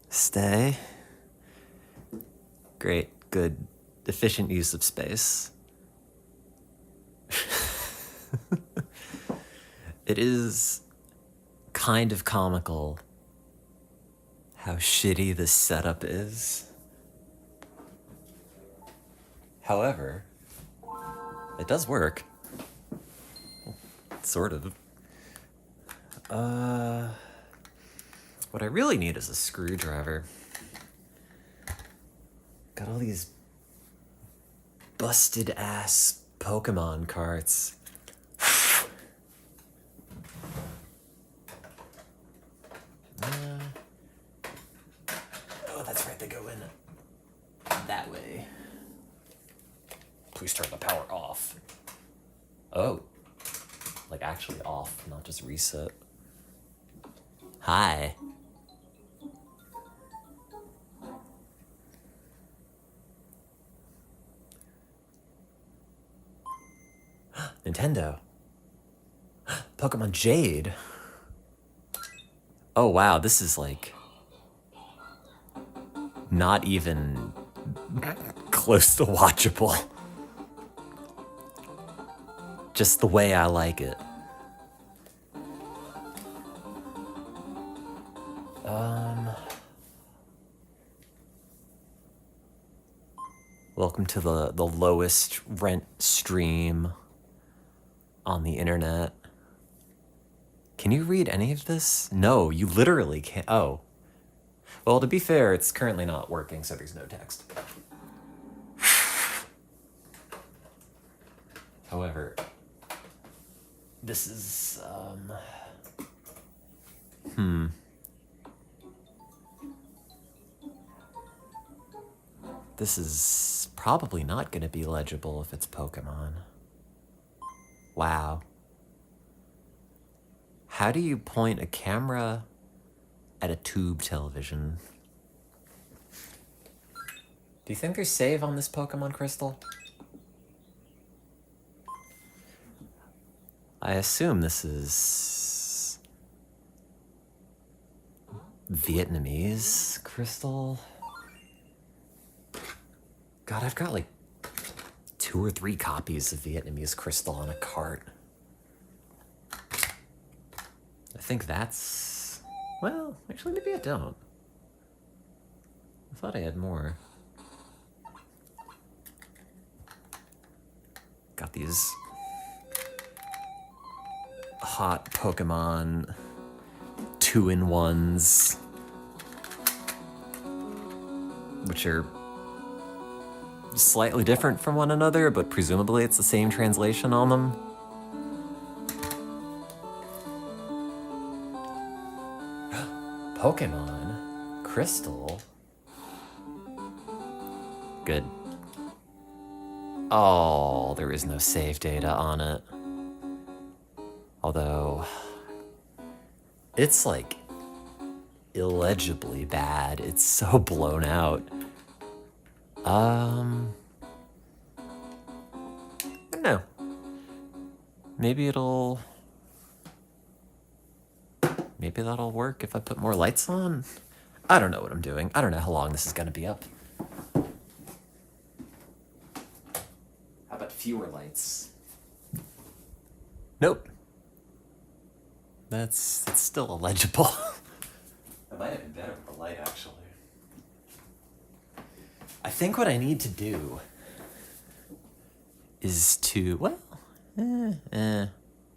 Stay. Great, good, efficient use of space. It is kind of comical how shitty this setup is. However, it does work. Sort of. What I really need is a screwdriver. Got all these busted ass Pokemon carts. Oh, that's right, they go in that way. Please turn the power off. Oh. Like actually off, not just reset. Hi. Nintendo. Pokemon Jade. Oh wow, this is like not even close to watchable. Just the way I like it. Welcome to the lowest rent stream on the internet. Can you read any of this? No, you literally can't. Oh. Well, to be fair, it's currently not working, so there's no text. However, this is, This is probably not going to be legible if it's Pokemon. Wow. How do you point a camera at a tube television? Do you think there's save on this Pokemon crystal? I assume this is Vietnamese crystal. God, I've got like 2 or 3 copies of Vietnamese crystal on a cart. I think that's... Well, actually, maybe I don't. I thought I had more. Got these hot Pokemon 2-in-1s, which are slightly different from one another, but presumably it's the same translation on them. Pokemon Crystal. Good. Oh, there is no save data on it. Although, it's like illegibly bad. It's so blown out. I don't know. Maybe that'll work if I put more lights on. I don't know what I'm doing. I don't know how long this is gonna be up. How about fewer lights? Nope. That's still illegible. That might have been better with the light, actually. I think what I need to do is to, well,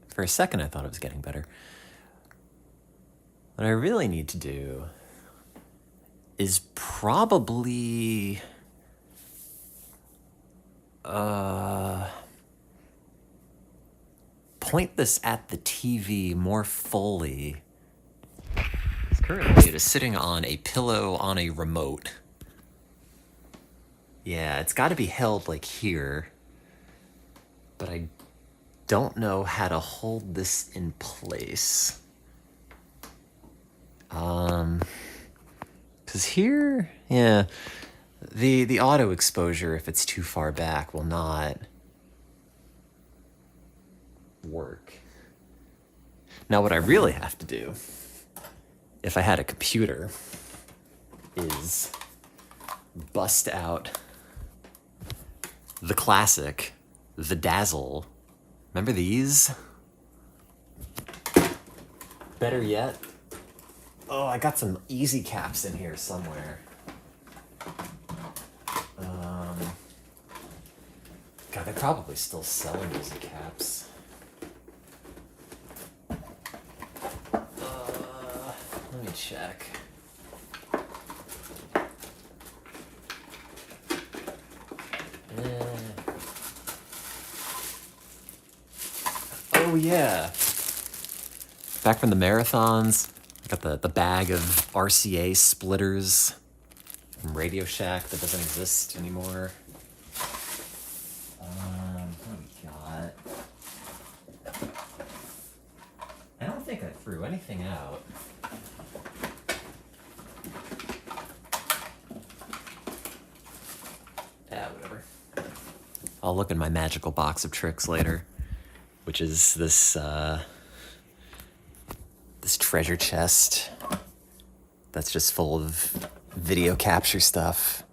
for a second I thought it was getting better. What I really need to do is probably point this at the TV more fully. Currently it is sitting on a pillow on a remote. Yeah, it's got to be held like here, but I don't know how to hold this in place. Cause here, yeah, the auto exposure, if it's too far back, will not work. Now what I really have to do, if I had a computer, is bust out the classic, the Dazzle. Remember these? Better yet, oh, I got some easy caps in here somewhere. God, they're probably still selling easy caps. Let me check. Oh yeah. Back from the marathons, I got the bag of RCA splitters from Radio Shack that doesn't exist anymore. What do we got? I don't think I threw anything out. Whatever. I'll look in my magical box of tricks later, which is this this treasure chest that's just full of video capture stuff.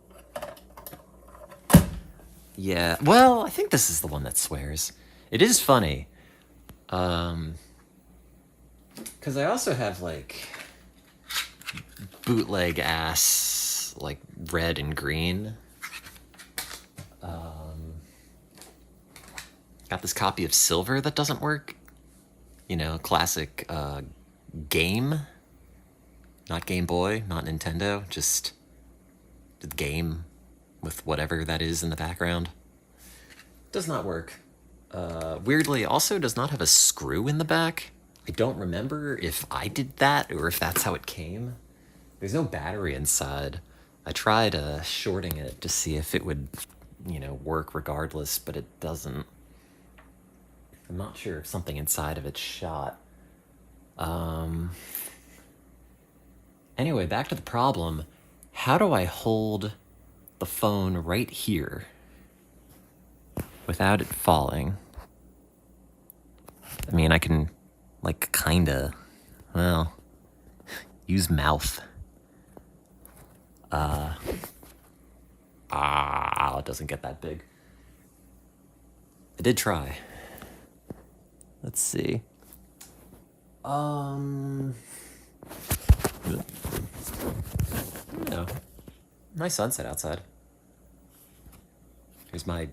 Yeah, well, I think this is the one that swears. It is funny. Because I also have, like, bootleg ass, like, red and green. Got this copy of Silver that doesn't work. You know, classic game. Not Game Boy, not Nintendo, just the game with whatever that is in the background. Does not work. Weirdly, also does not have a screw in the back. I don't remember if I did that or if that's how it came. There's no battery inside. I tried shorting it to see if it would, you know, work regardless, but it doesn't. I'm not sure if something inside of it's shot. Anyway, back to the problem. How do I hold the phone right here without it falling? I mean, I can, like, kinda, well, use mouth. It doesn't get that big. I did try. Let's see. No. Nice sunset outside. Here's my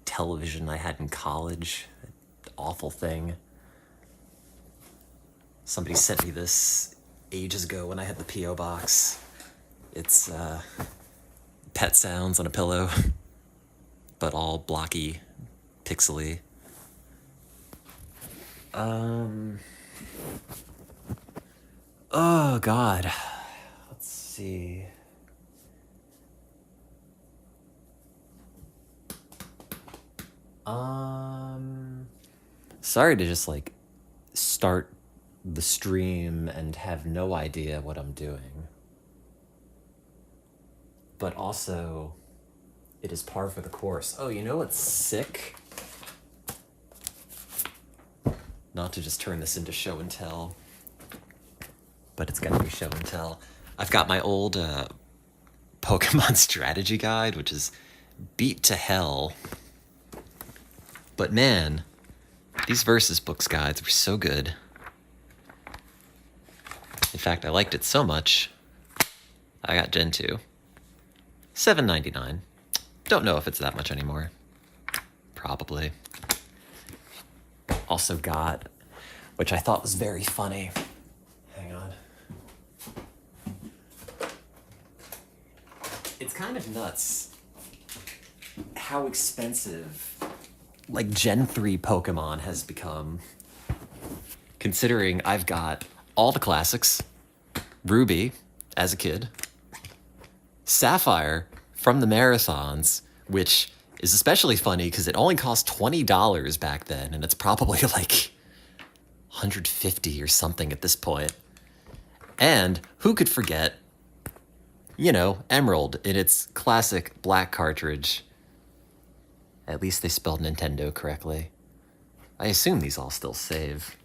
television I had in college. Awful thing. Somebody sent me this ages ago when I had the P.O. box. It's pet sounds on a pillow, but all blocky, pixely. Oh God. Let's see. Sorry to just like start the stream and have no idea what I'm doing. But also, it is par for the course. Oh, you know what's sick? Not to just turn this into show and tell, but it's gonna be show and tell. I've got my old Pokemon strategy guide, which is beat to hell. But man, these Versus Books guides were so good. In fact, I liked it so much, I got Gen 2. $7.99. Don't know if it's that much anymore. Probably. Also got, which I thought was very funny. Hang on. It's kind of nuts how expensive, like, Gen 3 Pokemon has become. Considering I've got all the classics, Ruby as a kid, Sapphire from the marathons, which is especially funny because it only cost $20 back then, and it's probably like $150 or something at this point. And who could forget, you know, Emerald in its classic black cartridge. At least they spelled Nintendo correctly. I assume these all still save.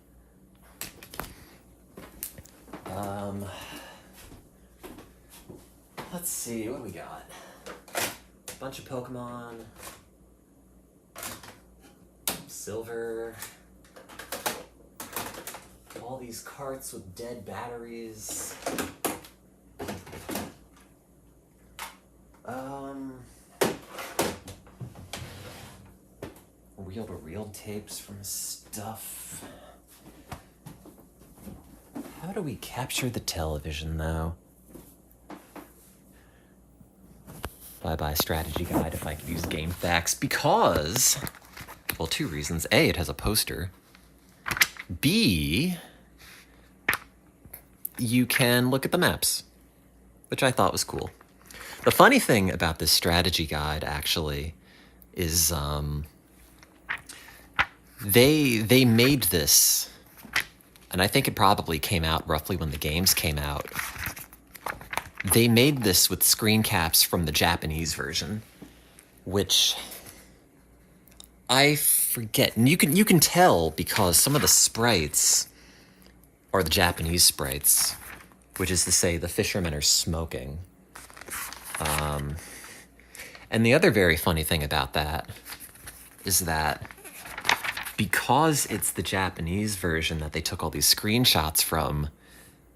Let's see, what do we got? A bunch of Pokemon. Silver. All these carts with dead batteries. Reel-to-reel tapes from stuff. How do we capture the television, though? Bye-bye strategy guide if I could use game facts, because, well, two reasons. A, it has a poster. B, you can look at the maps, which I thought was cool. The funny thing about this strategy guide, actually, is they made this, and I think it probably came out roughly when the games came out. They made this with screen caps from the Japanese version, which I forget. And you can tell because some of the sprites are the Japanese sprites, which is to say the fishermen are smoking. And the other very funny thing about that is that because it's the Japanese version that they took all these screenshots from,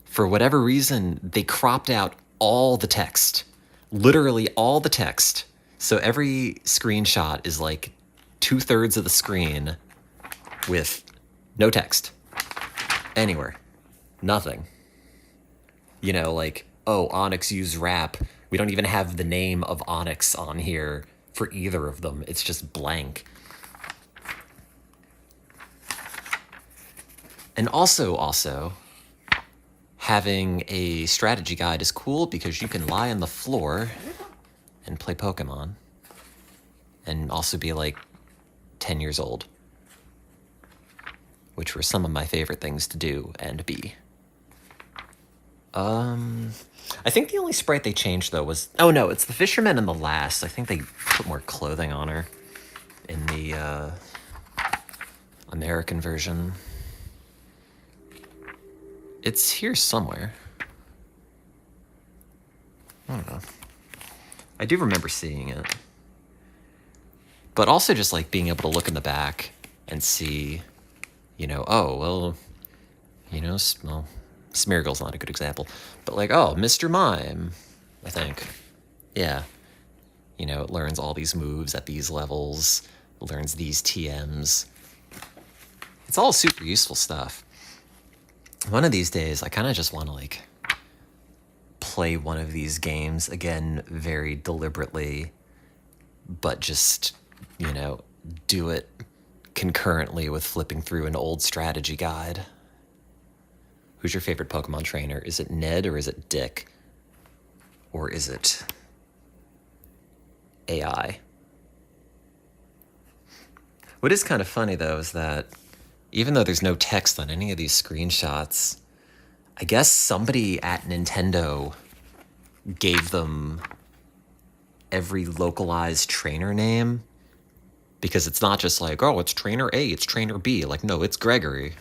for whatever reason, they cropped out all the text. Literally all the text. So every screenshot is like 2/3 of the screen with no text. Anywhere. Nothing. You know, like, oh, Onyx used rap. We don't even have the name of Onyx on here for either of them. It's just blank. And also, having a strategy guide is cool because you can lie on the floor and play Pokemon. And also be like 10 years old. Which were some of my favorite things to do and be. I think the only sprite they changed, though, was... Oh, no, it's the fisherman in the last. I think they put more clothing on her in the American version. It's here somewhere. I don't know. I do remember seeing it. But also just, like, being able to look in the back and see, you know, oh, well, you know, well... Smeargle's not a good example, but like, oh, Mr. Mime, I think. Yeah. You know, it learns all these moves at these levels, learns these TMs. It's all super useful stuff. One of these days, I kind of just want to, like, play one of these games, again, very deliberately, but just, you know, do it concurrently with flipping through an old strategy guide. Who's your favorite Pokemon trainer? Is it Ned or is it Dick? Or is it AI? What is kind of funny, though, is that even though there's no text on any of these screenshots, I guess somebody at Nintendo gave them every localized trainer name. Because it's not just like, oh, it's Trainer A, it's Trainer B. Like, no, it's Gregory.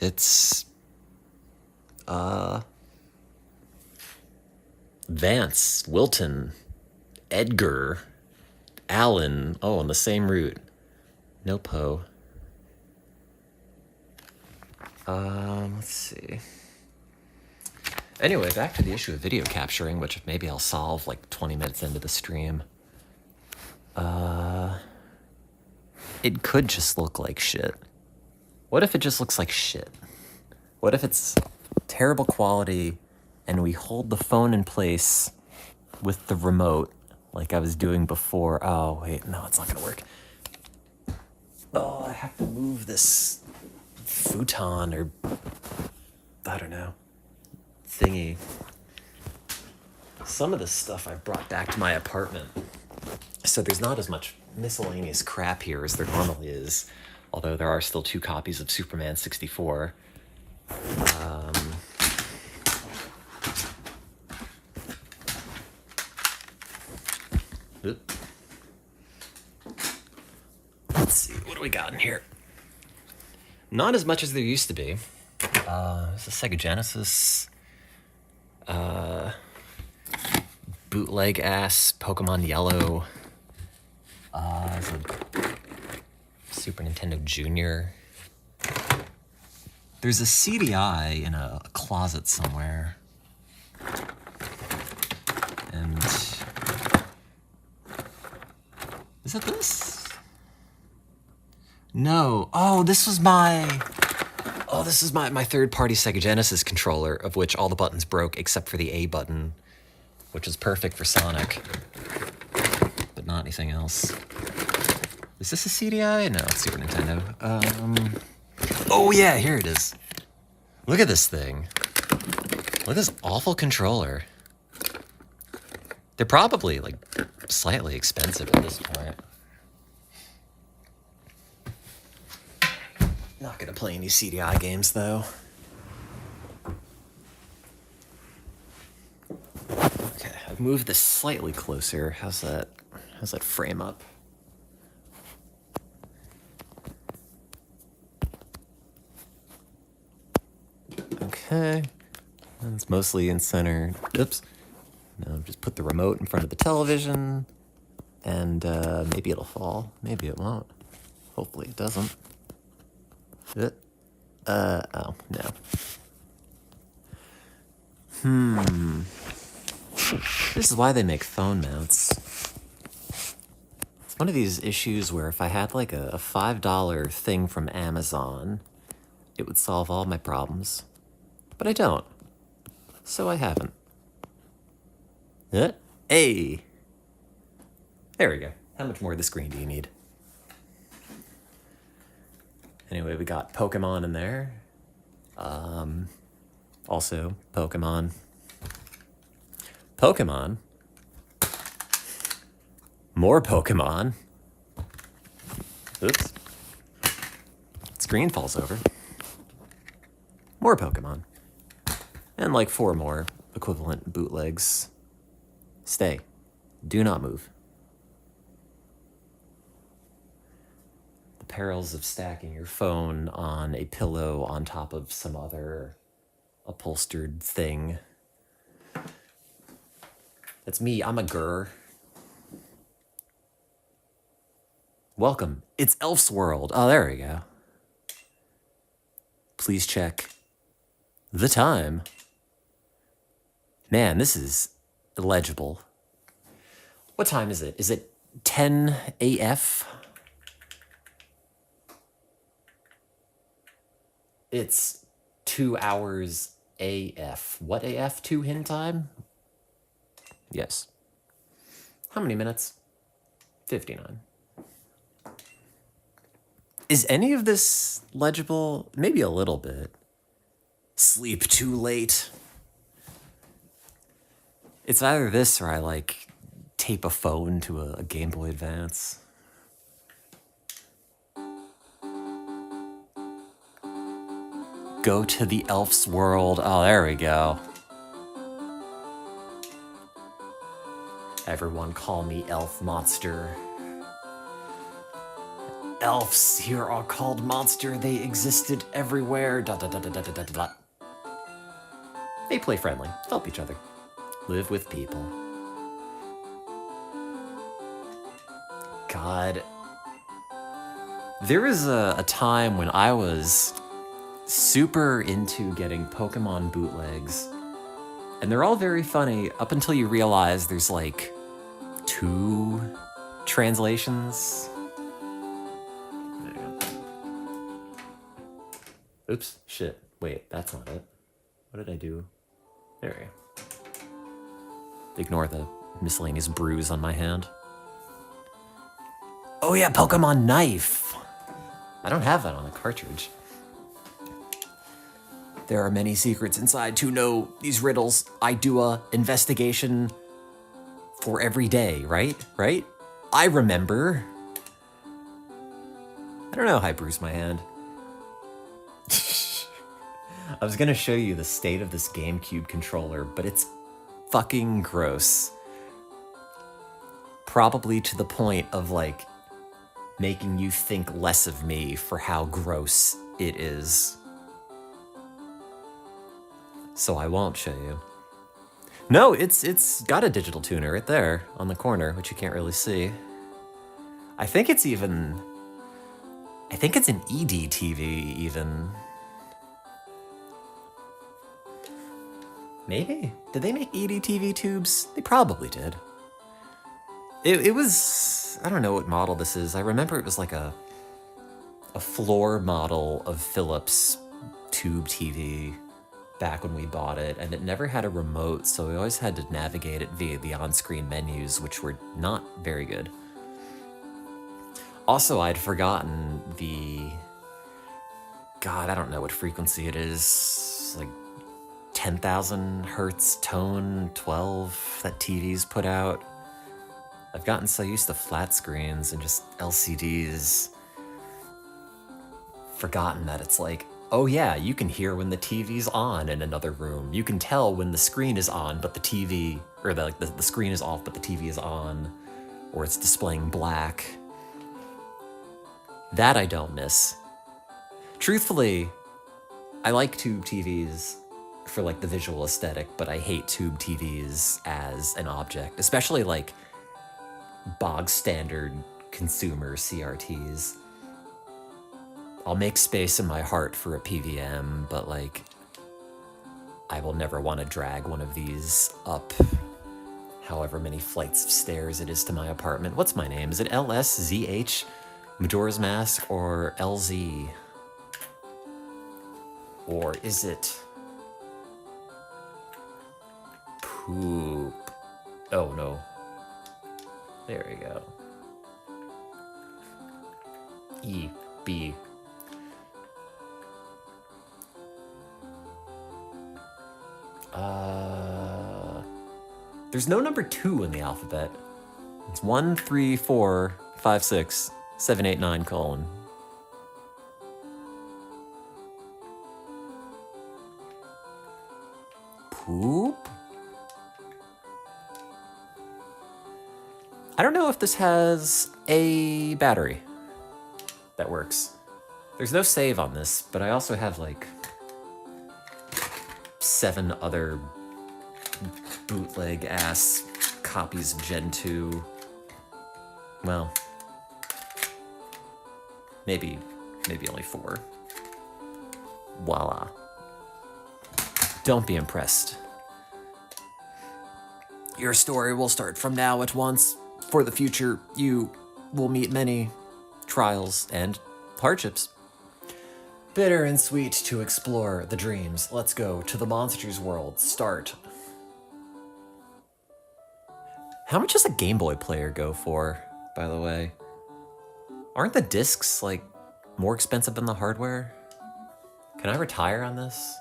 It's, Vance, Wilton, Edgar, Alan, oh, on the same route. No Poe. Let's see. Anyway, back to the issue of video capturing, which maybe I'll solve like 20 minutes into the stream. It could just look like shit. What if it just looks like shit? What if it's terrible quality and we hold the phone in place with the remote like I was doing before? Oh, wait, no, it's not gonna work. Oh, I have to move this futon or, I don't know, thingy. Some of this stuff I brought back to my apartment. So there's not as much miscellaneous crap here as there normally is. Although there are still 2 copies of Superman 64. Let's see, what do we got in here? Not as much as there used to be. It's a Sega Genesis. bootleg ass Pokemon Yellow. It's a Super Nintendo Junior. There's a CDI in a closet somewhere. And is it this? No. Oh, this was my third-party Sega Genesis controller, of which all the buttons broke except for the A button, which is perfect for Sonic, but not anything else. Is this a CDI? No, it's Super Nintendo. Oh yeah, here it is. Look at this thing. Look at this awful controller. They're probably, like, slightly expensive at this point. Not gonna play any CDI games, though. Okay, I've moved this slightly closer. How's that frame up? Okay. It's mostly in center. Oops. Now just put the remote in front of the television, and maybe it'll fall. Maybe it won't. Hopefully it doesn't. Oh, no. This is why they make phone mounts. It's one of these issues where if I had like a $5 thing from Amazon, it would solve all my problems. But I don't. So I haven't. Hey! There we go. How much more of the screen do you need? Anyway, we got Pokemon in there. Also, Pokemon. Pokemon. More Pokemon. Oops. Screen falls over. More Pokemon. And like 4 more equivalent bootlegs. Stay. Do not move. The perils of stacking your phone on a pillow on top of some other upholstered thing. That's me. I'm a grr. Welcome. It's Elf's World. Oh, there we go. Please check the time. Man, this is illegible. What time is it? Is it 10 AF? It's 2 hours AF. What AF? 2 hin time? Yes. How many minutes? 59. Is any of this legible? Maybe a little bit. Sleep too late. It's either this or I, like, tape a phone to a Game Boy Advance. Go to the Elf's World. Oh, there we go. Everyone call me Elf Monster. Elves here are called Monster. They existed everywhere. ... They play friendly. Help each other. Live with people. God. There was a time when I was super into getting Pokemon bootlegs. And they're all very funny up until you realize there's like 2 translations. Oops, shit. Wait, that's not it. What did I do? There we go. Ignore the miscellaneous bruise on my hand. Oh yeah, Pokemon Knife! I don't have that on the cartridge. There are many secrets inside to know these riddles. I do a investigation for every day, right? Right? I remember. I don't know how I bruised my hand. I was gonna show you the state of this GameCube controller, but it's fucking gross. Probably to the point of, like, making you think less of me for how gross it is. So I won't show you. No, it's got a digital tuner right there on the corner, which you can't really see. I think it's an ED TV even. Maybe? Did they make ED TV tubes? They probably did. It was, I don't know what model this is. I remember it was like a floor model of Philips tube TV back when we bought it, and it never had a remote, so we always had to navigate it via the on-screen menus, which were not very good. Also, I'd forgotten God, I don't know what frequency it is, like 10,000 hertz tone 12 that TVs put out. I've gotten so used to flat screens and just LCDs, forgotten that it's like, oh yeah, you can hear when the TV's on in another room. You can tell when the screen is on, but the TV, or the screen is off, but the TV is on, or it's displaying black. That I don't miss. Truthfully, I like tube TVs for like the visual aesthetic, but I hate tube TVs as an object, especially like bog standard consumer CRTs. I'll make space in my heart for a PVM, but like, I will never want to drag one of these up however many flights of stairs it is to my apartment. What's my name? Is it LSZH, Majora's Mask, or LZ? Or is it Poop? Oh no. There we go. E, B. There's no number 2 in the alphabet. It's 1, 3, 4, 5, 6, 7, 8, 9, colon. Poop? I don't know if this has a battery that works. There's no save on this, but I also have like 7 other bootleg ass copies of Gen 2. Well, maybe only 4. Voila. Don't be impressed. Your story will start from now at once. For the future, you will meet many trials and hardships. Bitter and sweet to explore the dreams. Let's go to the monsters world. Start. How much does a Game Boy player go for, by the way? Aren't the discs, like, more expensive than the hardware? Can I retire on this?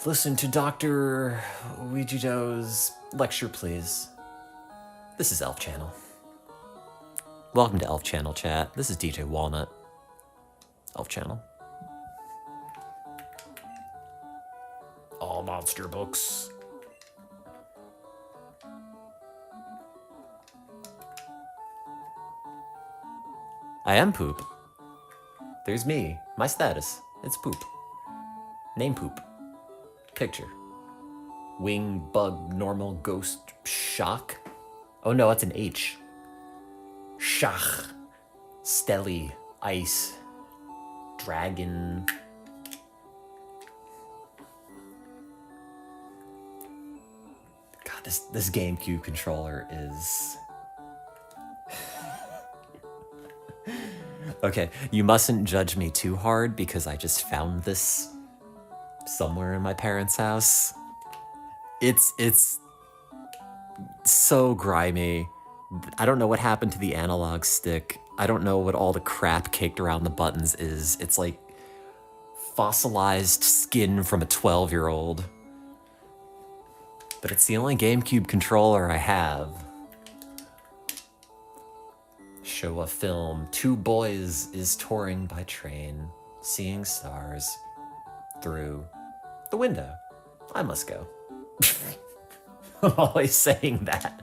Listen to Dr. Ouijido's lecture, please. This is Elf Channel. Welcome to Elf Channel chat. This is DJ Walnut. Elf Channel. All monster books. I am Poop. There's me. My status. It's Poop. Name Poop. Picture. Wing, bug, normal, ghost, shock. Oh no, that's an H. Shach. Stelly. Ice. Dragon. God, this GameCube controller is... Okay, you mustn't judge me too hard because I just found this somewhere in my parents' house. It's so grimy. I don't know what happened to the analog stick. I don't know what all the crap caked around the buttons is. It's like fossilized skin from a 12-year-old. But it's the only GameCube controller I have. Show a film. 2 boys is touring by train, seeing stars through the window. I must go. I'm always saying that.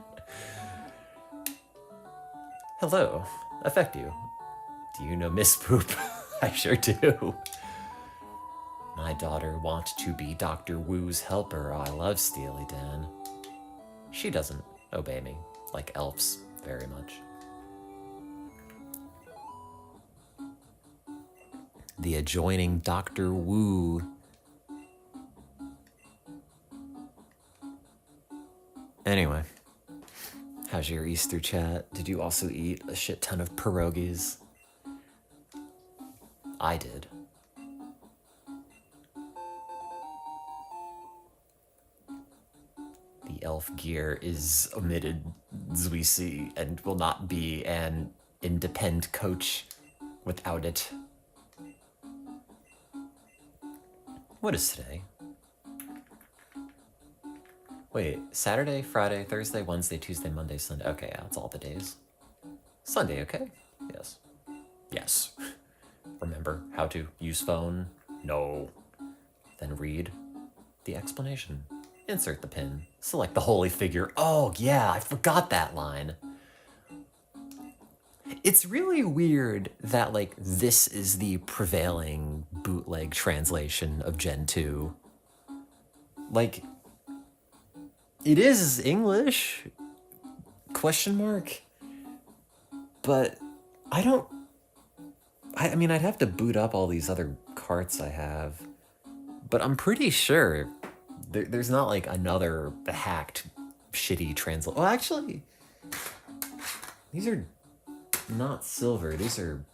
Hello, affect you. Do you know Miss Poop? I sure do. My my daughter want to be Dr. Wu's helper. I love Steely Dan. She doesn't obey me like elves very much. The adjoining Dr. Wu. Anyway, how's your Easter chat? Did you also eat a shit ton of pierogies? I did. The elf gear is omitted, as we see, and will not be an independent coach without it. What is today? Wait, Saturday, Friday, Thursday, Wednesday, Tuesday, Monday, Sunday. Okay, yeah, that's all the days. Sunday, okay? Yes. Yes. Remember how to use phone? No. Then read the explanation. Insert the pin. Select the holy figure. Oh, yeah, I forgot that line. It's really weird that, like, this is the prevailing bootleg translation of Gen 2. Like, it is English, question mark, but I mean, I'd have to boot up all these other carts I have, but I'm pretty sure there's not, like, another hacked, shitty translation. Well, actually, these are not silver. These are,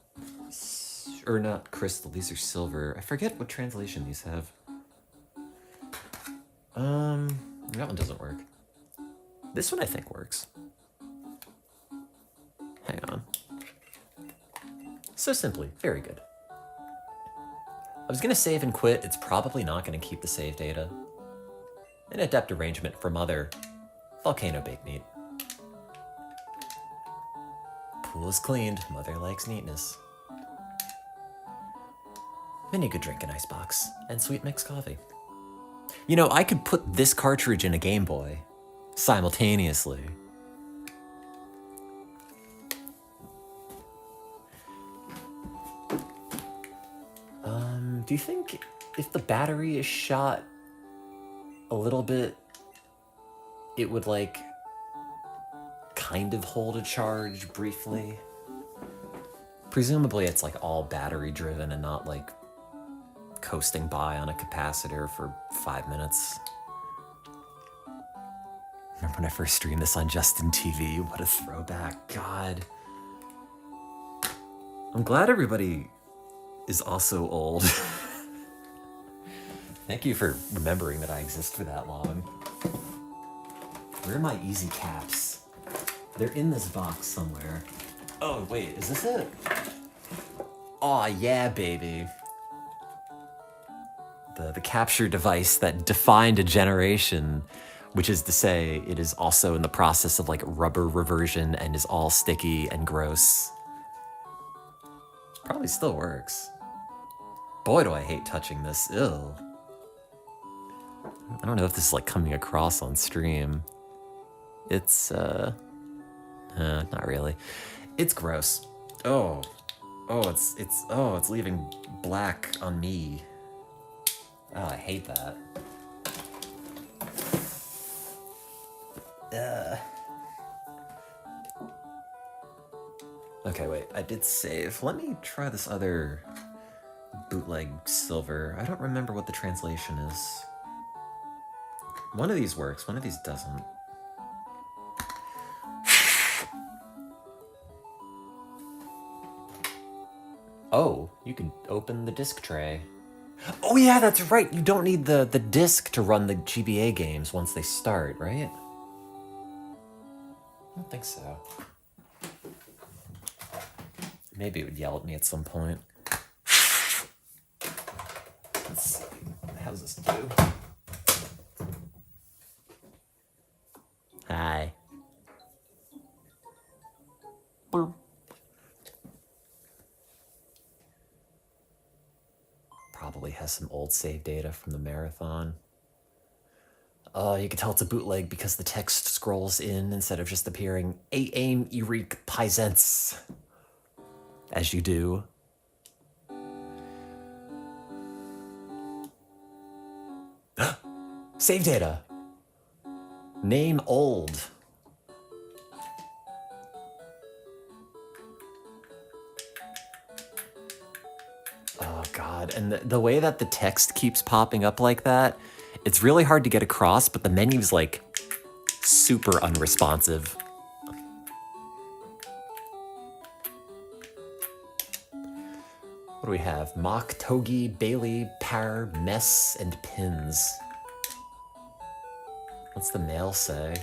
or not crystal. These are silver. I forget what translation these have. That one doesn't work. This one I think works. Hang on. So simply, very good. I was gonna save and quit. It's probably not gonna keep the save data. An adept arrangement for Mother. Volcano baked meat. Pool is cleaned. Mother likes neatness. Many good drink in icebox. And sweet mixed coffee. You know, I could put this cartridge in a Game Boy simultaneously. Do you think if the battery is shot a little bit, it would, like, kind of hold a charge briefly? Presumably it's, like, all battery driven and not, like, coasting by on a capacitor for 5 minutes. Remember when I first streamed this on Justin TV? What a throwback. God. I'm glad everybody is also old. Thank you for remembering that I exist for that long. Where are my easy caps? They're in this box somewhere. Oh, wait, is this it? Aw, yeah, baby. The capture device that defined a generation, which is to say it is also in the process of, like, rubber reversion and is all sticky and gross. Probably still works. Boy, do I hate touching this. Ew. I don't know if this is, like, coming across on stream. It's, not really. It's gross. Oh, it's leaving black on me. Oh, I hate that. Okay, wait, I did save. Let me try this other bootleg silver. I don't remember what the translation is. One of these works, one of these doesn't. Oh, you can open the disc tray. Oh yeah, that's right. You don't need the disc to run the GBA games once they start, right? I don't think so. Maybe it would yell at me at some point. Let's see. How's this do? Hi. Boop. Probably has some old save data from the marathon. Oh, you can tell it's a bootleg because the text scrolls in instead of just appearing aim Eric Pisents. As you do. Save data. Name old. Oh god, and the way that the text keeps popping up like that, it's really hard to get across, but the menu's like super unresponsive. What do we have? Mock, Togi, Bailey, Par, Mess, and Pins. What's the mail say?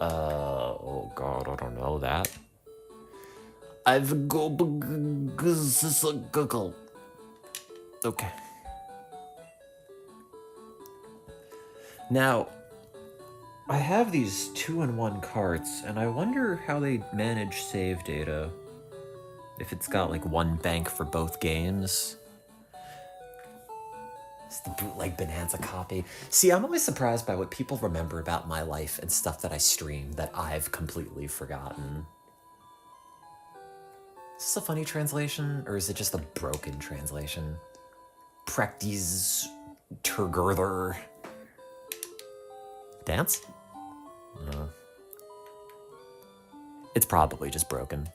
Oh god, I don't know that. I've go Google. Okay. Now, I have these 2-in-1 carts, and I wonder how they manage save data. If it's got like one bank for both games. It's the bootleg Bonanza copy. See, I'm always surprised by what people remember about my life and stuff that I stream that I've completely forgotten. Is this a funny translation, or is it just a broken translation? Practice Turgurther. Dance? No. It's probably just broken.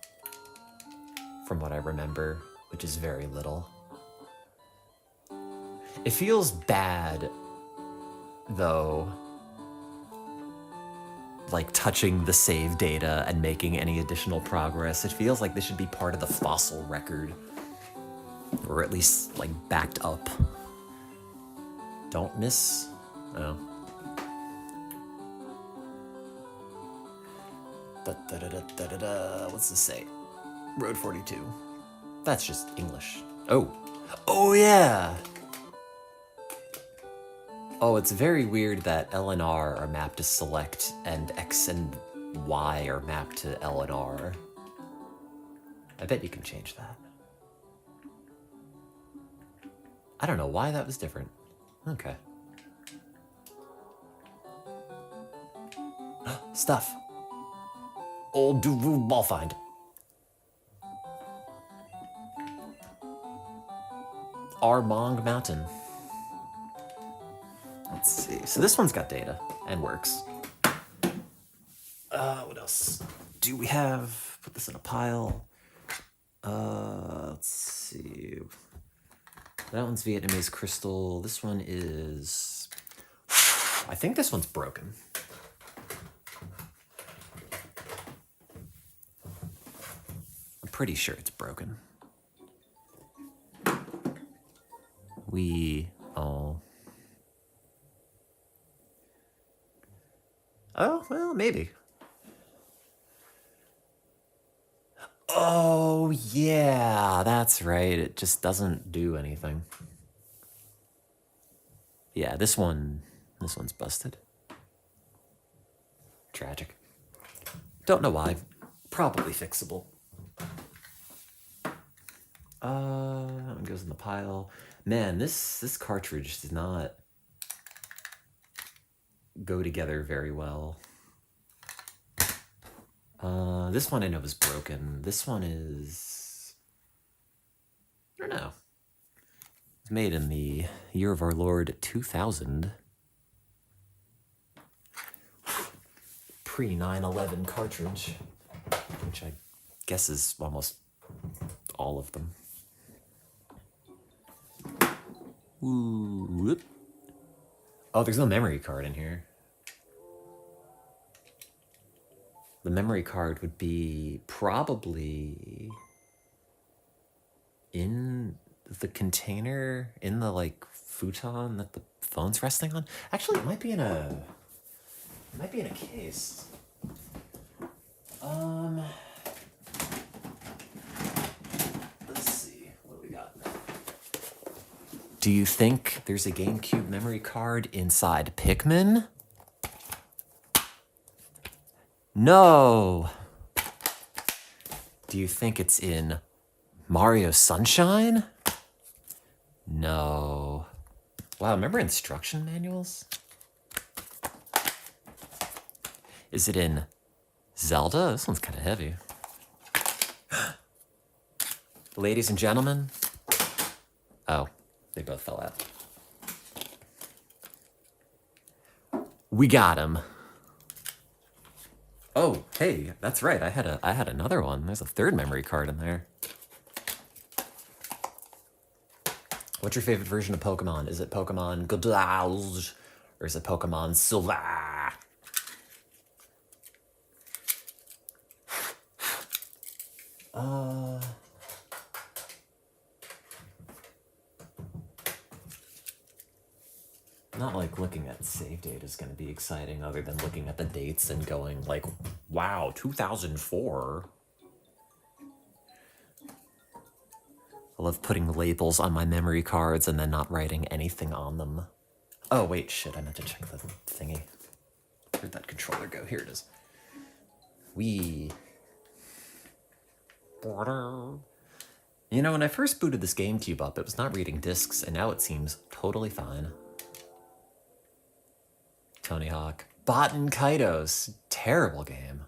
From what I remember, which is very little. It feels bad, though, like touching the save data and making any additional progress. It feels like this should be part of the fossil record, or at least like backed up. Don't miss. Oh. What's this say? Road 42. That's just English. Oh. Oh, yeah. Oh, it's very weird that L and R are mapped to select and X and Y are mapped to L and R. I bet you can change that. I don't know why that was different. Okay. Stuff. Old Duru ball find. Armong Mountain. Let's see. So this one's got data and works. What else do we have? Put this in a pile. Let's see. That one's Vietnamese crystal. This one is... I think this one's broken. I'm pretty sure it's broken. Oh, well, maybe. Oh, yeah, that's right. It just doesn't do anything. Yeah, this one's busted. Tragic. Don't know why. Probably fixable. That one goes in the pile. Man, this cartridge does not go together very well. This one I know is broken. This one is... I don't know. It's made in the year of our Lord 2000. Pre-9/11 cartridge, which I guess is almost all of them. Ooh, whoop. Oh, there's no memory card in here. The memory card would be probably in the container, in the like futon that the phone's resting on. Actually, it might be in a case. Let's see, what do we got? Do you think there's a GameCube memory card inside Pikmin? No. Do you think it's in Mario Sunshine? No. Wow, remember instruction manuals? Is it in Zelda? This one's kind of heavy. Ladies and gentlemen. Oh, they both fell out. We got him. Oh, hey, that's right. I had another one. There's a third memory card in there. What's your favorite version of Pokemon? Is it Pokemon Godalge or is it Pokemon Silva? Not like looking at save data is going to be exciting other than looking at the dates and going like, wow, 2004. I love putting labels on my memory cards and then not writing anything on them. Oh, wait, shit, I meant to check the thingy. Where'd that controller go? Here it is. You know, when I first booted this GameCube up, it was not reading discs, and now it seems totally fine. Tony Hawk. Baten Kaitos. Terrible game.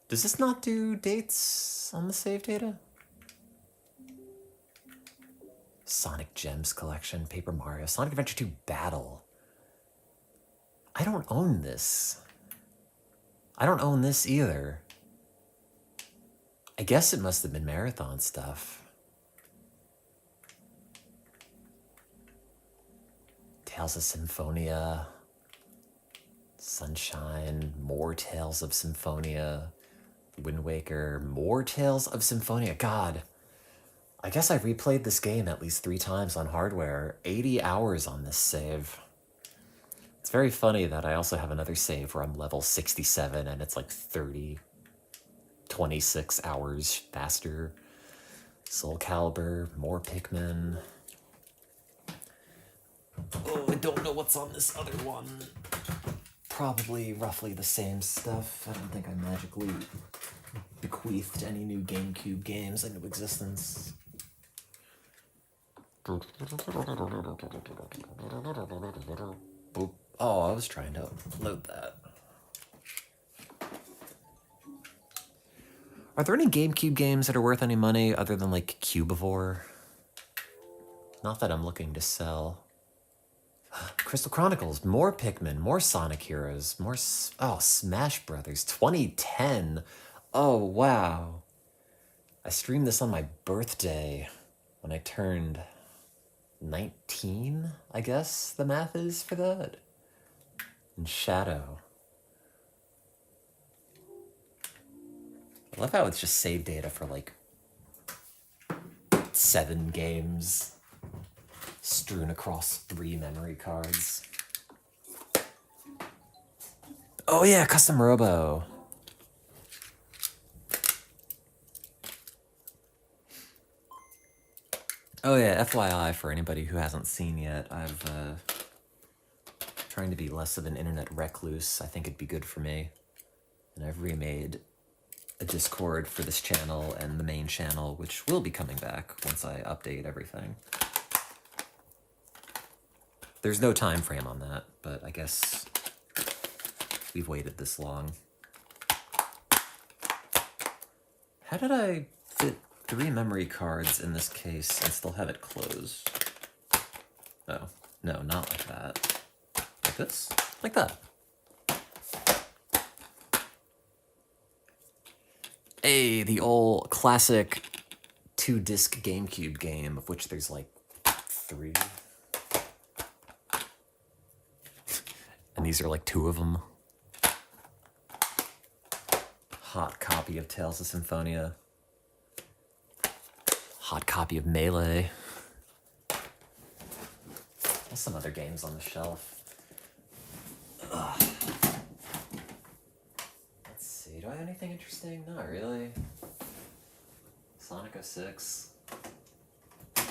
Does this not do dates on the save data? Sonic Gems Collection, Paper Mario, Sonic Adventure 2 Battle. I don't own this. I don't own this either. I guess it must have been Marathon stuff. Tales of Symphonia. Sunshine, more Tales of Symphonia. Wind Waker, more Tales of Symphonia. God, I guess I replayed this game at least 3 times on hardware. 80 hours on this save. It's very funny that I also have another save where I'm level 67 and it's like 26 hours faster. Soul Calibur, more Pikmin. Oh, I don't know what's on this other one. Probably roughly the same stuff. I don't think I magically bequeathed any new GameCube games into existence. Oh, I was trying to load that. Are there any GameCube games that are worth any money other than like Cubivore? Not that I'm looking to sell. Crystal Chronicles, more Pikmin, more Sonic Heroes, more... Oh, Smash Brothers, 2010. Oh, wow. I streamed this on my birthday when I turned 19, I guess the math is for that. And Shadow. I love how it's just save data for like 7 games strewn across 3 memory cards. Oh yeah, Custom Robo. Oh yeah, FYI for anybody who hasn't seen yet, I've trying to be less of an internet recluse. I think it'd be good for me. And I've remade a Discord for this channel and the main channel, which will be coming back once I update everything. There's no time frame on that, but I guess we've waited this long. How did I fit 3 memory cards in this case and still have it closed? Oh, no, not like that. Like this? Like that. Hey, the old classic 2-disc GameCube game, of which there's like 3. And these are like 2 of them. Hot copy of Tales of Symphonia. Hot copy of Melee. There's some other games on the shelf. Ugh. Let's see, do I have anything interesting? Not really. Sonic 06. I'm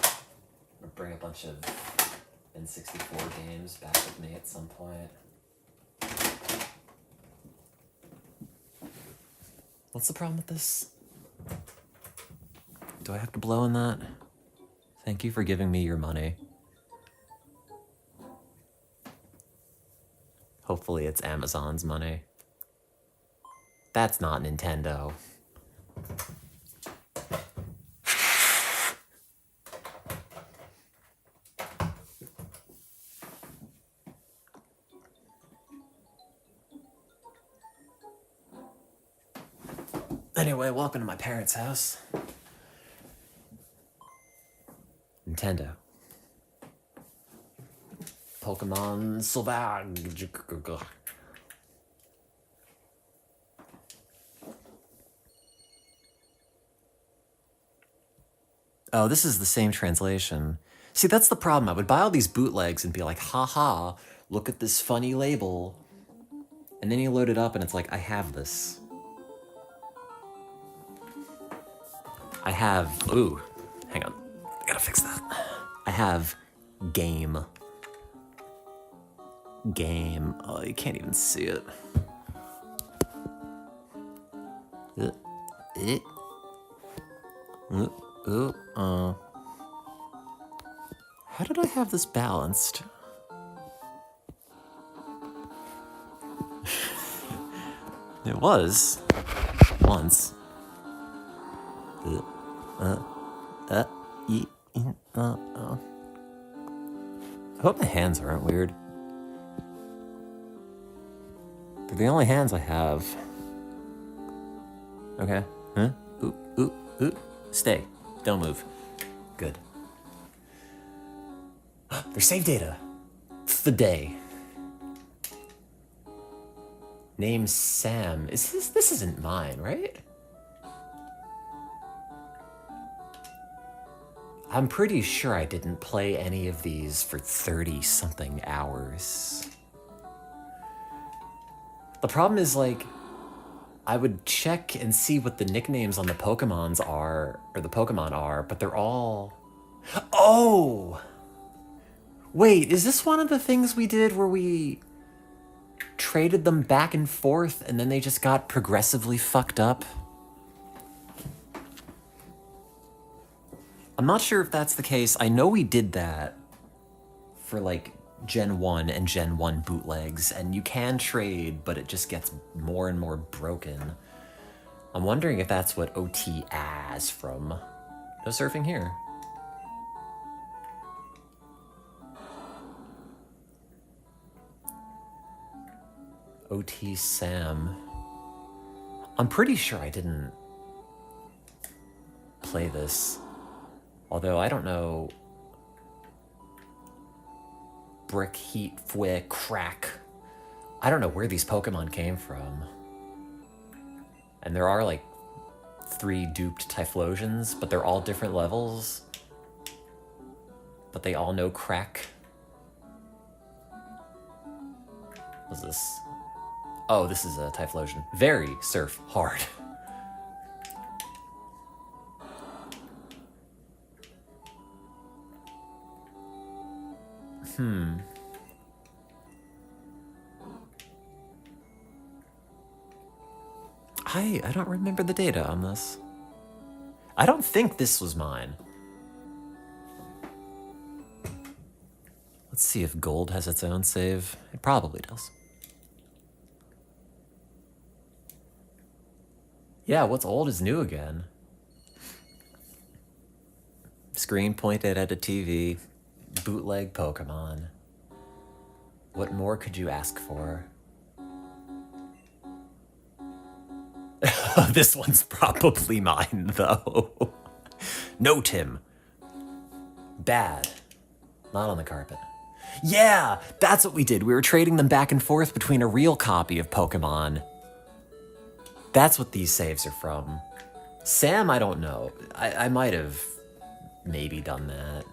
gonna bring a bunch of N64 games back with me at some point. What's the problem with this? Do I have to blow on that? Thank you for giving me your money. Hopefully it's Amazon's money. That's not Nintendo. Anyway, welcome to my parents' house. Nintendo. Pokemon Sauvage. Oh, this is the same translation. See, that's the problem. I would buy all these bootlegs and be like, haha, look at this funny label. And then you load it up and it's like, I have this. I have, ooh, hang on. I gotta fix that. I have game. Game. Oh, you can't even see it. How did I have this balanced? It was once. I hope my hands aren't weird. They're the only hands I have. Okay. Huh? Ooh. Stay. Don't move. Good. There's save data. It's the day. Name Sam. This isn't mine, right? I'm pretty sure I didn't play any of these for 30-something hours. The problem is, like, I would check and see what the nicknames on the Pokemons are, or the Pokemon are, but they're all... Oh! Wait, is this one of the things we did where we traded them back and forth and then they just got progressively fucked up? I'm not sure if that's the case. I know we did that for like Gen 1 and Gen 1 bootlegs, and you can trade, but it just gets more and more broken. I'm wondering if that's what OT is from. No surfing here. OT Sam. I'm pretty sure I didn't play this. Although I don't know. Brick, heat, fue, crack. I don't know where these Pokemon came from. And there are like 3 duped Typhlosions, but they're all different levels. But they all know crack. What's this? Oh, this is a Typhlosion. Very surf hard. I don't remember the data on this. I don't think this was mine. Let's see if gold has its own save. It probably does. Yeah, what's old is new again. Screen pointed at a TV. Bootleg Pokemon. What more could you ask for? This one's probably mine, though. No, Tim. Bad. Not on the carpet. Yeah, that's what we did. We were trading them back and forth between a real copy of Pokemon. That's what these saves are from. Sam, I don't know. I might have maybe done that.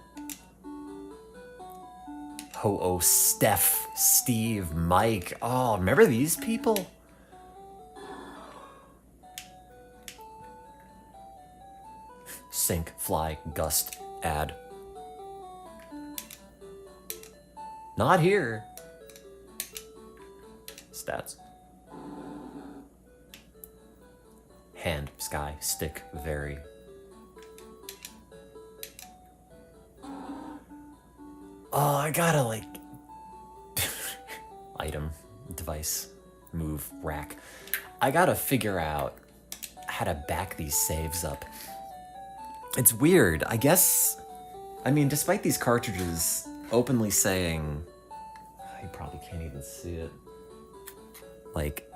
Ho-Oh, Steph, Steve, Mike. Oh, remember these people? Sink, fly, gust, add. Not here. Stats. Hand, sky, stick, vary. Oh, I gotta like... Item, device, move, rack. I gotta figure out how to back these saves up. It's weird, I guess. I mean, despite these cartridges openly saying... You probably can't even see it. Like,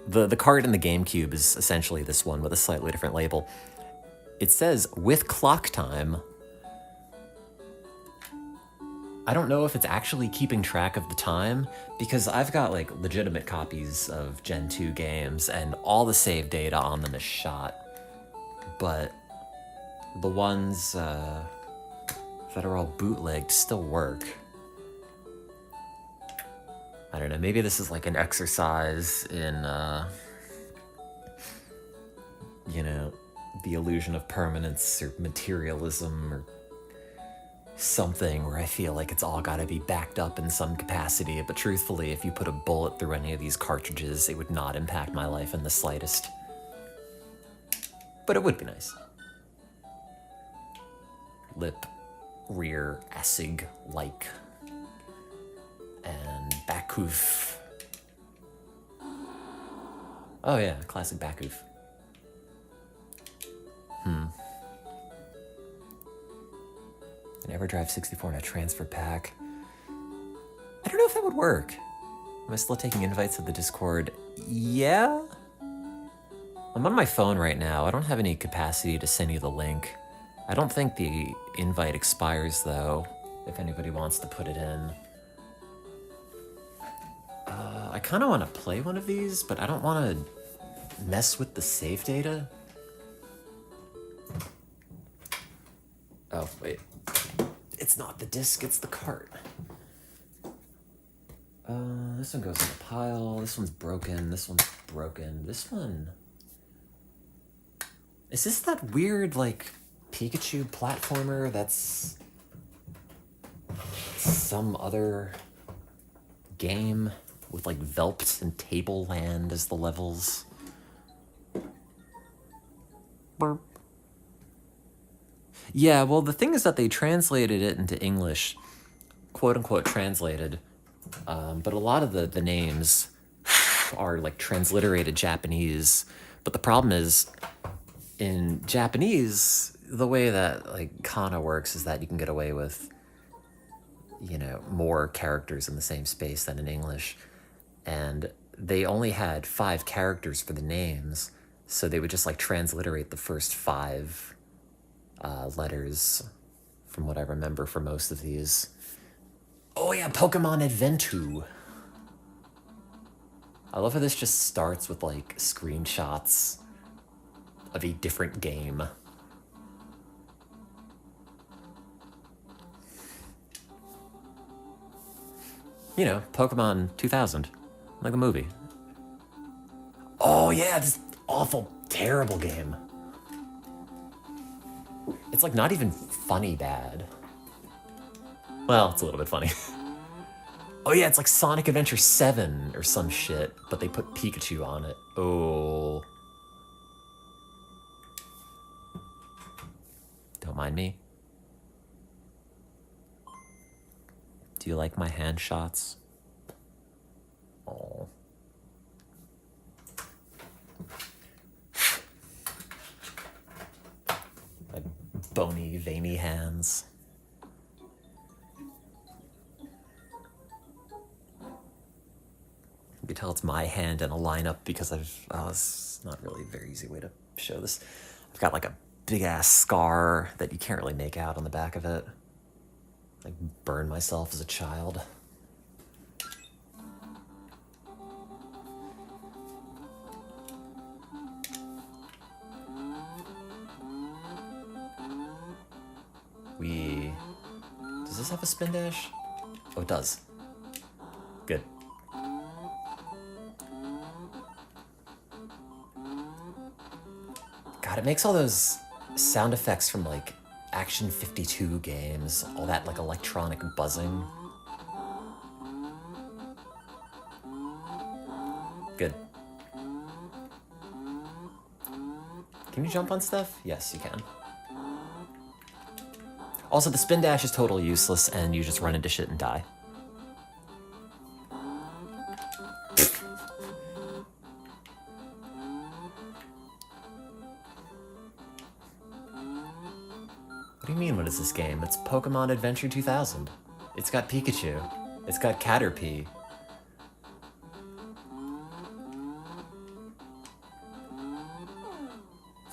The card in the GameCube is essentially this one with a slightly different label. It says, with clock time. I don't know if it's actually keeping track of the time, because I've got like legitimate copies of Gen 2 games and all the save data on them is shot. But the ones that are all bootlegged still work. I don't know, maybe this is like an exercise in, you know, the illusion of permanence or materialism or something, where I feel like it's all gotta be backed up in some capacity, but truthfully, if you put a bullet through any of these cartridges, it would not impact my life in the slightest. But it would be nice. Lip, rear, assig, like, and Bakoof. Oh yeah, classic Bakoof. An EverDrive 64 and a transfer pack. I don't know if that would work. Am I still taking invites to the Discord? Yeah? I'm on my phone right now. I don't have any capacity to send you the link. I don't think the invite expires though, if anybody wants to put it in. I kind of want to play one of these, but I don't want to mess with the save data. Oh, wait. It's not the disc, it's the cart. This one goes in the pile. This one's broken. This one's broken. This one... Is this that weird, like, Pikachu platformer that's some other game with, like, Velpt and Tableland as the levels? Burp. Yeah, well, the thing is that they translated it into English, quote-unquote translated, but a lot of the names are, like, transliterated Japanese. But the problem is, in Japanese, the way that, like, kana works is that you can get away with, you know, more characters in the same space than in English. And they only had 5 characters for the names, so they would just, like, transliterate the first 5 letters, from what I remember for most of these. Oh yeah, Pokemon Adventure. I love how this just starts with, like, screenshots of a different game. You know, Pokemon 2000, like the movie. Oh yeah, this awful, terrible game. It's like not even funny bad. Well, it's a little bit funny. Oh yeah, it's like Sonic Adventure 7 or some shit, but they put Pikachu on it. Oh. Don't mind me. Do you like my hand shots? Oh. My bony, veiny hands. You can tell it's my hand in a lineup because it's not really a very easy way to show this. I've got like a big ass scar that you can't really make out on the back of it. I burned myself as a child. Does this have a spin dash? Oh, it does. Good. God, it makes all those sound effects from, like, Action 52 games, all that, like, electronic buzzing. Good. Can you jump on stuff? Yes, you can. Also, the spin dash is totally useless, and you just run into shit and die. What do you mean, what is this game? It's Pokemon Adventure 2000. It's got Pikachu. It's got Caterpie.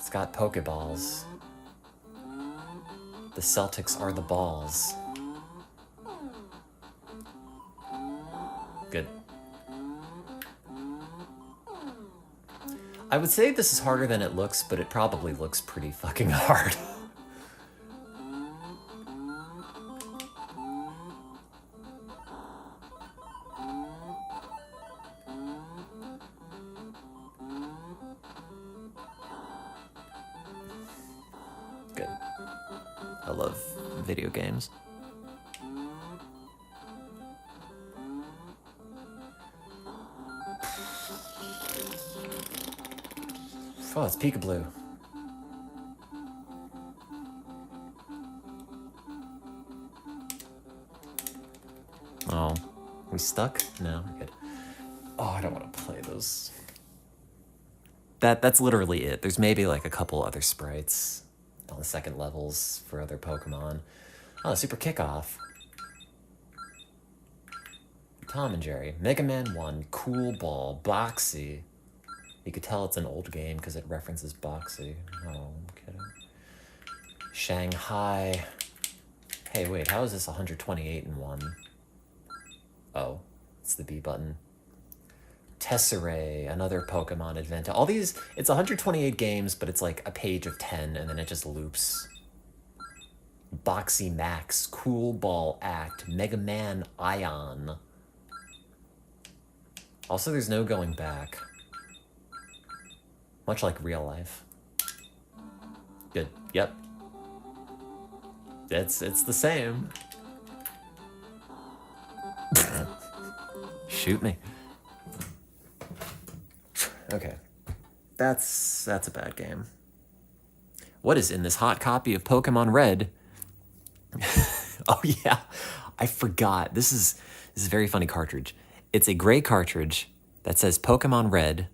It's got Pokeballs. The Celtics are the balls. Good. I would say this is harder than it looks, but it probably looks pretty fucking hard. Good. I love video games. Oh, it's Peekaboo. Oh, we stuck? No, we're good. Oh, I don't want to play those. That's literally it. There's maybe like a couple other sprites on the second levels for other Pokemon. Oh, Super Kickoff. Tom and Jerry. Mega Man 1, Cool Ball, Boxy. You could tell it's an old game because it references Boxy. Oh, I'm kidding. Shanghai. Hey, wait, how is this 128 in 1? Oh, it's the B button. Tesserae, another Pokemon adventure. All these, it's 128 games, but it's like a page of 10, and then it just loops. Boxy Max, Cool Ball Act, Mega Man Ion. Also, there's no going back. Much like real life. Good. Yep. It's the same. Shoot me. Okay. That's a bad game. What is in this hot copy of Pokemon Red? Oh yeah, I forgot. This is a very funny cartridge. It's a gray cartridge that says Pokemon Red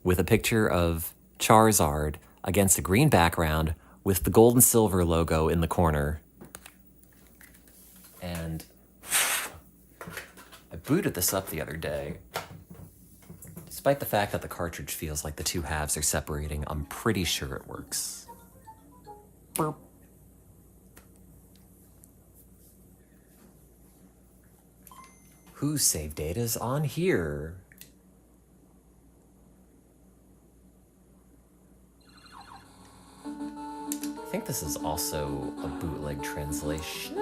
with a picture of Charizard against a green background with the gold and silver logo in the corner. And I booted this up the other day. Despite the fact that the cartridge feels like the two halves are separating, I'm pretty sure it works. Burp. Whose save data's on here? I think this is also a bootleg translation.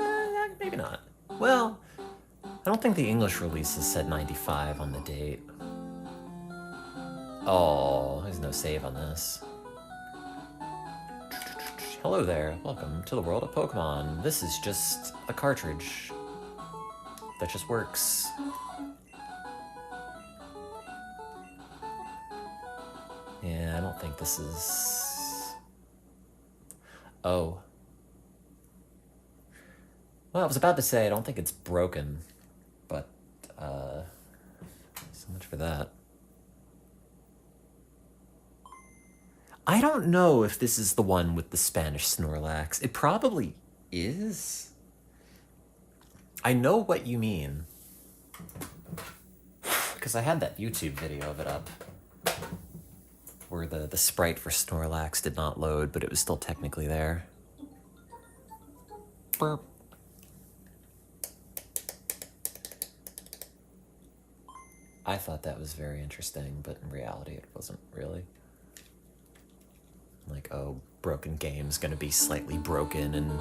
Maybe not. Well, I don't think the English release is set 95 on the date. Oh, there's no save on this. Hello there, welcome to the world of Pokemon. This is just a cartridge that just works. Yeah, I don't think this is... Oh. Well, I was about to say, I don't think it's broken, but, so much for that. I don't know if this is the one with the Spanish Snorlax. It probably is. I know what you mean. Because I had that YouTube video of it up. Where the sprite for Snorlax did not load, but it was still technically there. Burp. I thought that was very interesting, but in reality it wasn't really. Like, oh, broken game's gonna be slightly broken in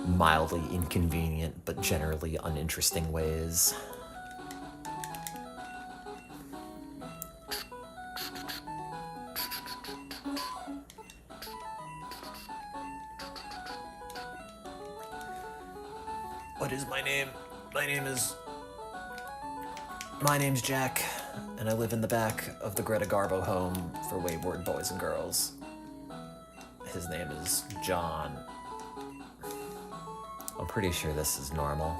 mildly inconvenient but generally uninteresting ways. What is my name? My name's Jack, and I live in the back of the Greta Garbo home for wayward boys and girls. His name is John. I'm pretty sure this is normal.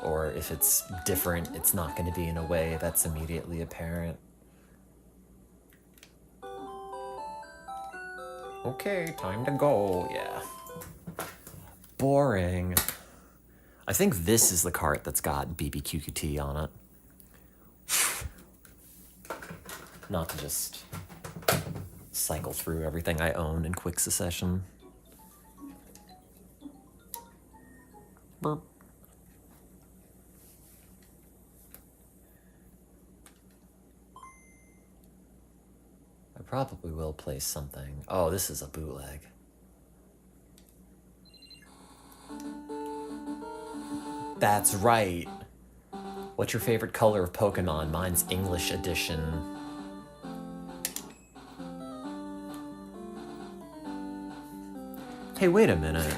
Or if it's different, it's not going to be in a way that's immediately apparent. Okay, time to go. Yeah. Boring. I think this is the cart that's got BBQQT on it. Not to just cycle through everything I own in quick succession. Burp. I probably will play something. Oh, this is a bootleg. That's right. What's your favorite color of Pokemon? Mine's English edition. Hey, wait a minute.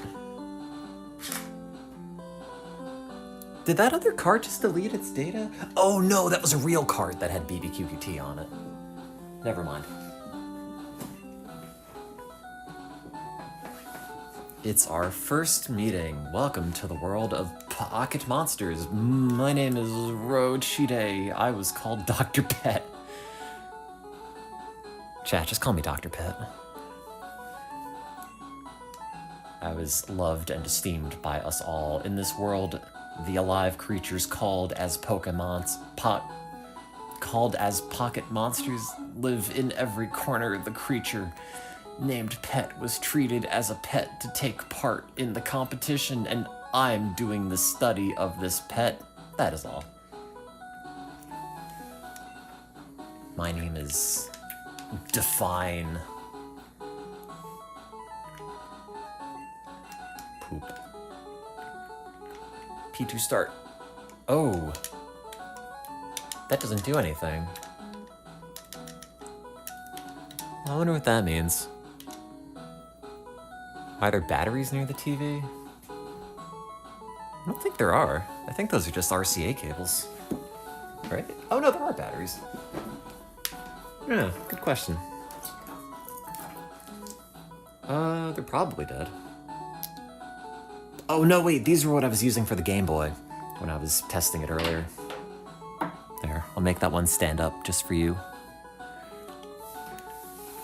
Did that other card just delete its data? Oh no, that was a real card that had BBQQT on it. Never mind. It's our first meeting. Welcome to the world of Pocket Monsters. My name is Rochide. I was called Dr. Pet. Chat, just call me Dr. Pet. I was loved and esteemed by us all. In this world, the alive creatures called as pocket monsters live in every corner. The creature named Pet was treated as a pet to take part in the competition, and I'm doing the study of this pet. That is all. My name is Define. Poop. P2 start. Oh. That doesn't do anything. I wonder what that means. Are there batteries near the TV? I don't think there are. I think those are just RCA cables. Right? Oh no, there are batteries. Yeah, good question. They're probably dead. Oh no, wait, these were what I was using for the Game Boy when I was testing it earlier. There, I'll make that one stand up just for you.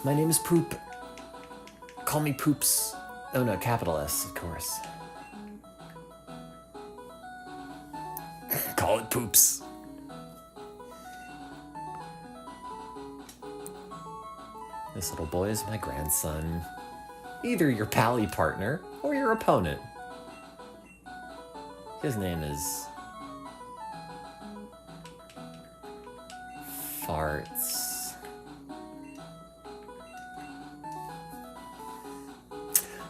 My name is Poop. Call me Poops. Oh no, capital S, of course. Call it Poops. This little boy is my grandson. Either your pally partner or your opponent. His name is Farts.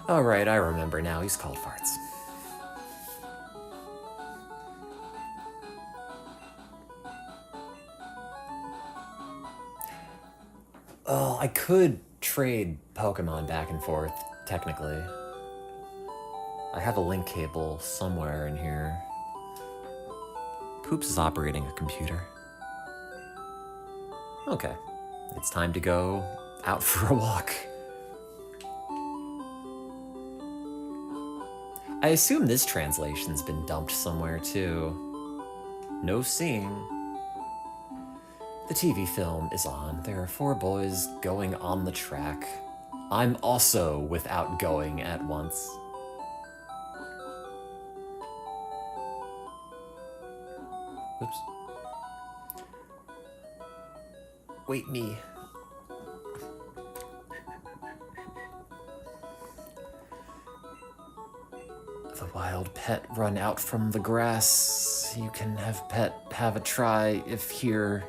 Oh right, I remember now. He's called Farts. Oh, I could trade Pokemon back and forth, technically. I have a link cable somewhere in here. Poops is operating a computer. Okay, it's time to go out for a walk. I assume this translation's been dumped somewhere too. No seeing. The TV film is on. There are 4 boys going on the track. I'm also without going at once. Oops. Wait, me. The wild pet run out from the grass. You can have pet have a try if here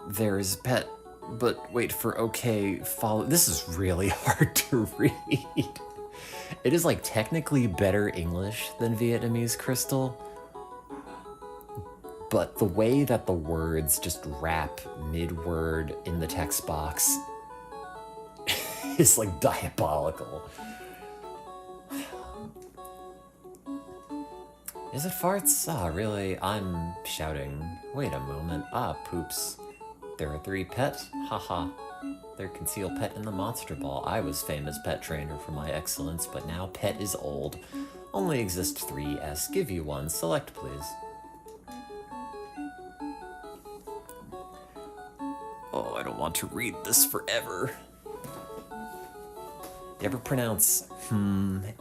there is pet, but wait for okay, follow. This is really hard to read. It is like technically better English than Vietnamese Crystal, but the way that the words just wrap mid-word in the text box is like diabolical. Is it Farts? Ah, really? I'm shouting. Wait a moment. Ah, Poops. There are 3 pets? Haha. They're concealed pet in the monster ball. I was famous pet trainer for my excellence, but now pet is old. Only exist 3 S. Give you one. Select, please. Oh, I don't want to read this forever. You ever pronounce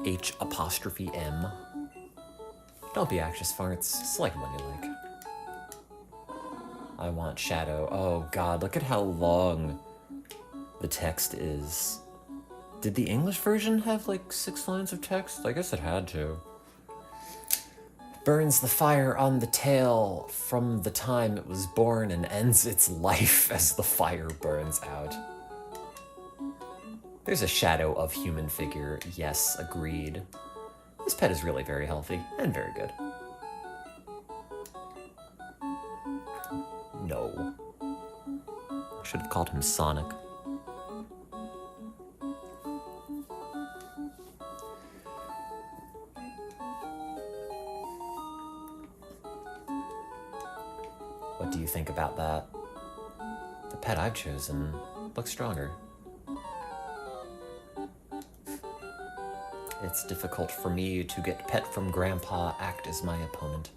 H apostrophe M? Don't be anxious, Farts. Select one you like. I want Shadow. Oh god, look at how long the text is. Did the English version have like 6 lines of text? I guess it had to. Burns the fire on the tail from the time it was born and ends its life as the fire burns out. There's a shadow of human figure. Yes, agreed. This pet is really very healthy and very good. No. I should have called him Sonic. What do you think about that? The pet I've chosen looks stronger. It's difficult for me to get pet from Grandpa, act as my opponent.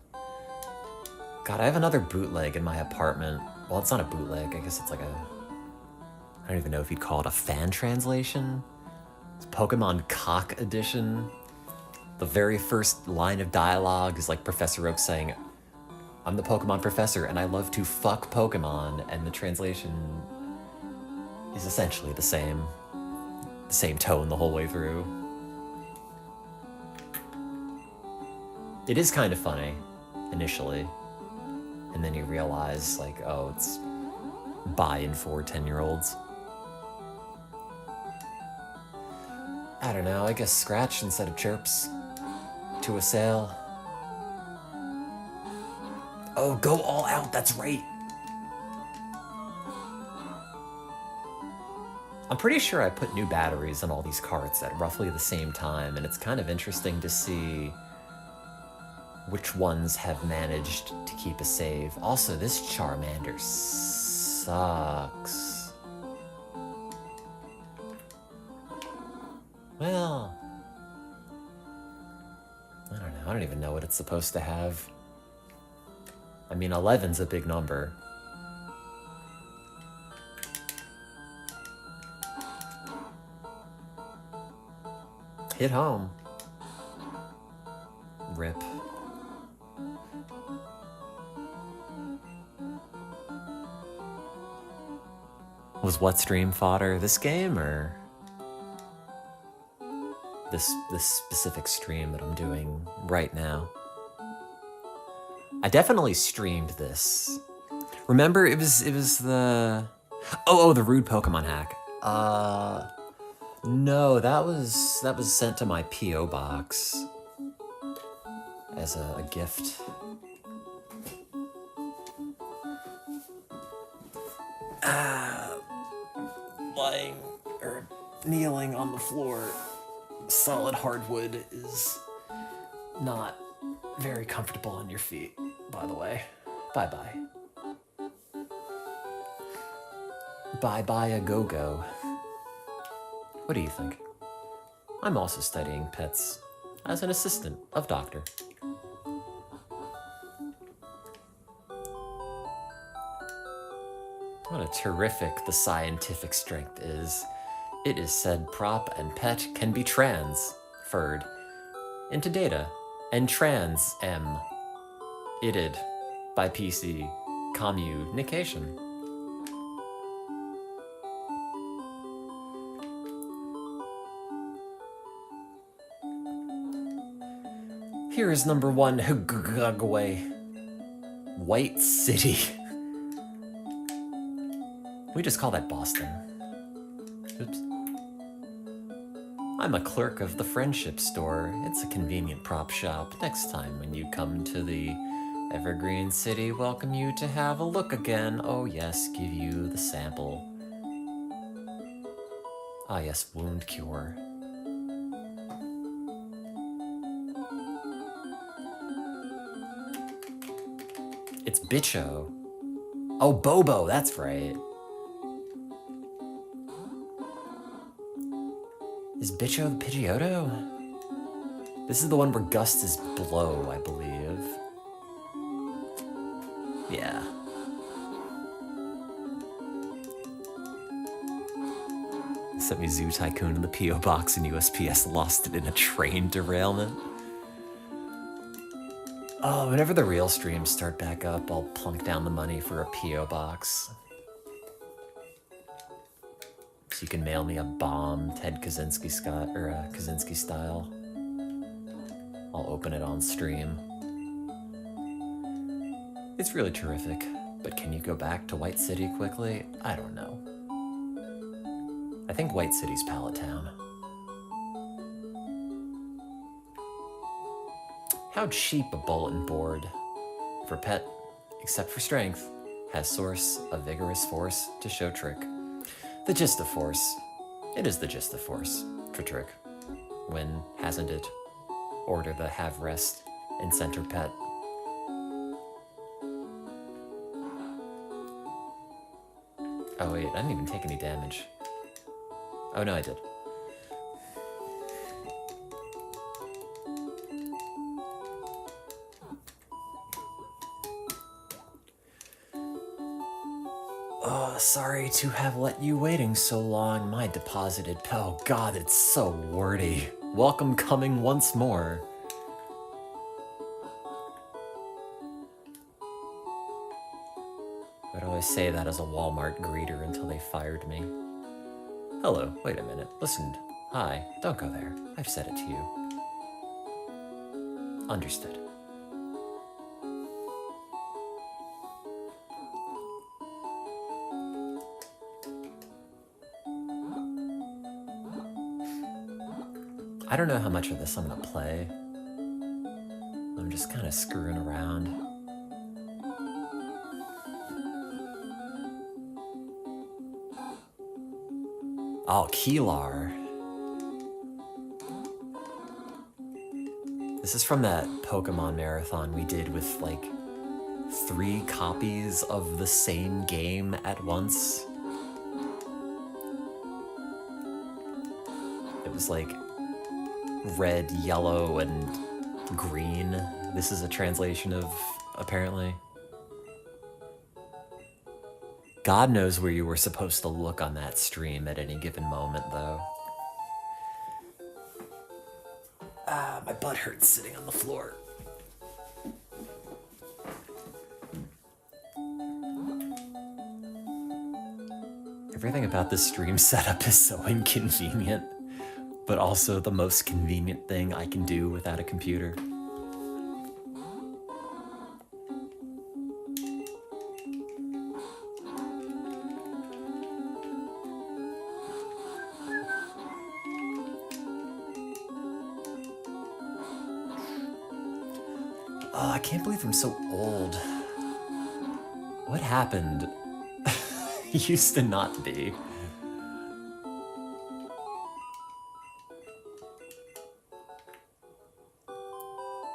God, I have another bootleg in my apartment. Well, it's not a bootleg. I guess it's like a... I don't even know if you'd call it a fan translation. It's Pokemon Cock Edition. The very first line of dialogue is like Professor Oak saying, "I'm the Pokemon professor and I love to fuck Pokemon," and the translation is essentially the same tone the whole way through. It is kind of funny, initially, and then you realize, like, oh, it's buy-in for 10-year-olds. I don't know, I guess scratch instead of chirps. To assail. Oh, go all out, that's right! I'm pretty sure I put new batteries on all these carts at roughly the same time, and it's kind of interesting to see which ones have managed to keep a save. Also, this Charmander sucks. Well, I don't know. I don't even know what it's supposed to have. I mean, 11's a big number. Hit home. Rip. Was what stream fodder? This game or this specific stream that I'm doing right now? I definitely streamed this. Remember, it was the the rude Pokemon hack. No, that was sent to my P.O. box as a gift. Lying or kneeling on the floor, solid hardwood is not very comfortable on your feet, by the way. Bye-bye. Bye-bye a go-go. What do you think? I'm also studying pets as an assistant of doctor. What a terrific the scientific strength is. It is said prop and pet can be transferred into data and trans-ited by PC communication. Here is number 1 Hugagaway. White City. We just call that Boston. Oops. I'm a clerk of the Friendship Store. It's a convenient prop shop. Next time when you come to the Evergreen City, welcome you to have a look again. Oh yes, give you the sample. Ah yes, wound cure. It's Bicho. Oh, Bobo, that's right. Is Bicho the Pidgeotto? This is the one where Gust is blow, I believe. Yeah. Sent me Zoo Tycoon in the P.O. box and USPS lost it in a train derailment. Oh, whenever the real streams start back up, I'll plunk down the money for a P.O. box. So you can mail me a bomb, Ted Kaczynski Kaczynski style. I'll open it on stream. It's really terrific, but can you go back to White City quickly? I don't know. I think White City's Pallet Town. How cheap a bulletin board for pet, except for strength, has source of vigorous force to show trick. The gist of force. It is the gist of force for trick. When hasn't it? Order the have rest in center pet. Oh wait, I didn't even take any damage. Oh no, I did. Oh, sorry to have let you waiting so long. My deposited oh god, it's so wordy. Welcome coming once more. I'd always say that as a Walmart greeter until they fired me. Hello, wait a minute, listen. Hi, don't go there. I've said it to you. Understood. I don't know how much of this I'm gonna play. I'm just kind of screwing around. Oh, Keelar. This is from that Pokemon marathon we did with like 3 copies of the same game at once. It was like red, yellow, and green. This is a translation of, apparently. God knows where you were supposed to look on that stream at any given moment, though. Ah, my butt hurts sitting on the floor. Everything about this stream setup is so inconvenient, but also the most convenient thing I can do without a computer. Oh, I can't believe I'm so old. What happened? Used to not be.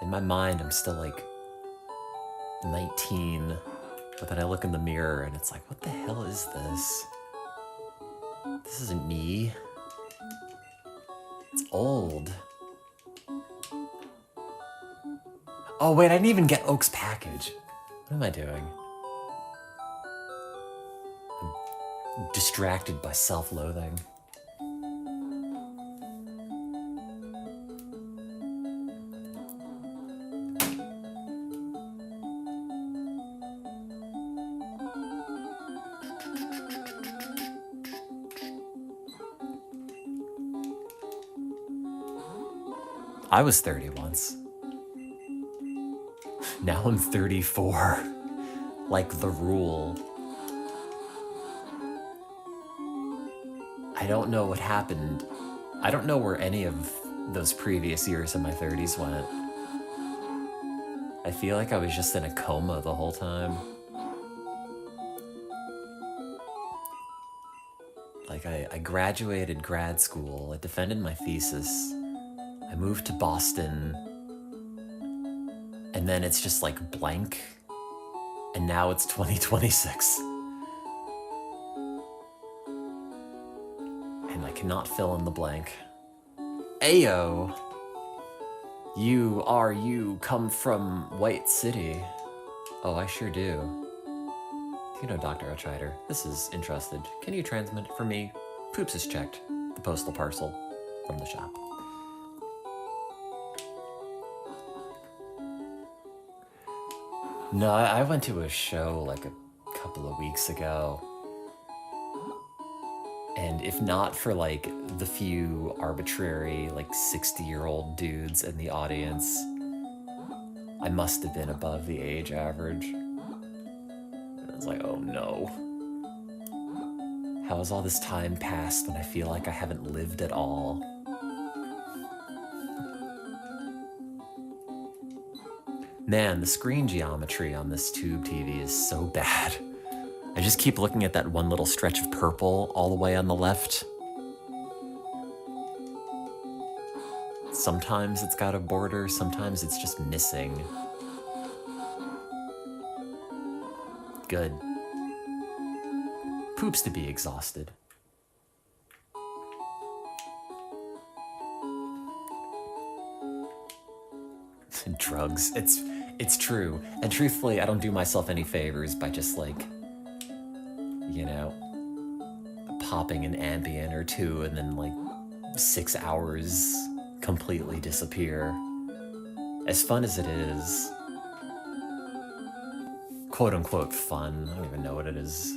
In my mind, I'm still like 19, but then I look in the mirror and it's like, what the hell is this? This isn't me. It's old. Oh wait, I didn't even get Oak's package. What am I doing? I'm distracted by self-loathing. I was 30 once. Now I'm 34. Like the rule. I don't know what happened. I don't know where any of those previous years in my 30s went. I feel like I was just in a coma the whole time. Like I graduated grad school, I defended my thesis, I moved to Boston, and then it's just like blank, and now it's 2026. And I cannot fill in the blank. Ayo! You come from White City. Oh, I sure do. You know, Dr. Outrider, this is interested. Can you transmit it for me? Poops is checked. The postal parcel from the shop. No, I went to a show like a couple of weeks ago. And if not for like the few arbitrary like 60-year-old dudes in the audience, I must have been above the age average. And I was like, oh no. How has all this time passed when I feel like I haven't lived at all? Man, the screen geometry on this tube TV is so bad. I just keep looking at that one little stretch of purple all the way on the left. Sometimes it's got a border, sometimes it's just missing. Good. Poops to be exhausted. Drugs. It's true. And truthfully, I don't do myself any favors by just like, you know, popping an Ambien or two and then like 6 hours completely disappear. As fun as it is, quote unquote fun, I don't even know what it is.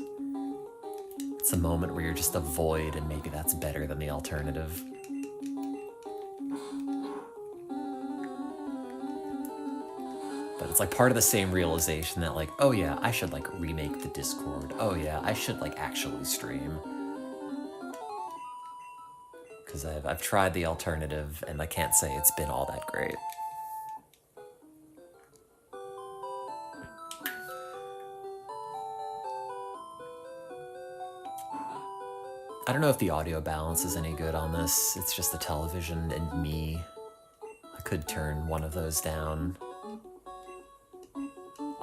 It's a moment where you're just a void and maybe that's better than the alternative. But it's like part of the same realization that like, oh yeah, I should like remake the Discord. Oh yeah, I should like actually stream. Because I've tried the alternative and I can't say it's been all that great. I don't know if the audio balance is any good on this. It's just the television and me. I could turn one of those down.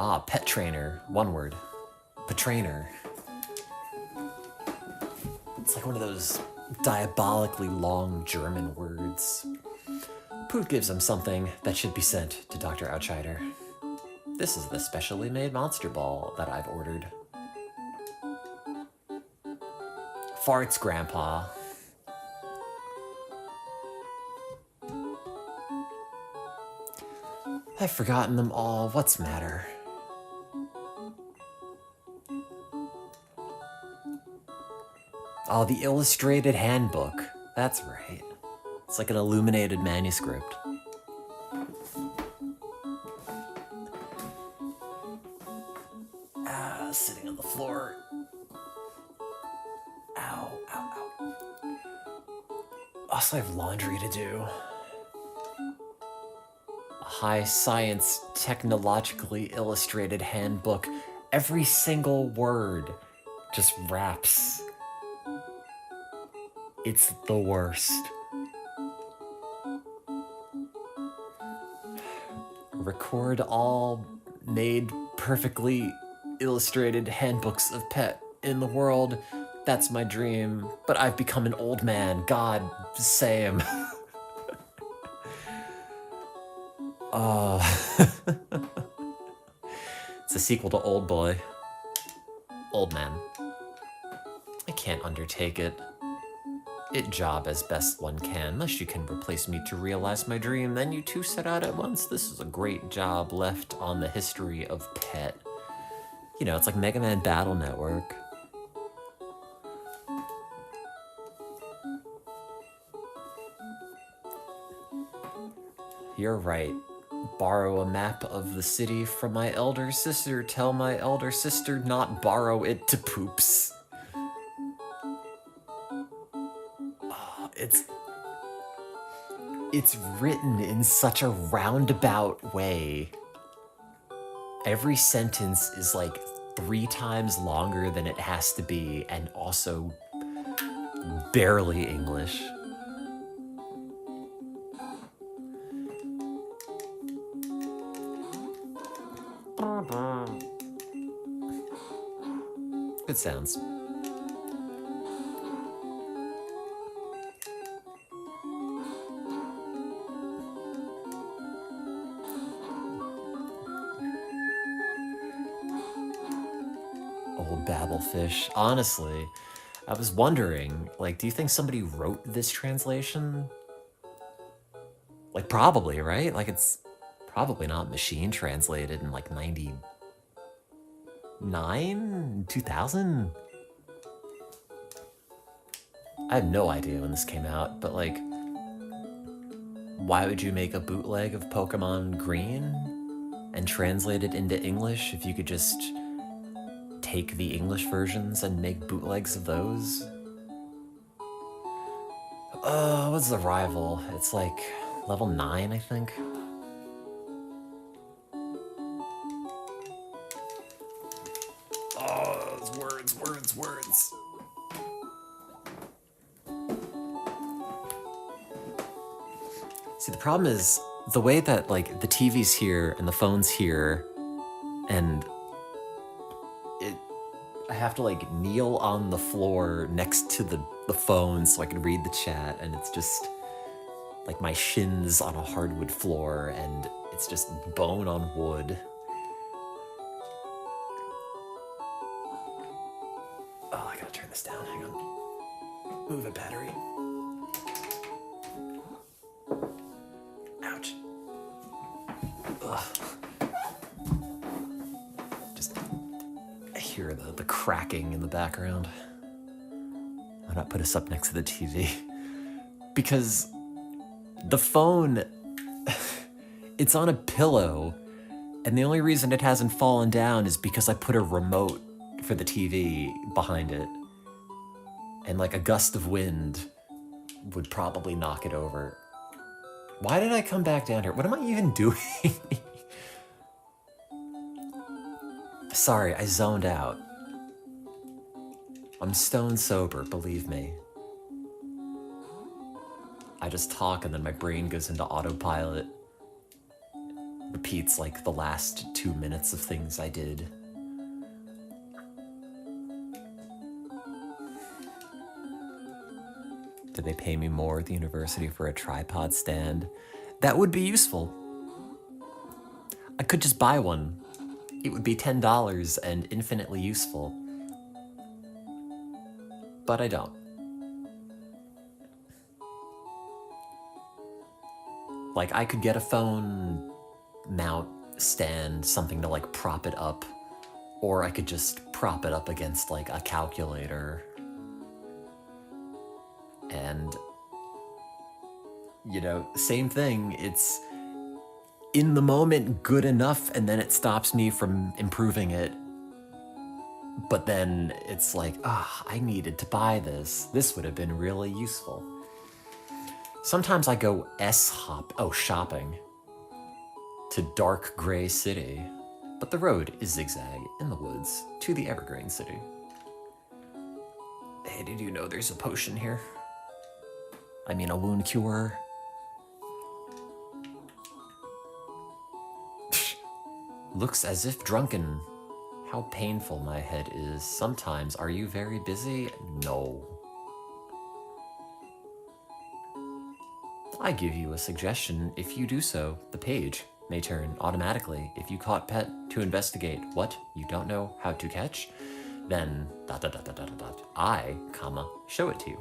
Ah, pet trainer. One word. Patrainer. It's like one of those diabolically long German words. Poot gives him something that should be sent to Dr. Outsider. This is the specially made monster ball that I've ordered. Farts, Grandpa. I've forgotten them all. What's the matter? Oh, the illustrated handbook. That's right. It's like an illuminated manuscript. Sitting on the floor. Ow, ow, ow. Also, I have laundry to do. A high science, technologically illustrated handbook. Every single word just raps. It's the worst. Record all made perfectly illustrated handbooks of pet in the world. That's my dream, but I've become an old man. God, same. It's a sequel to Old Boy. Old Man. I can't undertake it. It job as best one can, unless you can replace me to realize my dream, then you two set out at once. This is a great job left on the history of pet. You know, it's like Mega Man Battle Network. You're right. Borrow a map of the city from my elder sister. Tell my elder sister not borrow it to poops. It's written in such a roundabout way. Every sentence is like 3 times longer than it has to be, and also barely English. Good sounds. Old Babelfish. Honestly, I was wondering, like, do you think somebody wrote this translation? Like, probably, right? Like, it's probably not machine translated in, like, 99? 2000? I have no idea when this came out, but like, why would you make a bootleg of Pokemon Green and translate it into English if you could just take the English versions and make bootlegs of those? What's the rival? It's like level 9, I think. Oh, those words. See, the problem is the way that like the TV's here and the phone's here, and I have to like kneel on the floor next to the phone so I can read the chat, and it's just like my shins on a hardwood floor, and it's just bone on wood. Oh, I gotta turn this down. Hang on. Move it, battery. Ouch. Ugh. Just I hear the cracking in the background. Why not put us up next to the TV? Because the phone, it's on a pillow, and the only reason it hasn't fallen down is because I put a remote for the TV behind it. And like a gust of wind would probably knock it over. Why did I come back down here? What am I even doing? Sorry, I zoned out. I'm stone sober, believe me. I just talk and then my brain goes into autopilot. Repeats like the last 2 minutes of things I did. Did they pay me more at the university for a tripod stand? That would be useful. I could just buy one. It would be $10 and infinitely useful. But I don't. Like, I could get a phone mount stand, something to like prop it up, or I could just prop it up against like a calculator. And, you know, same thing, it's in the moment good enough, and then it stops me from improving it. But then it's like, I needed to buy this. This would have been really useful. Sometimes I go shopping to Dark Gray City, but the road is zigzag in the woods to the Evergreen City. Hey, did you know there's a potion here? I mean, a wound cure. Looks as if drunken. How painful my head is. Sometimes. Are you very busy? No. I give you a suggestion. If you do so, the page may turn automatically. If you caught pet to investigate what you don't know how to catch, then ... I, show it to you.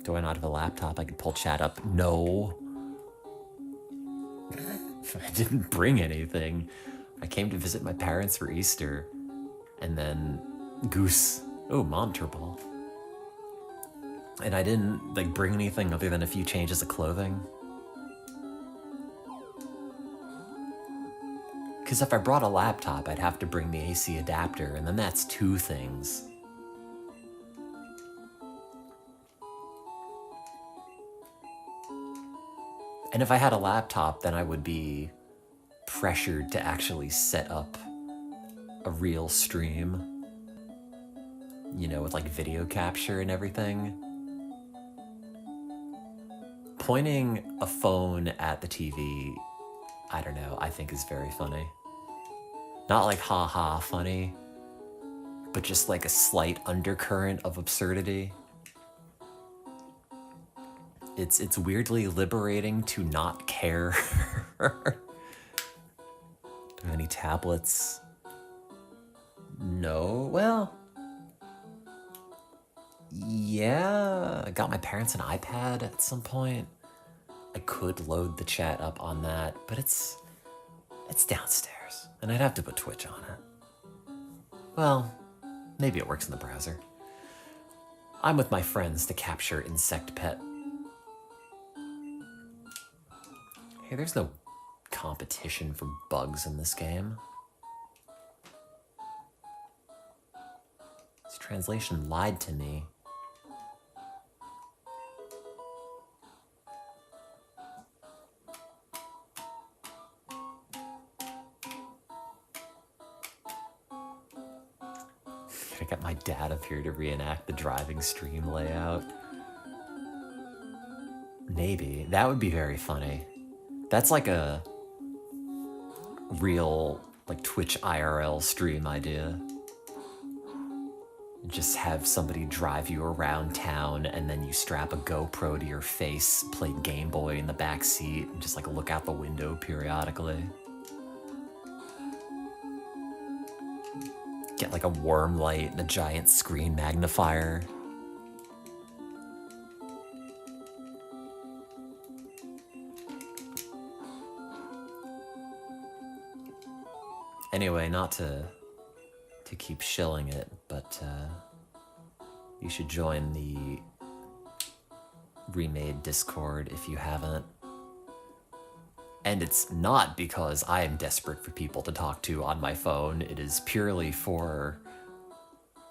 Do I not have a laptop I can pull chat up? No. I didn't bring anything. I came to visit my parents for Easter. And then Goose. Oh, Mom Turball. And I didn't like bring anything other than a few changes of clothing. Because if I brought a laptop, I'd have to bring the AC adapter, and then that's 2 things. And if I had a laptop, then I would be pressured to actually set up a real stream, you know, with like video capture and everything. Pointing a phone at the TV, I don't know, I think is very funny. Not like ha-ha funny, but just like a slight undercurrent of absurdity. It's weirdly liberating to not care. Do I have any tablets? No, well, yeah, I got my parents an iPad at some point. I could load the chat up on that, but it's downstairs, and I'd have to put Twitch on it. Well, maybe it works in the browser. I'm with my friends to capture insect pet. Hey, there's no competition for bugs in this game. This translation lied to me. Gotta get my dad up here to reenact the driving stream layout. Maybe. That would be very funny. That's like a real, like, Twitch IRL stream idea. Just have somebody drive you around town and then you strap a GoPro to your face, play Game Boy in the back seat, and just like look out the window periodically. Get like a worm light and a giant screen magnifier. Anyway, not to keep shilling it, but you should join the remade Discord if you haven't. And it's not because I am desperate for people to talk to on my phone. It is purely for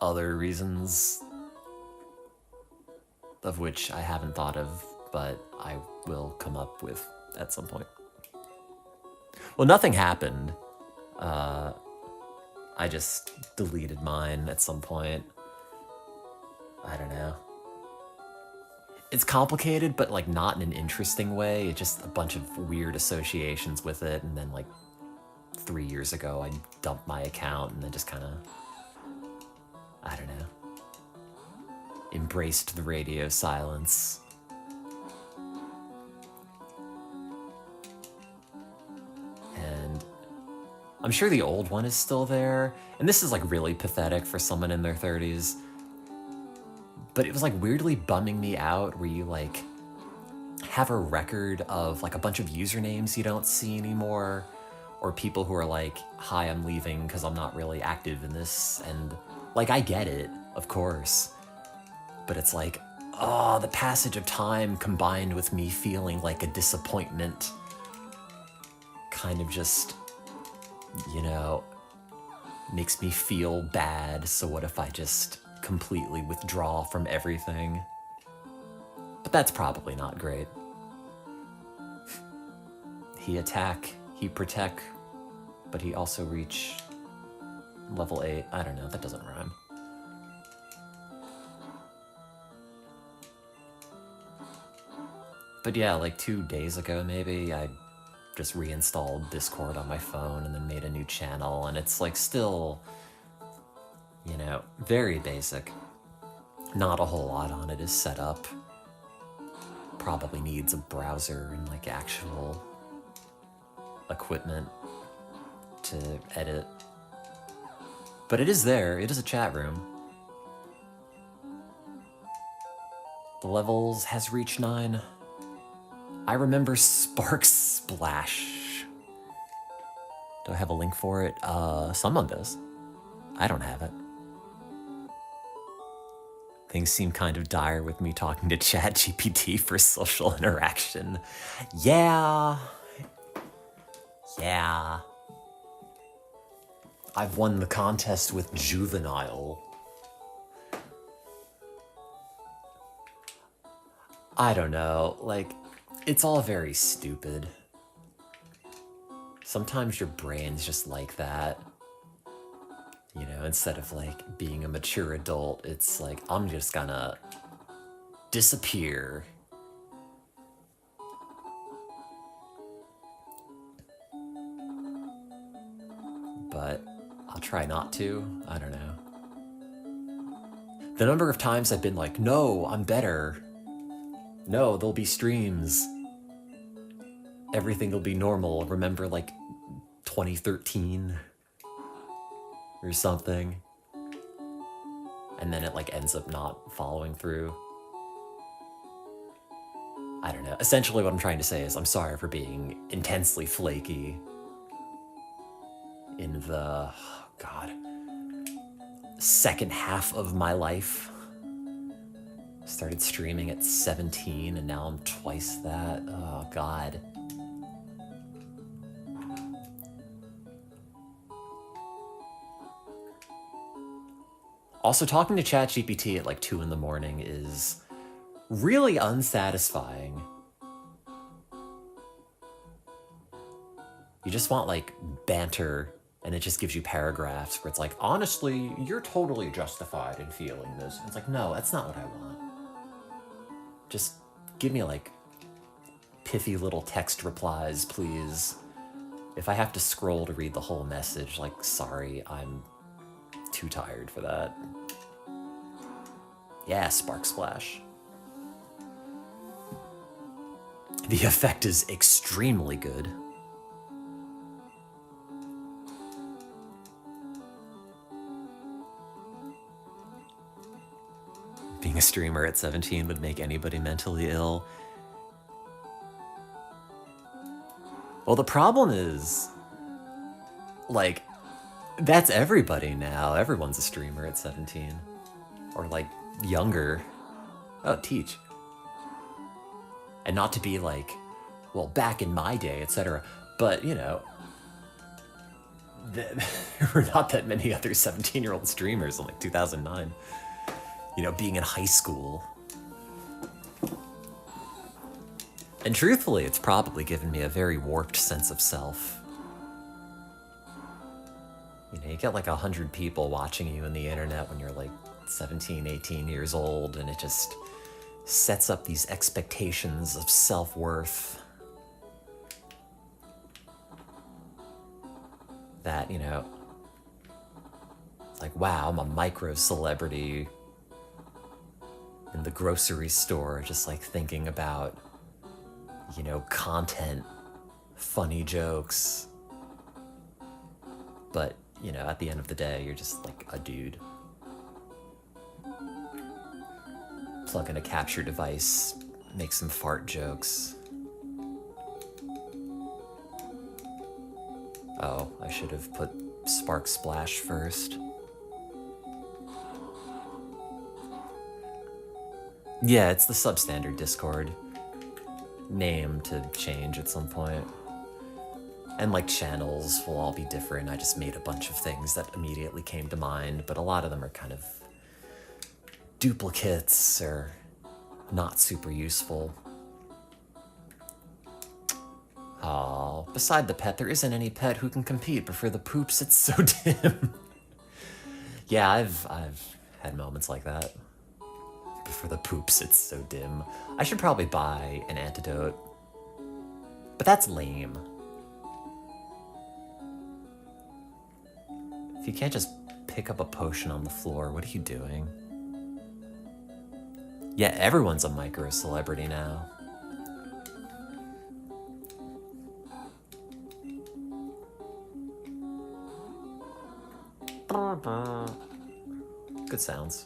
other reasons, of which I haven't thought of, but I will come up with at some point. Well, nothing happened. I just deleted mine at some point. I don't know. It's complicated, but like not in an interesting way. It's just a bunch of weird associations with it, and then like 3 years ago I dumped my account and then just kind of, I don't know, embraced the radio silence. And I'm sure the old one is still there, and this is like really pathetic for someone in their 30s. But it was like weirdly bumming me out where you like have a record of like a bunch of usernames you don't see anymore, or people who are like, hi, I'm leaving because I'm not really active in this. And like, I get it, of course, but it's like, oh, the passage of time combined with me feeling like a disappointment kind of just, you know, makes me feel bad. So what if I just completely withdraw from everything? But that's probably not great. He attack, he protect, but he also reach level 8. I don't know, that doesn't rhyme. But yeah, like 2 days ago maybe, I just reinstalled Discord on my phone and then made a new channel, and it's like still, you know, very basic. Not a whole lot on it is set up. Probably needs a browser and like actual equipment to edit. But it is there, it is a chat room. The levels has reached 9. I remember Spark Splash. Do I have a link for it? Someone does. I don't have it. Things seem kind of dire with me talking to ChatGPT for social interaction. Yeah. I've won the contest with Juvenile. I don't know, like, it's all very stupid. Sometimes your brain's just like that. You know, instead of like being a mature adult, it's like, I'm just gonna disappear. But I'll try not to. I don't know. The number of times I've been like, no, I'm better. No, there'll be streams. Everything will be normal. Remember like 2013 or something. And then it like ends up not following through. I don't know. Essentially what I'm trying to say is I'm sorry for being intensely flaky in the, oh God. second half of my life. Started streaming at 17 and now I'm twice that. Oh, God. Also, talking to ChatGPT at like 2 in the morning is really unsatisfying. You just want like banter, and it just gives you paragraphs where it's like, honestly, you're totally justified in feeling this. And it's like, no, that's not what I want. Just give me like pithy little text replies, please. If I have to scroll to read the whole message, like, sorry, I'm too tired for that. Yeah, Spark Splash. The effect is extremely good. Being a streamer at 17 would make anybody mentally ill. Well, the problem is, like, that's everybody now. Everyone's a streamer at 17. Or, like, younger. Oh, teach. And not to be like, well, back in my day, etc. But, you know, there were not that many other 17-year-old streamers in, like, 2009. You know, being in high school. And truthfully, it's probably given me a very warped sense of self. You know, you get like 100 people watching you on the internet when you're like 17, 18 years old, and it just sets up these expectations of self-worth that, you know, like, wow, I'm a micro-celebrity in the grocery store, just like thinking about, you know, content, funny jokes. But, you know, at the end of the day, you're just like a dude. Plug in a capture device, make some fart jokes. Oh, I should have put Spark Splash first. Yeah, it's the substandard Discord. Name to change at some point. And like channels will all be different. I just made a bunch of things that immediately came to mind, but a lot of them are kind of duplicates or not super useful. Oh, beside the pet, there isn't any pet who can compete, but for the poops, it's so dim. Yeah, I've had moments like that. But for the poops, it's so dim. I should probably buy an antidote. But that's lame. If you can't just pick up a potion on the floor, what are you doing? Yeah, everyone's a micro-celebrity now. Good sounds.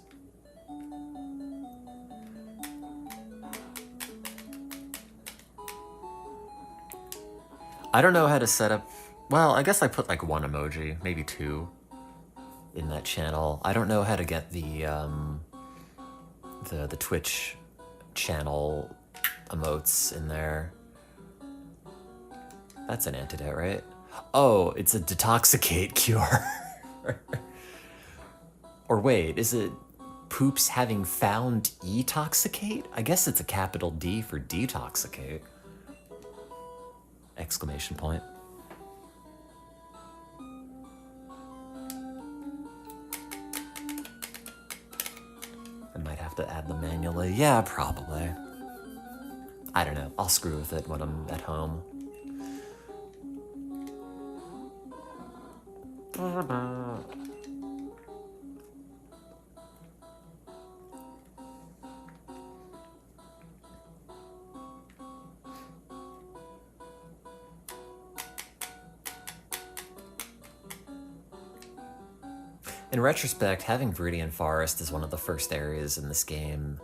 I don't know how to set up... Well, I guess I put like one emoji, maybe two, in that channel. I don't know how to get the Twitch channel emotes in there. That's an antidote, right? Oh, it's a detoxicate cure. Or wait, is it poops having found etoxicate? I guess it's a capital D for detoxicate. Exclamation point. I might have to add them manually. Yeah, probably. I don't know. I'll screw with it when I'm at home. In retrospect, having Viridian Forest as one of the first areas in this game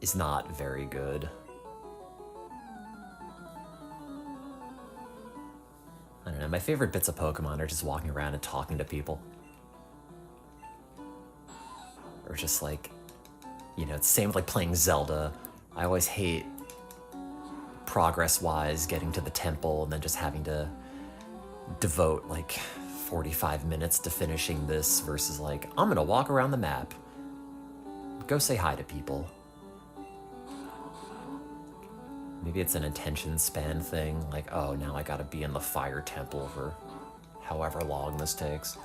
is not very good. I don't know, my favorite bits of Pokemon are just walking around and talking to people. or just like, you know, it's the same with like playing Zelda. I always hate progress-wise getting to the temple and then just having to devote like 45 minutes to finishing this versus like, I'm gonna walk around the map, go say hi to people. Maybe it's an attention span thing, like, oh, now I gotta be in the fire temple for however long this takes.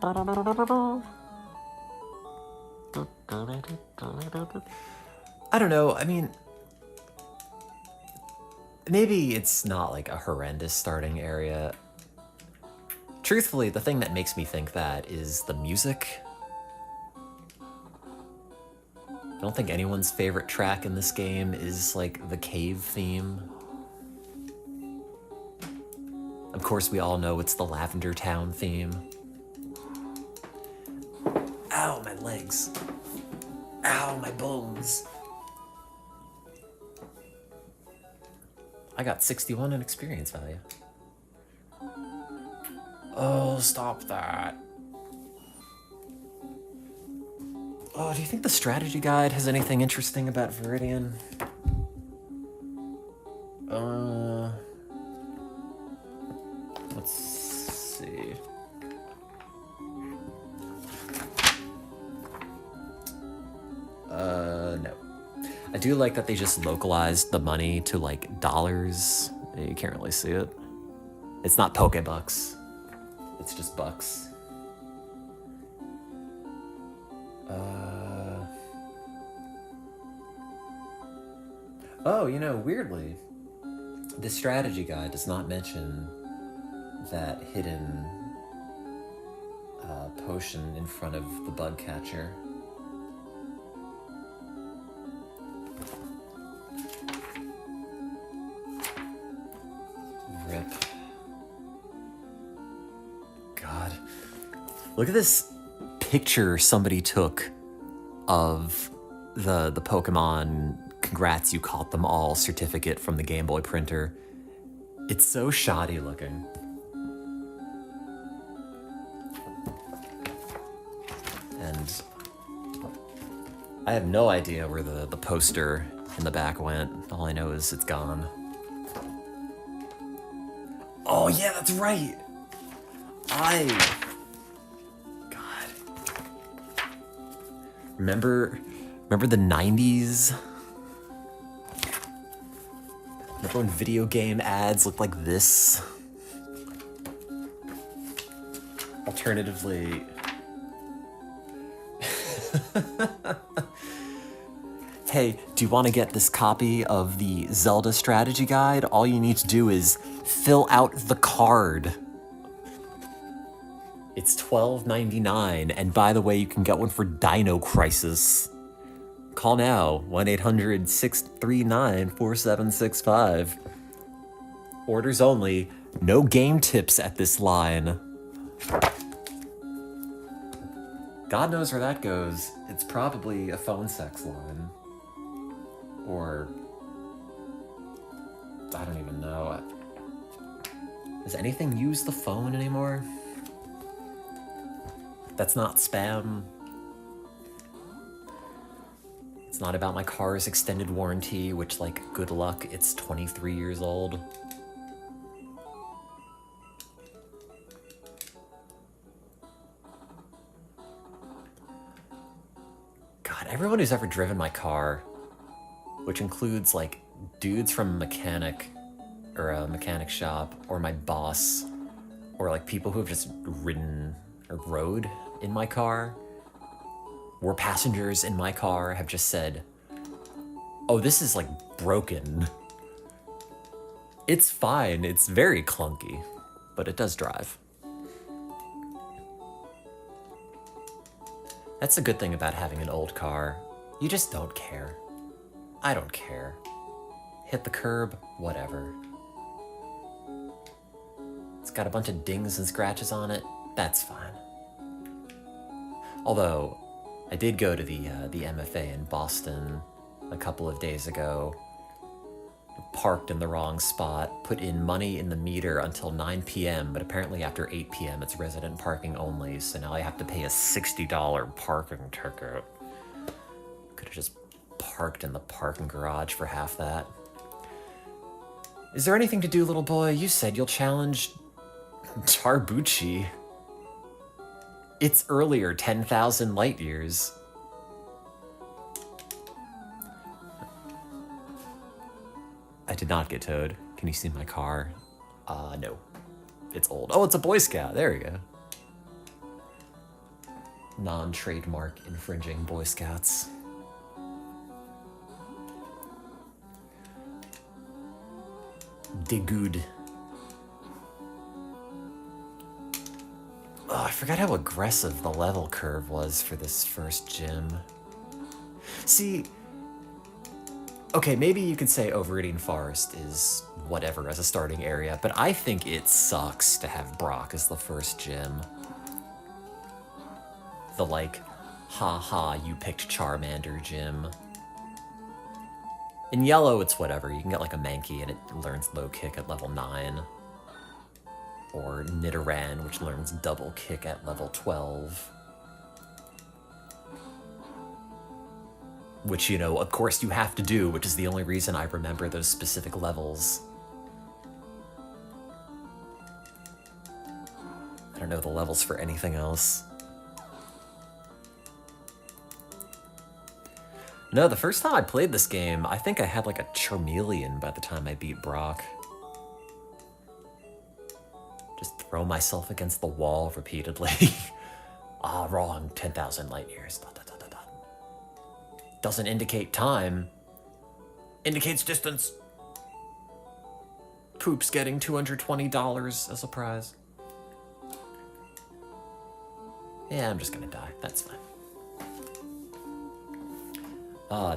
I don't know, I mean, maybe it's not like a horrendous starting area. Truthfully, the thing that makes me think that is the music. I don't think anyone's favorite track in this game is like the cave theme. Of course, we all know it's the Lavender Town theme. Ow, my legs. Ow, my bones. I got 61 in experience value. Oh, stop that. Oh, do you think the strategy guide has anything interesting about Viridian? Let's see. No. I do like that they just localized the money to like dollars. You can't really see it. It's not Pokebucks. It's just bucks. Oh, you know, weirdly, the strategy guide does not mention that hidden potion in front of the bug catcher. Rip. God. Look at this picture somebody took of the Pokemon congrats you caught them all certificate from the Game Boy printer. It's so shoddy looking. And I have no idea where the poster in the back went. All I know is it's gone. Oh yeah, that's right. God. Remember the 90s? Remember when video game ads looked like this? Alternatively... Hey, do you want to get this copy of the Zelda strategy guide? All you need to do is fill out the card. It's $12.99, and by the way, you can get one for Dino Crisis. Call now, 1-800-639-4765. Orders only, no game tips at this line. God knows where that goes. It's probably a phone sex line. Or, I don't even know. Does anything use the phone anymore? That's not spam. It's not about my car's extended warranty, which, like, good luck, it's 23 years old. God, everyone who's ever driven my car, which includes, like, dudes from a mechanic or a mechanic shop, or my boss, or, like, people who have just ridden or rode in my car, or passengers in my car have just said, oh, this is, like, broken. It's fine. It's very clunky, but it does drive. That's a good thing about having an old car. You just don't care. I don't care. Hit the curb, whatever. It's got a bunch of dings and scratches on it, that's fine. Although, I did go to the MFA in Boston a couple of days ago, parked in the wrong spot, put in money in the meter until 9 p.m., but apparently after 8 p.m. it's resident parking only, so now I have to pay a $60 parking ticket. Could have just parked in the parking garage for half that. Is there anything to do, little boy? You said you'll challenge Tarbucci. It's earlier, 10,000 light years. I did not get towed. Can you see my car? No. It's old. Oh, it's a Boy Scout. There we go. Non-trademark infringing Boy Scouts. De good. Oh, I forgot how aggressive the level curve was for this first gym. See, okay, maybe you could say Overeating Forest is whatever as a starting area, but I think it sucks to have Brock as the first gym. The like, haha, you picked Charmander gym. In yellow, it's whatever. You can get like a Mankey and it learns low kick at level 9. Or Nidoran, which learns double kick at level 12. Which, you know, of course you have to do, which is the only reason I remember those specific levels. I don't know the levels for anything else. No, the first time I played this game, I think I had like a Charmeleon by the time I beat Brock. Just throw myself against the wall repeatedly. Ah, wrong, 10,000 light years. Da, da, da, da, da. Doesn't indicate time. Indicates distance. Poop's getting $220 as a prize. Yeah, I'm just gonna die. That's fine.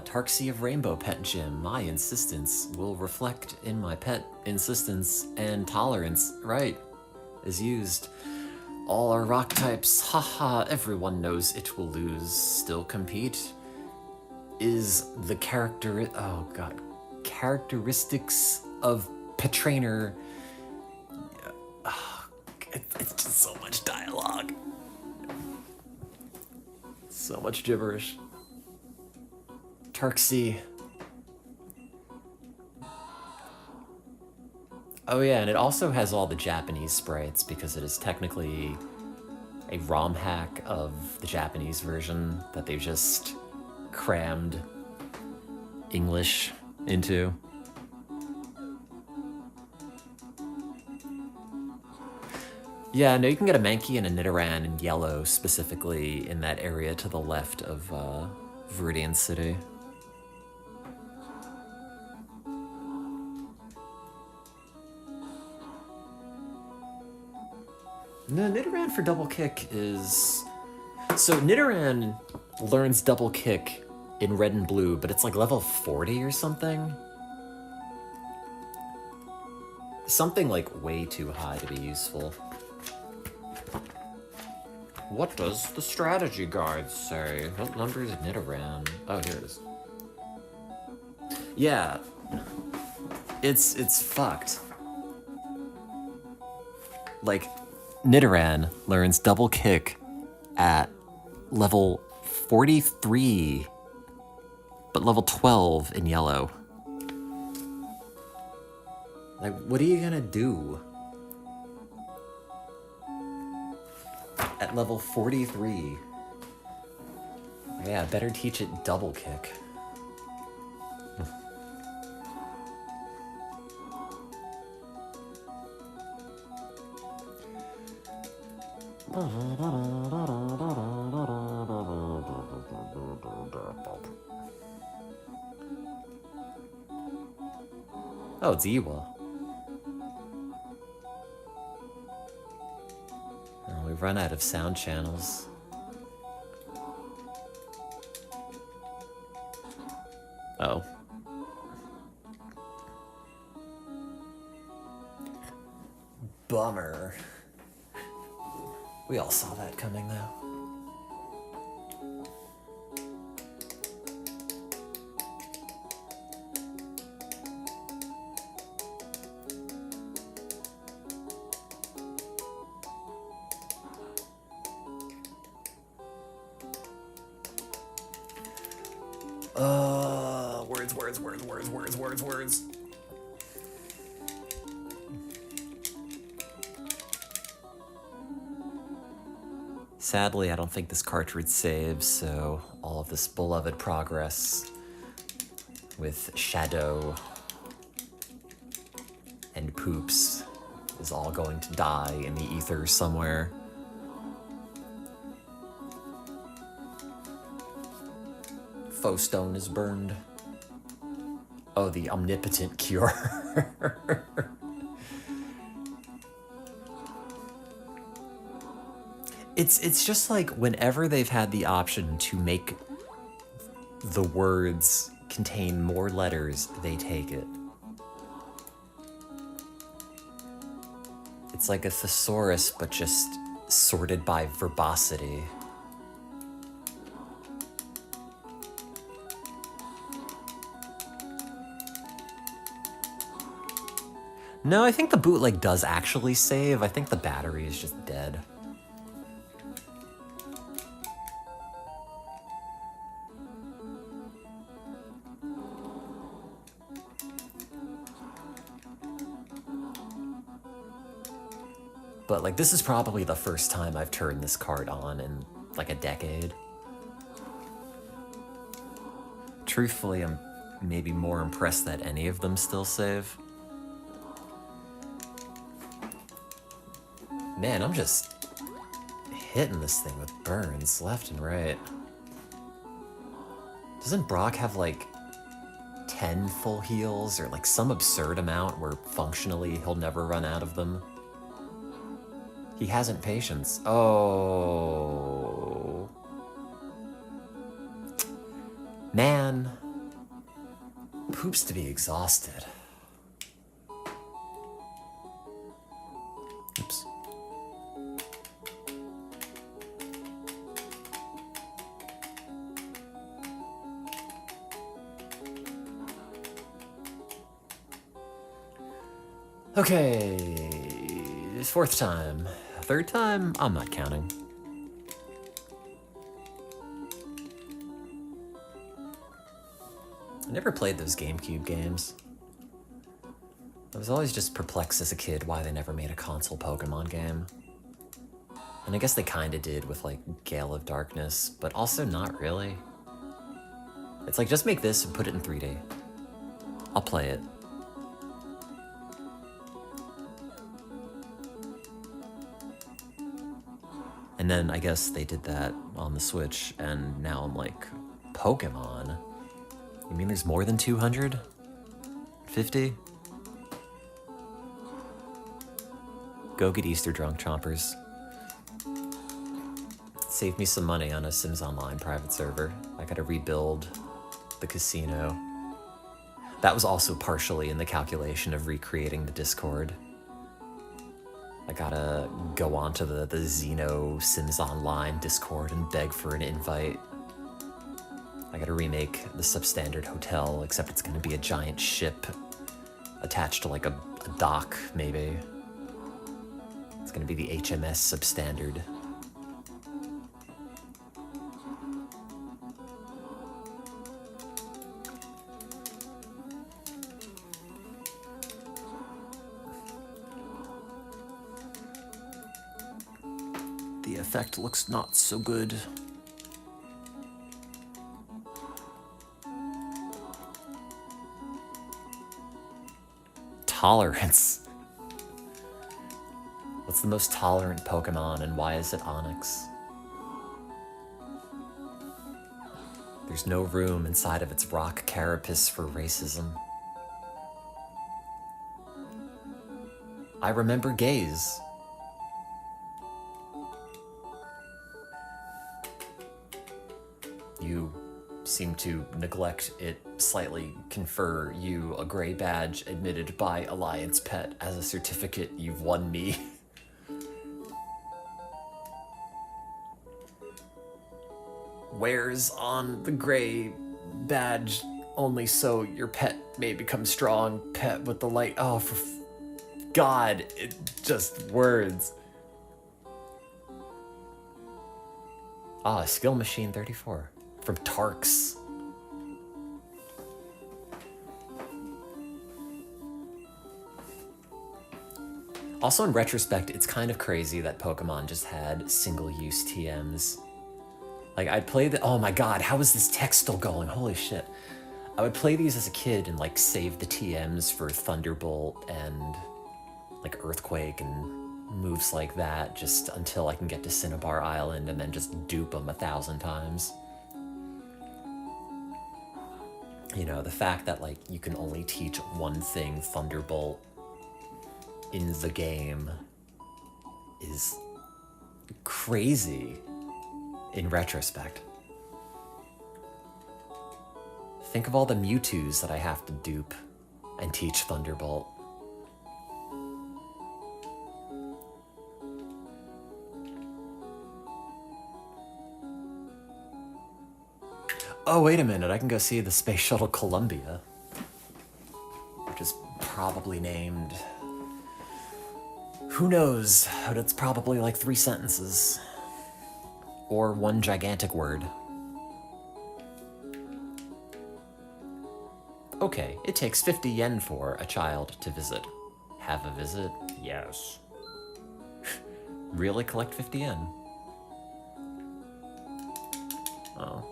Tarxie of Rainbow Pet Gym. My insistence will reflect in my pet insistence and tolerance. Right. Is used. All our rock types. Haha, everyone knows it will lose. Still compete. Is the character... Oh god. Characteristics of Petrainer. Oh, it's just so much dialogue. So much gibberish. Tarxie. Oh yeah, and it also has all the Japanese sprites because it is technically a ROM hack of the Japanese version that they just crammed English into. Yeah, no, you can get a Mankey and a Nidoran in yellow, specifically in that area to the left of Viridian City. No, Nidoran for double kick is... So Nidoran learns double kick in red and blue, but it's like level 40 or something? Something like way too high to be useful. What does the strategy guide say? What number is Nidoran? Oh, here it is. Yeah. It's fucked. Like, Nidoran learns double kick at level 43, but level 12 in yellow. Like, what are you gonna do? At level 43. Yeah, better teach it double kick. Oh, it's Iwa. Oh, we've run out of sound channels. Oh. Bummer. We all saw that coming, though. Words. Sadly, I don't think this cartridge saves, so all of this beloved progress with Shadow and Poops is all going to die in the ether somewhere. Faux stone is burned. Oh, the omnipotent cure. It's just like whenever they've had the option to make the words contain more letters, they take it. It's like a thesaurus, but just sorted by verbosity. No, I think the bootleg does actually save. I think the battery is just dead. But like, this is probably the first time I've turned this card on in like a decade. Truthfully, I'm maybe more impressed that any of them still save. Man, I'm just hitting this thing with burns left and right. Doesn't Brock have like 10 full heals or like some absurd amount where functionally he'll never run out of them? He hasn't patience. Oh. Man. Poops to be exhausted. Oops. Okay, fourth time. Third time, I'm not counting. I never played those GameCube games. I was always just perplexed as a kid why they never made a console Pokemon game. And I guess they kinda did with like Gale of Darkness, but also not really. It's like, just make this and put it in 3D. I'll play it. And then I guess they did that on the Switch, and now I'm like, Pokemon? You mean there's more than 250? Go get Easter drunk, chompers. Save me some money on a Sims Online private server. I gotta rebuild the casino. That was also partially in the calculation of recreating the Discord. I gotta go onto the Xeno Sims Online Discord and beg for an invite. I gotta remake the substandard hotel, except it's gonna be a giant ship attached to like a dock, maybe. It's gonna be the HMS substandard. The effect looks not so good. Tolerance. What's the most tolerant Pokemon and why is it Onyx? There's no room inside of its rock carapace for racism. I remember gays. You seem to neglect it slightly. Confer you a gray badge admitted by Alliance Pet as a certificate. You've won me. Wears on the gray badge only so your pet may become strong. Pet with the light. Oh, for God, it just words. Ah, Skill Machine 34 from Tarks. Also, in retrospect, it's kind of crazy that Pokemon just had single-use TMs. Like, I'd play the— oh my god, how is this text still going? Holy shit. I would play these as a kid and, like, save the TMs for Thunderbolt and, like, Earthquake and moves like that just until I can get to Cinnabar Island and then just dupe them 1,000 times. You know, the fact that, like, you can only teach one thing, Thunderbolt, in the game is crazy in retrospect. Think of all the Mewtwo's that I have to dupe and teach Thunderbolt. Oh, wait a minute, I can go see the Space Shuttle Columbia, which is probably named— who knows, but it's probably like 3 sentences. Or one gigantic word. Okay, it takes 50 yen for a child to visit. Have a visit? Yes. Really collect 50 yen? Oh.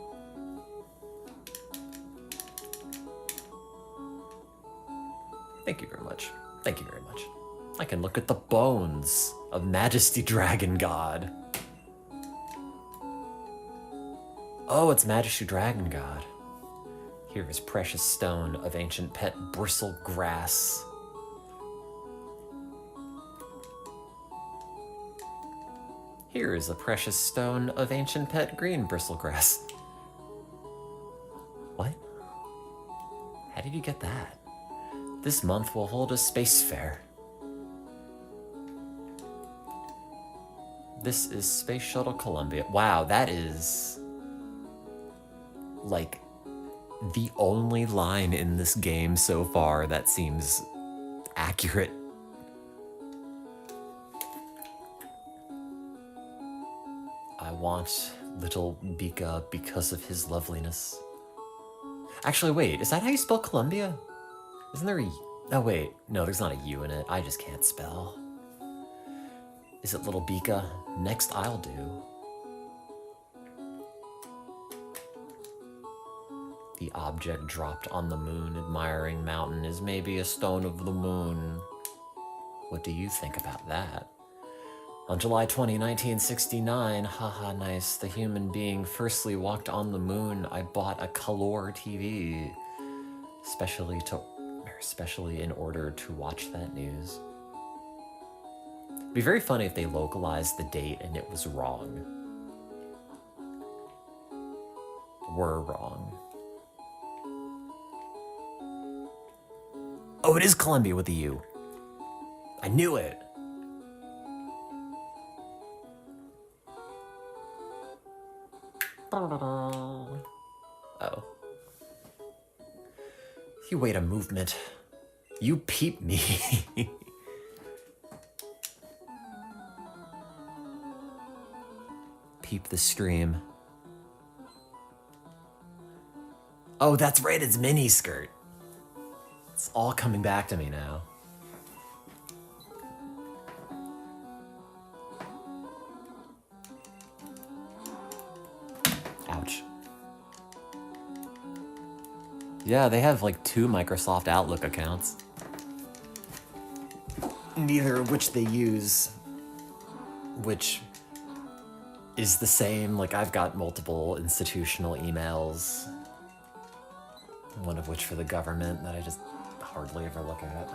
Thank you very much. Thank you very much. I can look at the bones of Majesty Dragon God. Oh, it's Majesty Dragon God. Here is precious stone of ancient pet bristle grass. Here is a precious stone of ancient pet green bristlegrass. What? How did you get that? This month will hold a space fair. This is Space Shuttle Columbia. Wow, that is like the only line in this game so far that seems accurate. I want little Bika because of his loveliness. Actually, wait, is that how you spell Columbia? Isn't there a— oh wait, no, there's not a U in it. I just can't spell. Is it little Bika? Next I'll do. The object dropped on the moon admiring mountain is maybe a stone of the moon. What do you think about that? On July 20, 1969, haha nice, the human being firstly walked on the moon. I bought a color TV, especially in order to watch that news. It'd be very funny if they localized the date and it was wrong. Were wrong. Oh, it is Columbia with a U. I knew it. Oh. You wait a movement. You peep me. Peep the stream. Oh, that's right, it's miniskirt. It's all coming back to me now. Ouch. Yeah, they have like 2 Microsoft Outlook accounts. Neither of which they use, which is the same. Like, I've got multiple institutional emails, one of which for the government that I just hardly ever look at.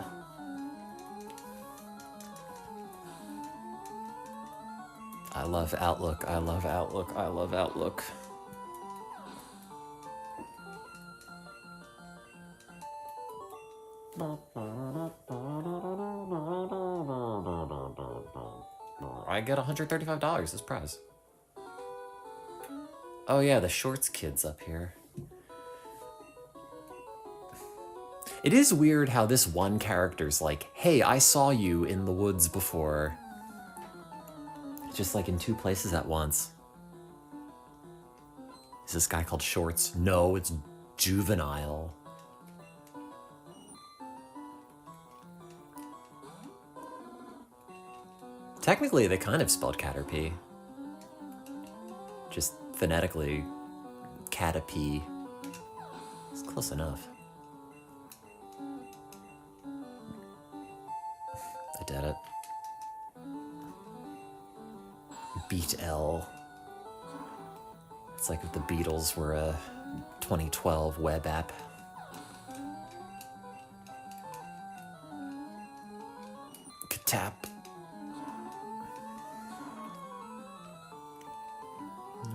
I love Outlook, I love Outlook, I love Outlook. I get $135 as prize. Oh yeah, the Shorts kid's up here. It is weird how this one character's like, hey, I saw you in the woods before. Just like in 2 places at once. Is this guy called Shorts? No, it's Juvenile. Technically, they kind of spelled Caterpie. Just phonetically, Caterpie. It's close enough. I did it. Beat L. It's like if the Beatles were a 2012 web app. Tap.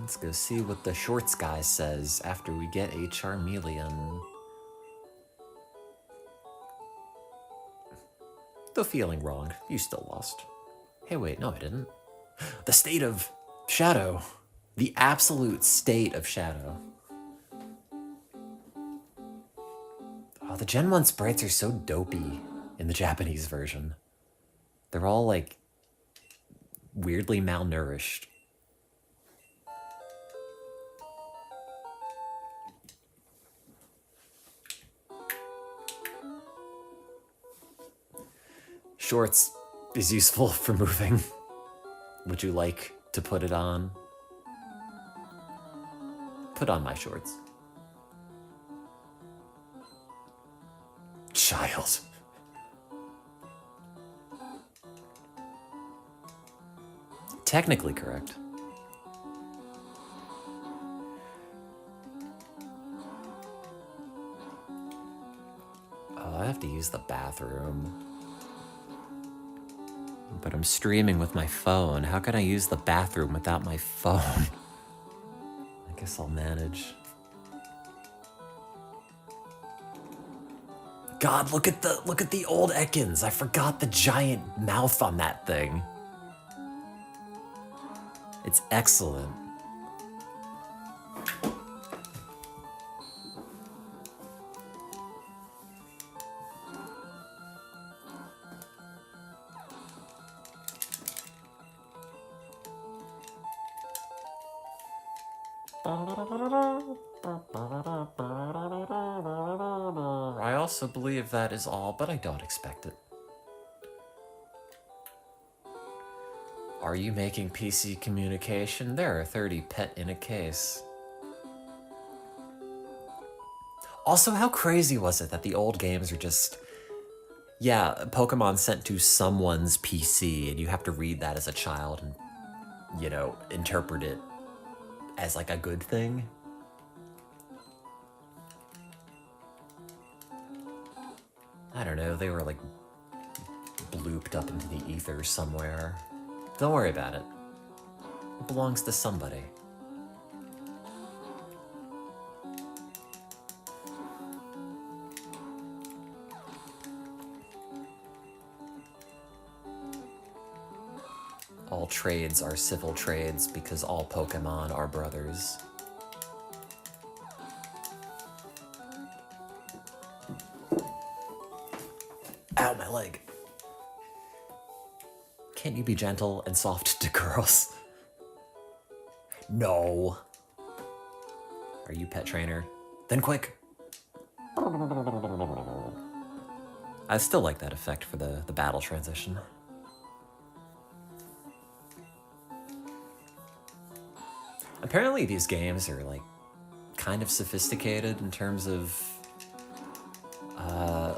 Let's go see what the shorts guy says after we get a Charmeleon. Though feeling wrong, you still lost. Hey, wait, no, I didn't. The state of Shadow. The absolute state of Shadow. Oh, the Gen 1 sprites are so dopey in the Japanese version. They're all, like, weirdly malnourished. Shorts is useful for moving. Would you like to put it on? Put on my shorts. Child. Technically correct. Oh, I have to use the bathroom. But I'm streaming with my phone. How can I use the bathroom without my phone? I guess I'll manage. God, look at the old Ekans. I forgot the giant mouth on that thing. It's excellent. I also believe that is all, but I don't expect it. Are you making PC communication? There are 30 pet in a case. Also, how crazy was it that the old games are just, yeah, Pokemon sent to someone's PC, and you have to read that as a child and, you know, interpret it as like a good thing? I don't know, they were like blooped up into the ether somewhere. Don't worry about it. It belongs to somebody. All trades are civil trades because all Pokemon are brothers. Ow, my leg. Can't you be gentle and soft to girls? No. Are you pet trainer? Then quick. I still like that effect for the battle transition. Apparently these games are like kind of sophisticated in terms of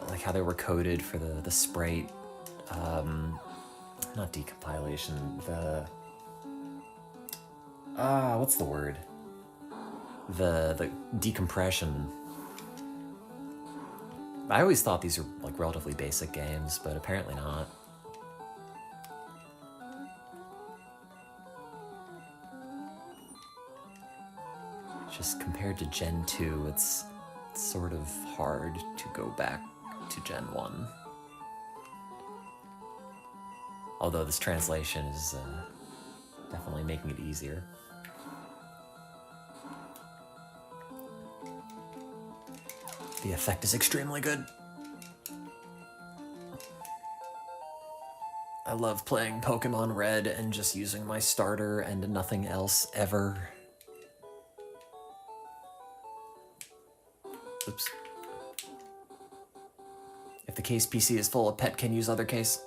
like how they were coded for the sprite, not decompilation, what's the word? The decompression. I always thought these were like relatively basic games, but apparently not. Just compared to Gen 2, it's sort of hard to go back to Gen 1. Although this translation is definitely making it easier. The effect is extremely good. I love playing Pokemon Red and just using my starter and nothing else ever. Oops. If the case PC is full, a pet can use other case.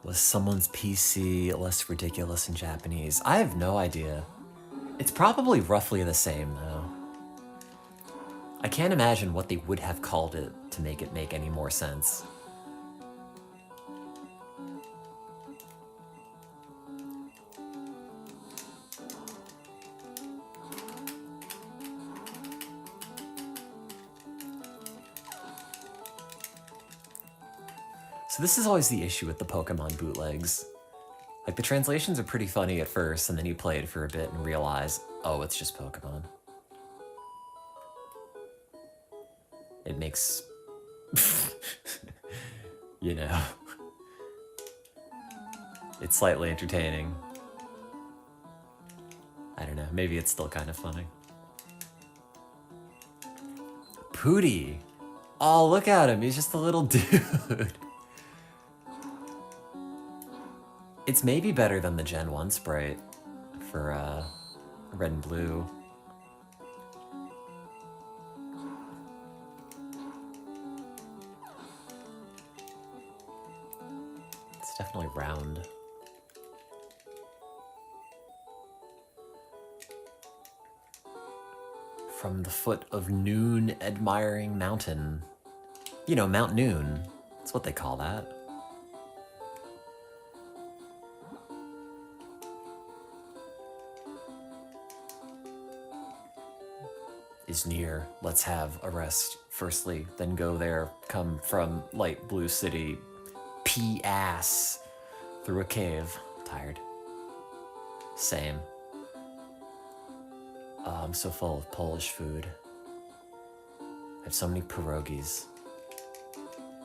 Was someone's PC less ridiculous in Japanese? I have no idea. It's probably roughly the same, though. I can't imagine what they would have called it to make it make any more sense. So this is always the issue with the Pokemon bootlegs. Like, the translations are pretty funny at first, and then you play it for a bit and realize, oh, it's just Pokemon. It makes... you know... It's slightly entertaining. I don't know, maybe it's still kind of funny. Pooty! Oh, look at him, he's just a little dude. It's maybe better than the Gen 1 sprite for Red and Blue. It's definitely round. From the foot of Noon Admiring Mountain. You know, Mount Noon. That's what they call that. Is near. Let's have a rest firstly, then go there, come from Light Blue City, pee ass through a cave. Tired. Same. Oh, I'm so full of Polish food. I have so many pierogies.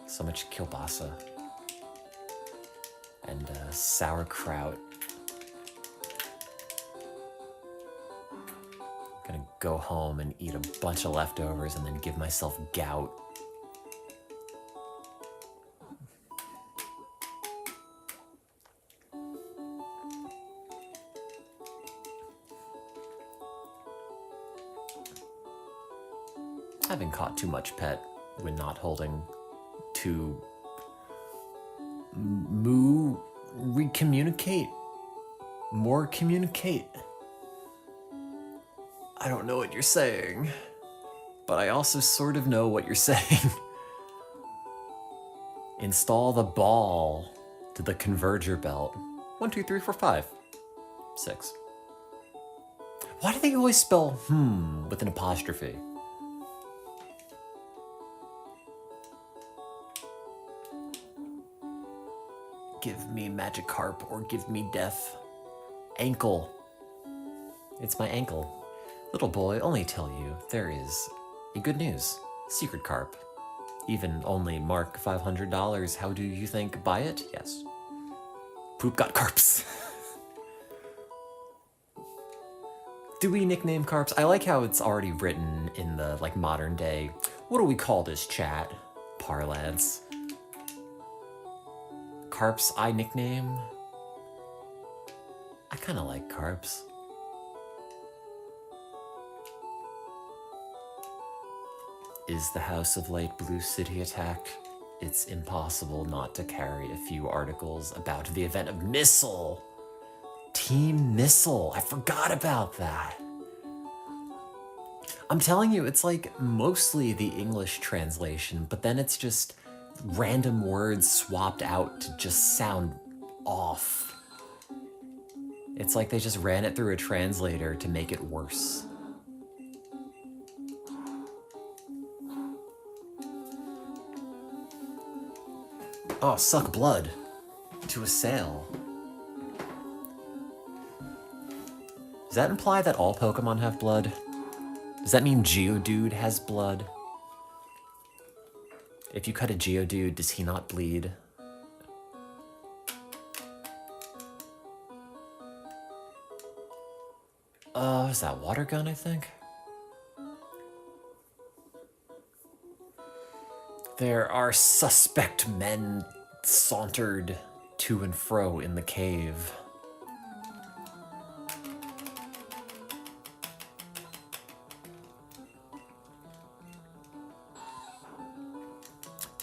So much kielbasa. And sauerkraut. Gonna go home and eat a bunch of leftovers and then give myself gout. I haven't caught too much pet when not holding to recommunicate. More communicate. I don't know what you're saying, but I also sort of know what you're saying. Install the ball to the converger belt. 1, 2, 3, 4, 5, 6. Why do they always spell with an apostrophe? Give me Magikarp or give me death. Ankle. It's my ankle. Little boy, only tell you, there is a good news. Secret Carp. Even only mark $500. How do you think? Buy it? Yes. Poop got carps. Do we nickname carps? I like how it's already written in the like modern day. What do we call this chat? Parlance. Carps I nickname? I kinda like carps. Is the House of Light Blue City attacked? It's impossible not to carry a few articles about the event of Missile. Team Missile, I forgot about that. I'm telling you, it's like mostly the English translation, but then it's just random words swapped out to just sound off. It's like they just ran it through a translator to make it worse. Oh, suck blood. To assail. Does that imply that all Pokemon have blood? Does that mean Geodude has blood? If you cut a Geodude, does he not bleed? Is that water gun, I think? There are suspect men sauntered to and fro in the cave.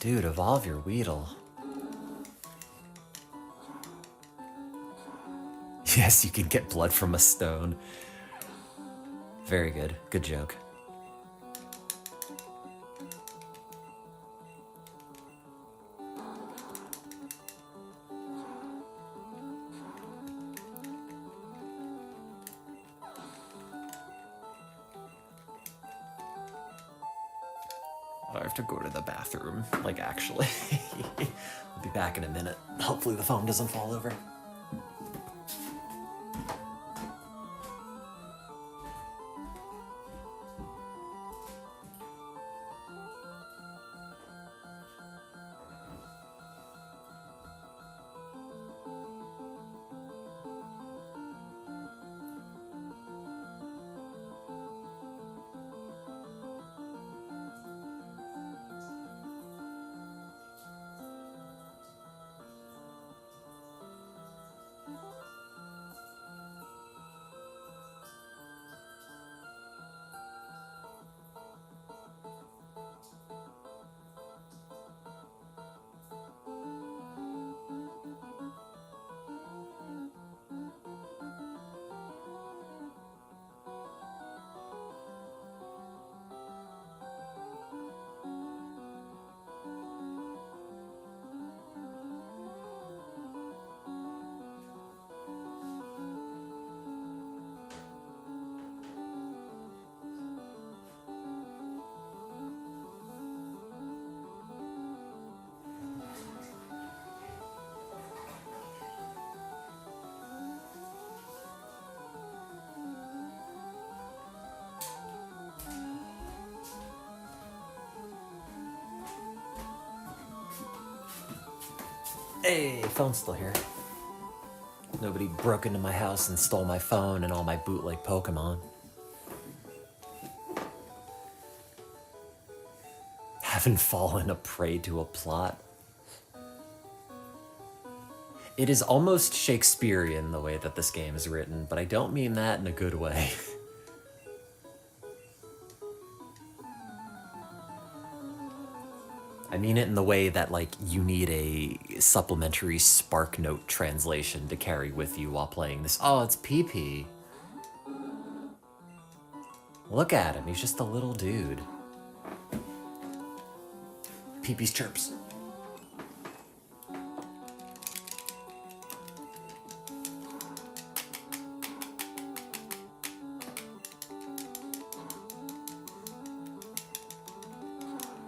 Dude, evolve your Weedle. Yes, you can get blood from a stone. Very good. Good joke. I have to go to the bathroom, like actually. I'll be back in a minute. Hopefully the phone doesn't fall over. Hey, phone's still here. Nobody broke into my house and stole my phone and all my bootleg Pokemon. Haven't fallen a prey to a plot. It is almost Shakespearean the way that this game is written, but I don't mean that in a good way. I mean it in the way that, like, you need a supplementary SparkNote translation to carry with you while playing this. Oh, it's PP. Look at him, he's just a little dude. PP's chirps.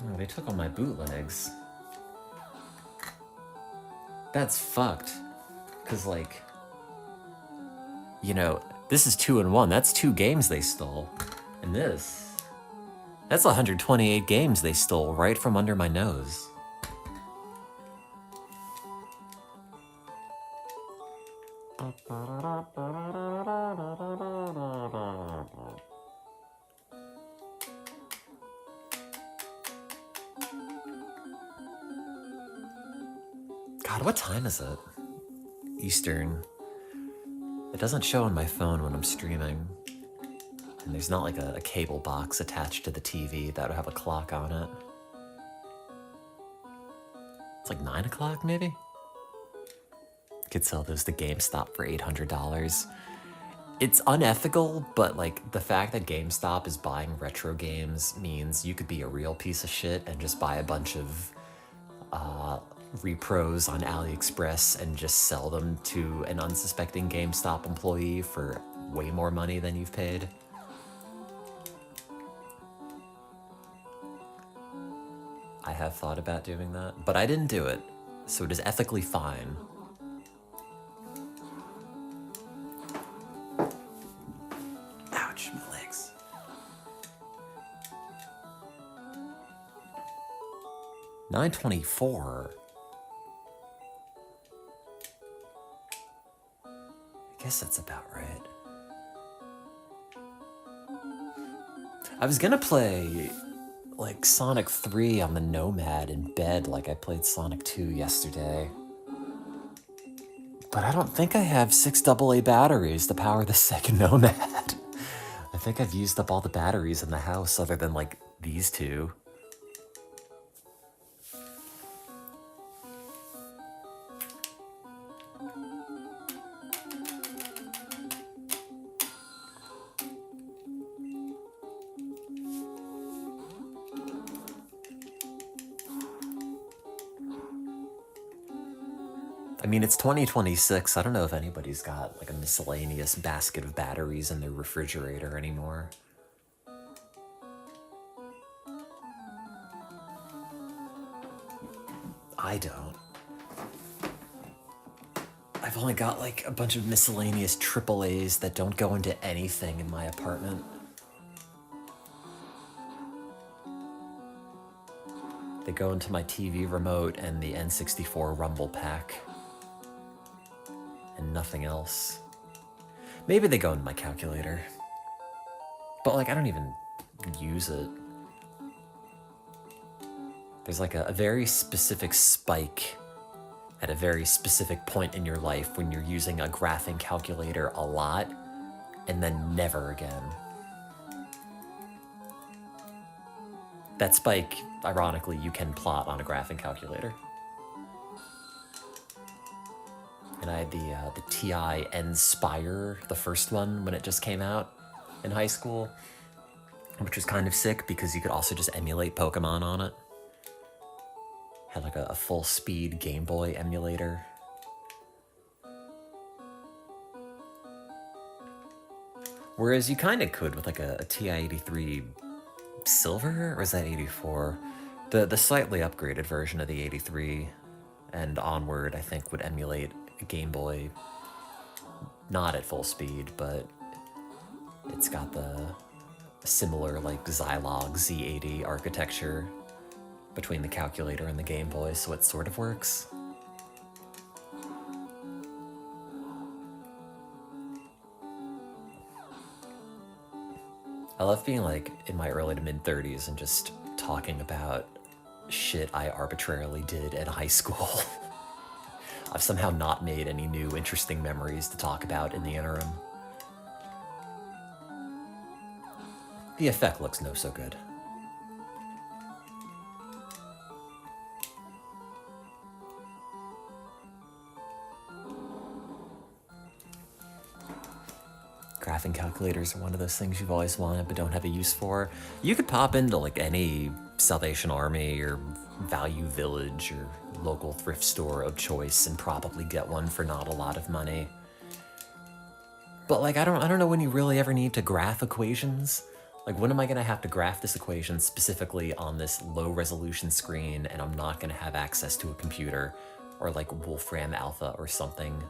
Oh, they took all my bootlegs. That's fucked. Cause like, you know, this is 2-in-1. That's 2 games they stole. And that's 128 games they stole right from under my nose. God, what time is it? Eastern. It doesn't show on my phone when I'm streaming. And there's not like a cable box attached to the TV that would have a clock on it. It's like 9 o'clock maybe? Could sell those to GameStop for $800. It's unethical, but like the fact that GameStop is buying retro games means you could be a real piece of shit and just buy a bunch of repros on AliExpress and just sell them to an unsuspecting GameStop employee for way more money than you've paid. I have thought about doing that, but I didn't do it, so it is ethically fine. Ouch, my legs. $9.24. I guess that's about right. I was gonna play like Sonic 3 on the Nomad in bed like I played Sonic 2 yesterday. But I don't think I have 6 AA batteries to power the second Nomad. I think I've used up all the batteries in the house other than like these 2. I mean, it's 2026. I don't know if anybody's got like a miscellaneous basket of batteries in their refrigerator anymore. I don't. I've only got like a bunch of miscellaneous AAAs that don't go into anything in my apartment. They go into my TV remote and the N64 Rumble Pack. And nothing else. Maybe they go into my calculator. But like, I don't even use it. There's like a very specific spike at a very specific point in your life when you're using a graphing calculator a lot and then never again. That spike, ironically, you can plot on a graphing calculator. And I had the TI Nspire, the first one, when it just came out in high school, which was kind of sick because you could also just emulate Pokemon on it. Had like a full speed Game Boy emulator. Whereas you kind of could with like a TI-83 Silver, or is that 84? The slightly upgraded version of the 83 and onward, I think, would emulate a Game Boy, not at full speed, but it's got the similar like Zilog Z80 architecture between the calculator and the Game Boy, so it sort of works. I love being like in my early to mid 30s and just talking about shit I arbitrarily did in high school. I've somehow not made any new interesting memories to talk about in the interim. The effect looks no so good. Graphing calculators are one of those things you've always wanted but don't have a use for. You could pop into like any Salvation Army or Value Village or local thrift store of choice and probably get one for not a lot of money. But like, I don't know when you really ever need to graph equations. Like, when am I gonna have to graph this equation specifically on this low resolution screen and I'm not gonna have access to a computer or like Wolfram Alpha or something?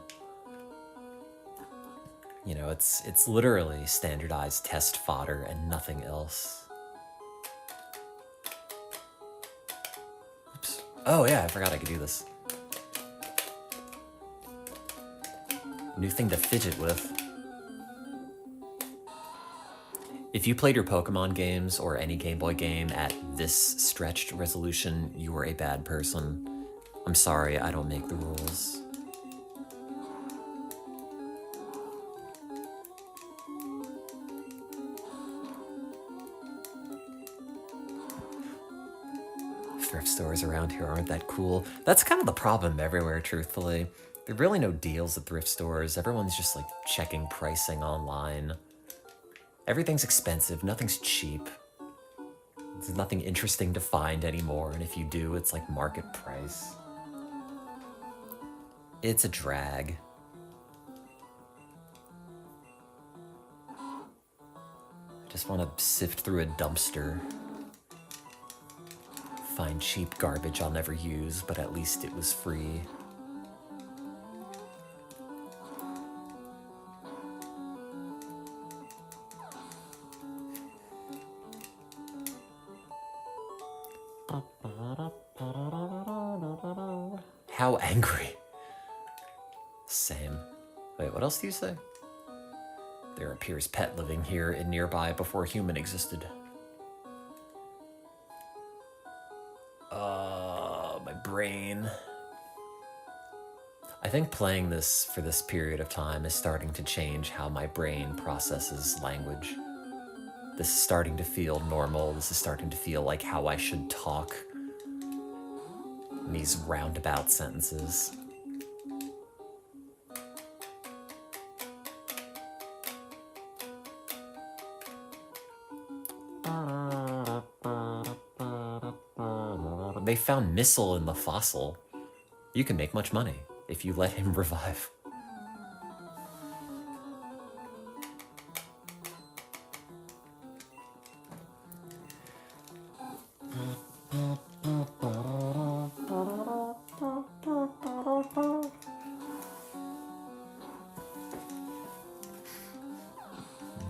You know, it's literally standardized test fodder and nothing else. Oops. Oh yeah, I forgot I could do this. New thing to fidget with. If you played your Pokemon games or any Game Boy game at this stretched resolution, you were a bad person. I'm sorry, I don't make the rules. Thrift stores around here aren't that cool. That's kind of the problem everywhere, truthfully. There are really no deals at thrift stores. Everyone's just like checking pricing online. Everything's expensive, nothing's cheap. There's nothing interesting to find anymore, and if you do, it's like market price. It's a drag. I just want to sift through a dumpster. Find cheap garbage I'll never use, but at least it was free. How angry. Same. Wait, what else do you say? There appears pet living here and nearby before human existed. My brain. I think playing this for this period of time is starting to change how my brain processes language. This is starting to feel normal. This is starting to feel like how I should talk in these roundabout sentences. They found missile in the fossil. You can make much money. if you let him revive.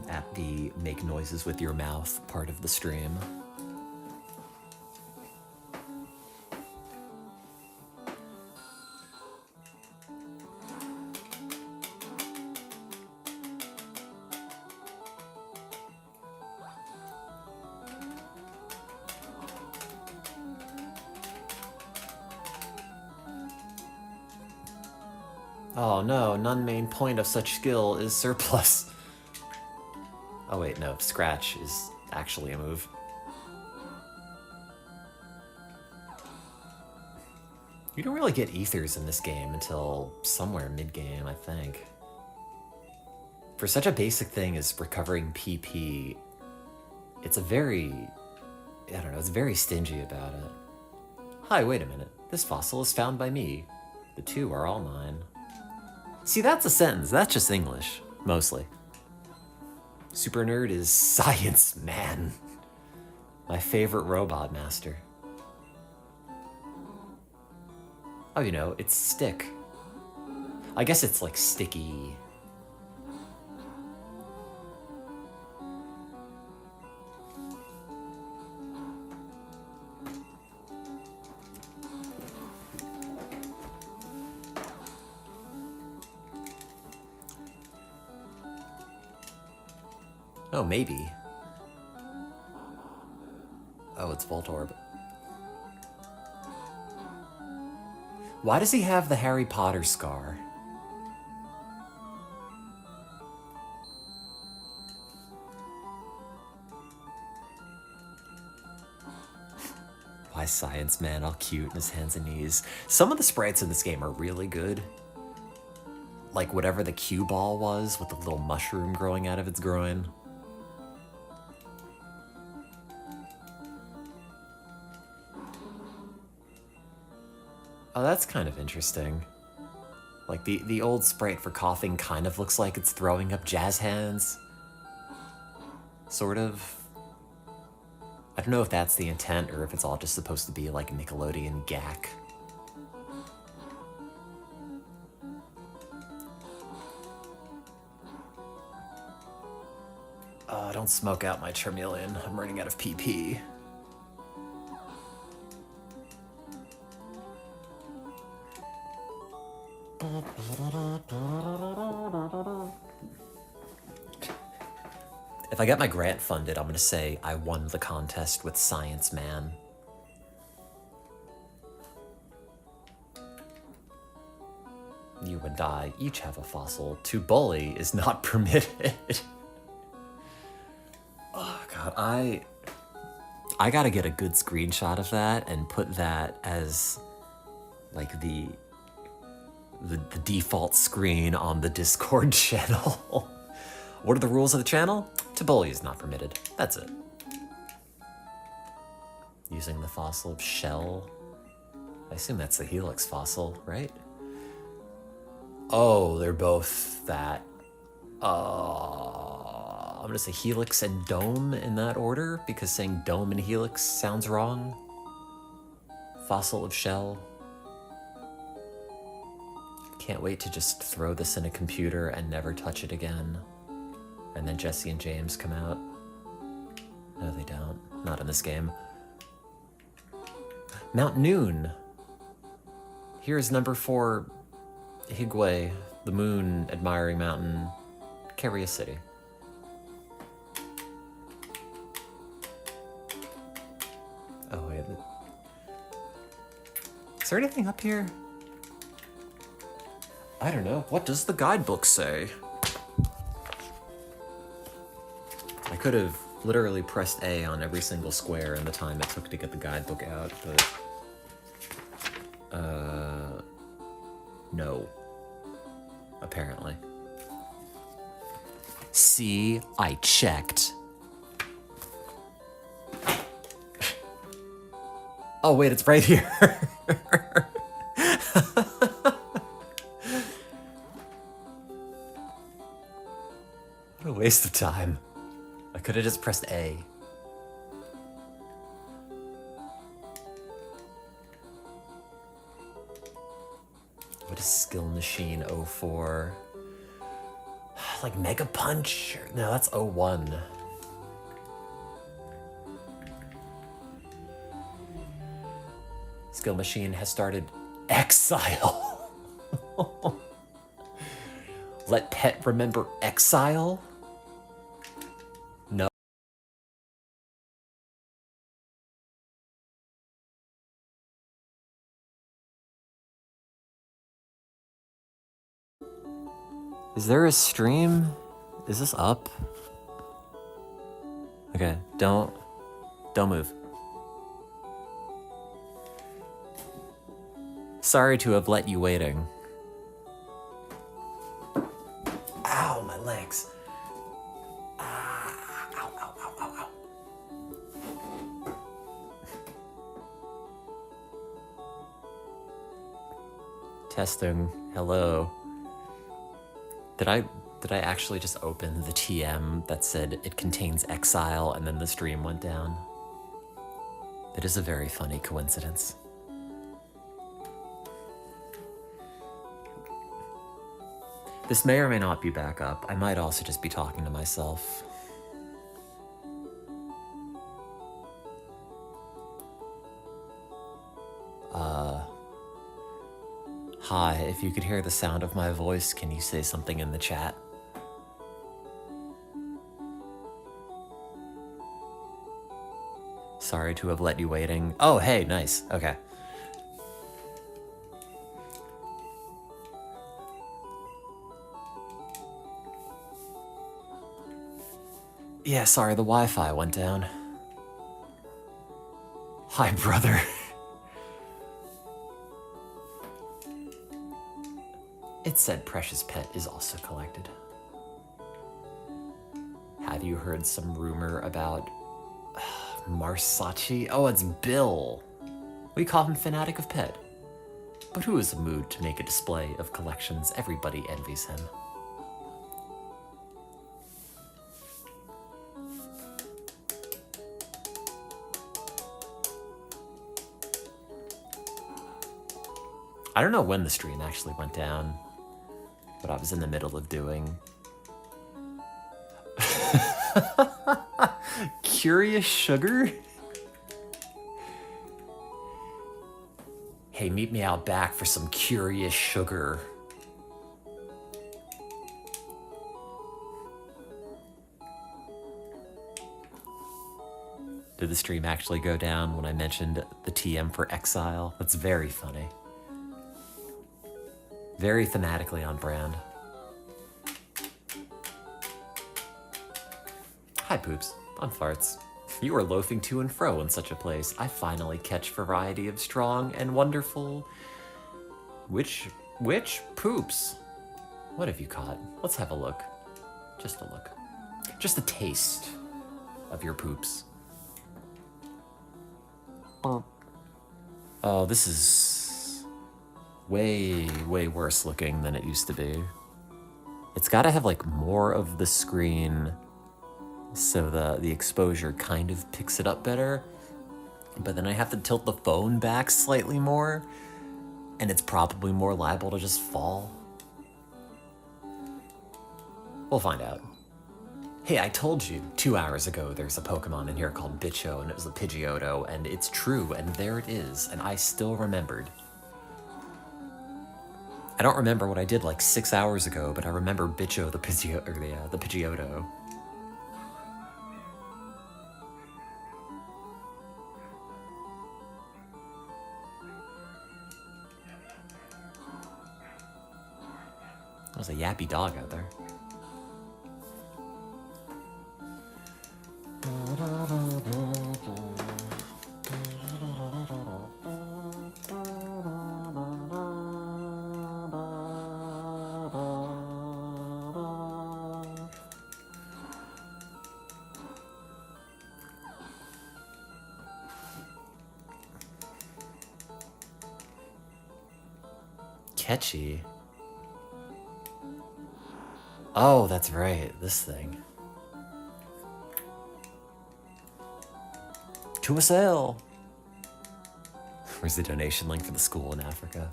At the make noises with your mouth part of the stream. Oh no, none main point of such skill is surplus. Oh wait, no, scratch is actually a move. You don't really get ethers in this game until somewhere mid-game, I think. For such a basic thing as recovering PP, it's a very, I don't know, it's very stingy about it. Hi, wait a minute. This fossil is found by me. The two are all mine. See, that's a sentence. That's just English, mostly. Super Nerd is science, man. My favorite robot master. Oh, you know, it's stick. I guess it's like sticky. Oh, maybe. Oh, it's Voltorb. Why does he have the Harry Potter scar? Why Science Man all cute in his hands and knees? Some of the sprites in this game are really good. Like whatever the cue ball was with the little mushroom growing out of its groin. Oh, that's kind of interesting. Like, the old sprite for coughing kind of looks like it's throwing up jazz hands. Sort of. I don't know if that's the intent or if it's all just supposed to be like Nickelodeon gack. Don't smoke out my Charmeleon. I'm running out of PP. If I get my grant funded, I'm gonna say I won the contest with Science Man. You and I each have a fossil. To bully is not permitted. Oh god, I gotta get a good screenshot of that and put that as like the default screen on the Discord channel. What are the rules of the channel? To bully is not permitted. That's it. Using the fossil of Shell. I assume that's the Helix fossil, right? Oh, they're both that. I'm gonna say Helix and Dome in that order, because saying Dome and Helix sounds wrong. Fossil of Shell. Can't wait to just throw this in a computer and never touch it again. And then Jesse and James come out. No, they don't. Not in this game. Mount Noon. Here's number 4, Higwe, the moon admiring mountain, Carrier City. Oh, wait. Is there anything up here? I don't know. What does the guidebook say? I could have literally pressed A on every single square in the time it took to get the guidebook out, but... no. Apparently. See, I checked. Oh wait, it's right here. waste of time. I could have just pressed A. What is Skill Machine 04? Like Mega Punch? No, that's 01. Skill Machine has started Exile. Let Pet remember Exile? No. Is there a stream? Is this up? Okay, don't move. Sorry to have let you waiting. Ow, my legs. Ow, ow, ow, ow, ow. Testing. Hello. Did I actually just open the TM that said it contains Exile and then the stream went down? That is a very funny coincidence. This may or may not be back up. I might also just be talking to myself. Hi, if you could hear the sound of my voice, can you say something in the chat? Sorry to have let you waiting. Oh, hey, nice. Okay. Yeah, sorry, the Wi-Fi went down. Hi, brother. It said Precious Pet is also collected. Have you heard some rumor about Marsachi? Oh, it's Bill. We call him Fanatic of Pet. But who is in the mood to make a display of collections? Everybody envies him. I don't know when the stream actually went down, but I was in the middle of doing. Curious Sugar? Hey, meet me out back for some Curious Sugar. Did the stream actually go down when I mentioned the TM for Exile? That's very funny. Very thematically on brand. Hi, Poops. On farts. You are loafing to and fro in such a place. I finally catch variety of strong and wonderful... Which Poops? What have you caught? Let's have a look. Just a look. Just a taste of your poops. Oh, this is way worse looking than it used to be. It's gotta have like more of the screen so the exposure kind of picks it up better, but then I have to tilt the phone back slightly more, and it's probably more liable to just fall. We'll find out. Hey, I told you 2 hours ago there's a Pokemon in here called Bicho, and it was a Pidgeotto, and it's true, and there it is, and I still remembered. I don't remember what I did like 6 hours ago, but I remember Bicho the Pidgeotto. There's a yappy dog out there. Catchy. Oh, that's right, this thing. To a sale. Where's the donation link for the school in Africa?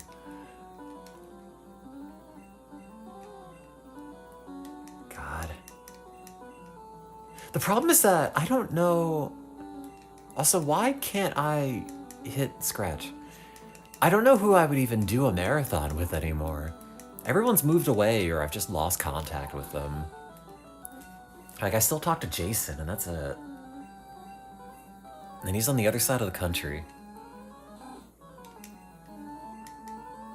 God. The problem is that I don't know. Also, why can't I hit scratch? I don't know who I would even do a marathon with anymore. Everyone's moved away, or I've just lost contact with them. Like, I still talk to Jason, and that's it. And he's on the other side of the country.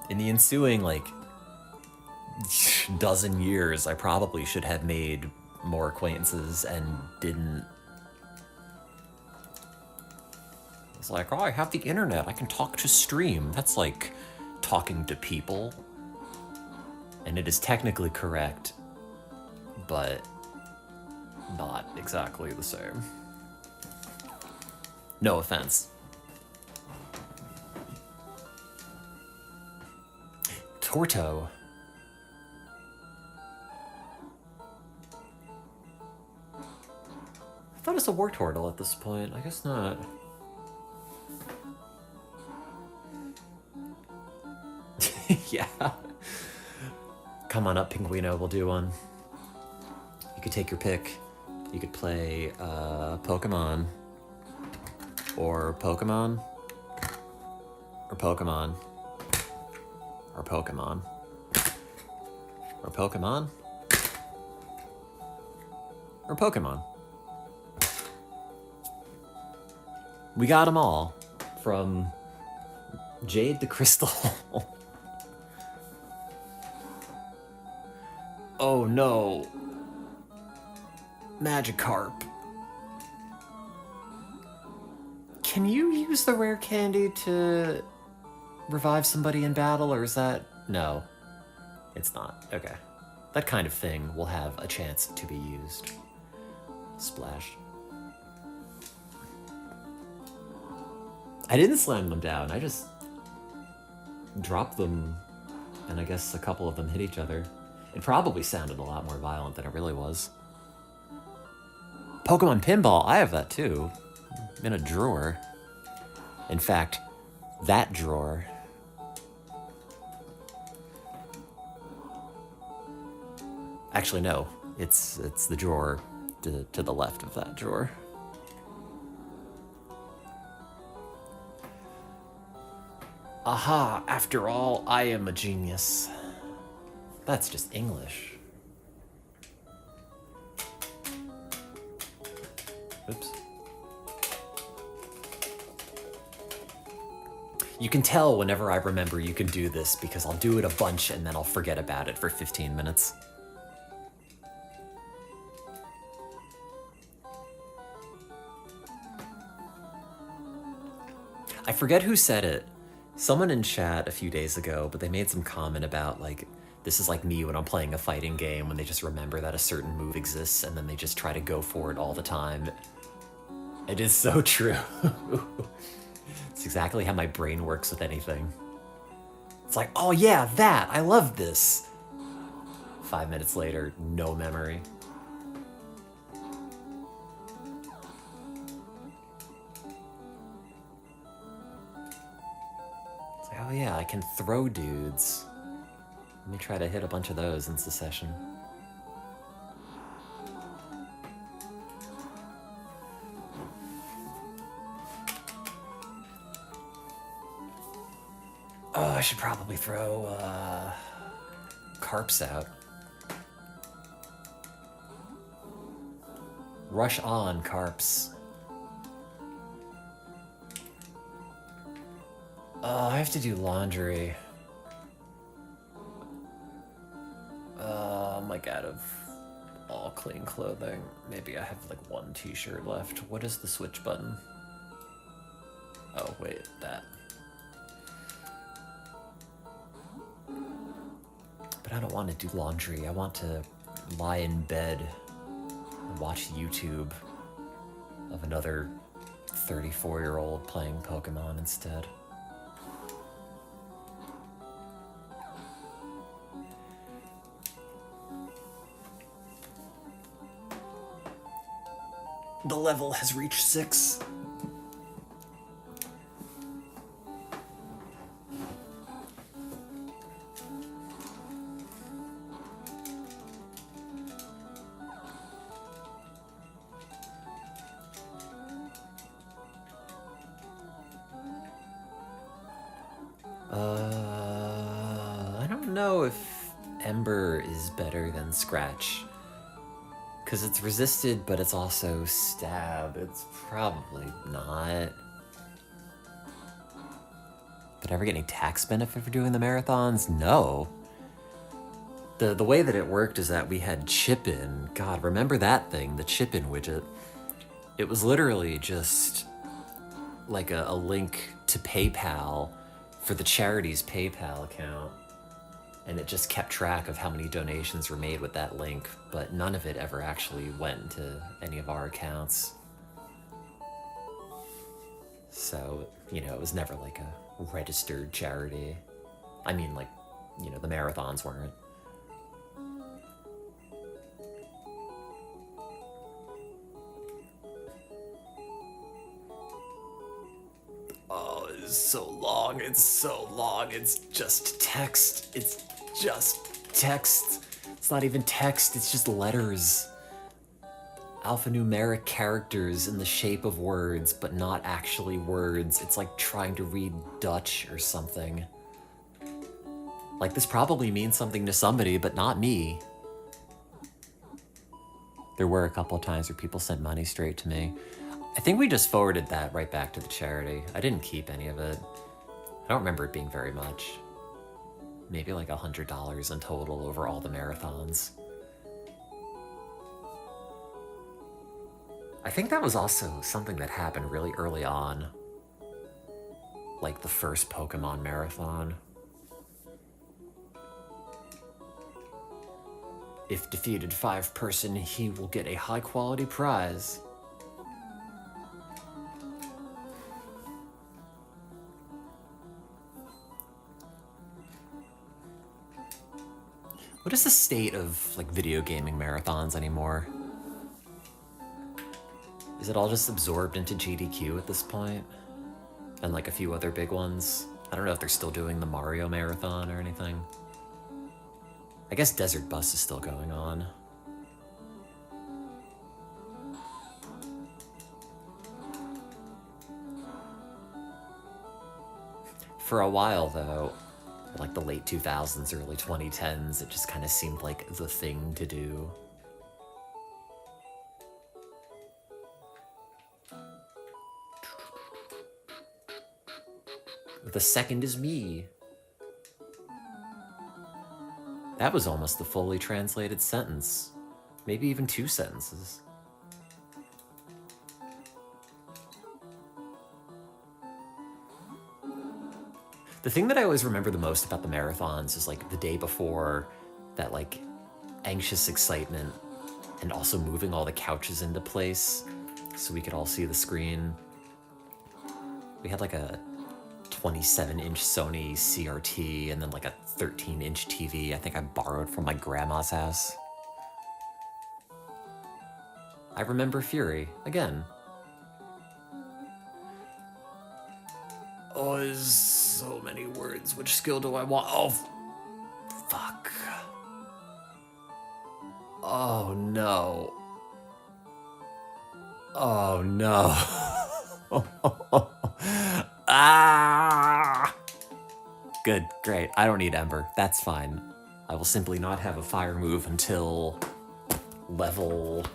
In the ensuing, like, dozen years, I probably should have made more acquaintances and didn't. It's like, oh, I have the internet. I can talk to stream. That's like talking to people. And it is technically correct, but not exactly the same. No offense. Torto. I thought it's a war turtle at this point. I guess not. Yeah. Come on up, Pinguino. We'll do one. You could take your pick. You could play Pokemon. Or Pokemon. Or Pokemon. Or Pokemon. Or Pokemon. Or Pokemon. We got them all. From Jade to Crystal. Oh no. Magikarp. Can you use the rare candy to revive somebody in battle, or is that... No. It's not. Okay. That kind of thing will have a chance to be used. Splash. I didn't slam them down, I just dropped them, and I guess a couple of them hit each other. It probably sounded a lot more violent than it really was. Pokemon Pinball, I have that too. In a drawer. In fact, that drawer. Actually, no. It's the drawer to the left of that drawer. Aha, after all, I am a genius. That's just English. Oops. You can tell whenever I remember you can do this because I'll do it a bunch and then I'll forget about it for 15 minutes. I forget who said it. Someone in chat a few days ago, but they made some comment about, like, this is like me when I'm playing a fighting game, when they just remember that a certain move exists and then they just try to go for it all the time. It is so true. It's exactly how my brain works with anything. It's like, oh yeah, that, I love this. 5 minutes later, no memory. It's like, oh yeah, I can throw dudes. Let me try to hit a bunch of those in succession. Oh, I should probably throw carps out. Rush on, carps. Oh, I have to do laundry. I'm like out of all clean clothing. Maybe I have like one t-shirt left. What is the switch button? Oh, wait, that. But I don't want to do laundry. I want to lie in bed and watch YouTube of another 34-year-old playing Pokemon instead. The level has reached 6. even know if Ember is better than Scratch. Because it's resisted, but it's also stab. It's probably not. Did I ever get any tax benefit for doing the marathons? No. The way that it worked is that we had chip-in. God, remember that thing, the chip-in widget? It was literally just like a link to PayPal for the charity's PayPal account. And it just kept track of how many donations were made with that link, but none of it ever actually went into any of our accounts. So, you know, it was never like a registered charity. I mean, like, you know, the marathons weren't. Oh, it's so long, it's so long, it's just text, it's just text. It's not even text, it's just letters. Alphanumeric characters in the shape of words, but not actually words. It's like trying to read Dutch or something. Like, this probably means something to somebody, but not me. There were a couple of times where people sent money straight to me. I think we just forwarded that right back to the charity. I didn't keep any of it. I don't remember it being very much. Maybe like $100 in total over all the marathons. I think that was also something that happened really early on. Like the first Pokemon marathon. If defeated 5-person, he will get a high-quality prize. What is the state of, like, video gaming marathons anymore? Is it all just absorbed into GDQ at this point? And, like, a few other big ones? I don't know if they're still doing the Mario marathon or anything. I guess Desert Bus is still going on. For a while, though, like the late 2000s, early 2010s, it just kind of seemed like the thing to do. The second is me. That was almost the fully translated sentence. Maybe even 2 sentences. The thing that I always remember the most about the marathons is like the day before, that like anxious excitement, and also moving all the couches into place so we could all see the screen. We had like a 27-inch Sony CRT and then like a 13-inch TV I think I borrowed from my grandma's house. I remember Fury, again. Oh, there's so many words. Which skill do I want? Oh, fuck. Oh, no. Oh, no. Ah! Good, great. I don't need Ember. That's fine. I will simply not have a fire move until level...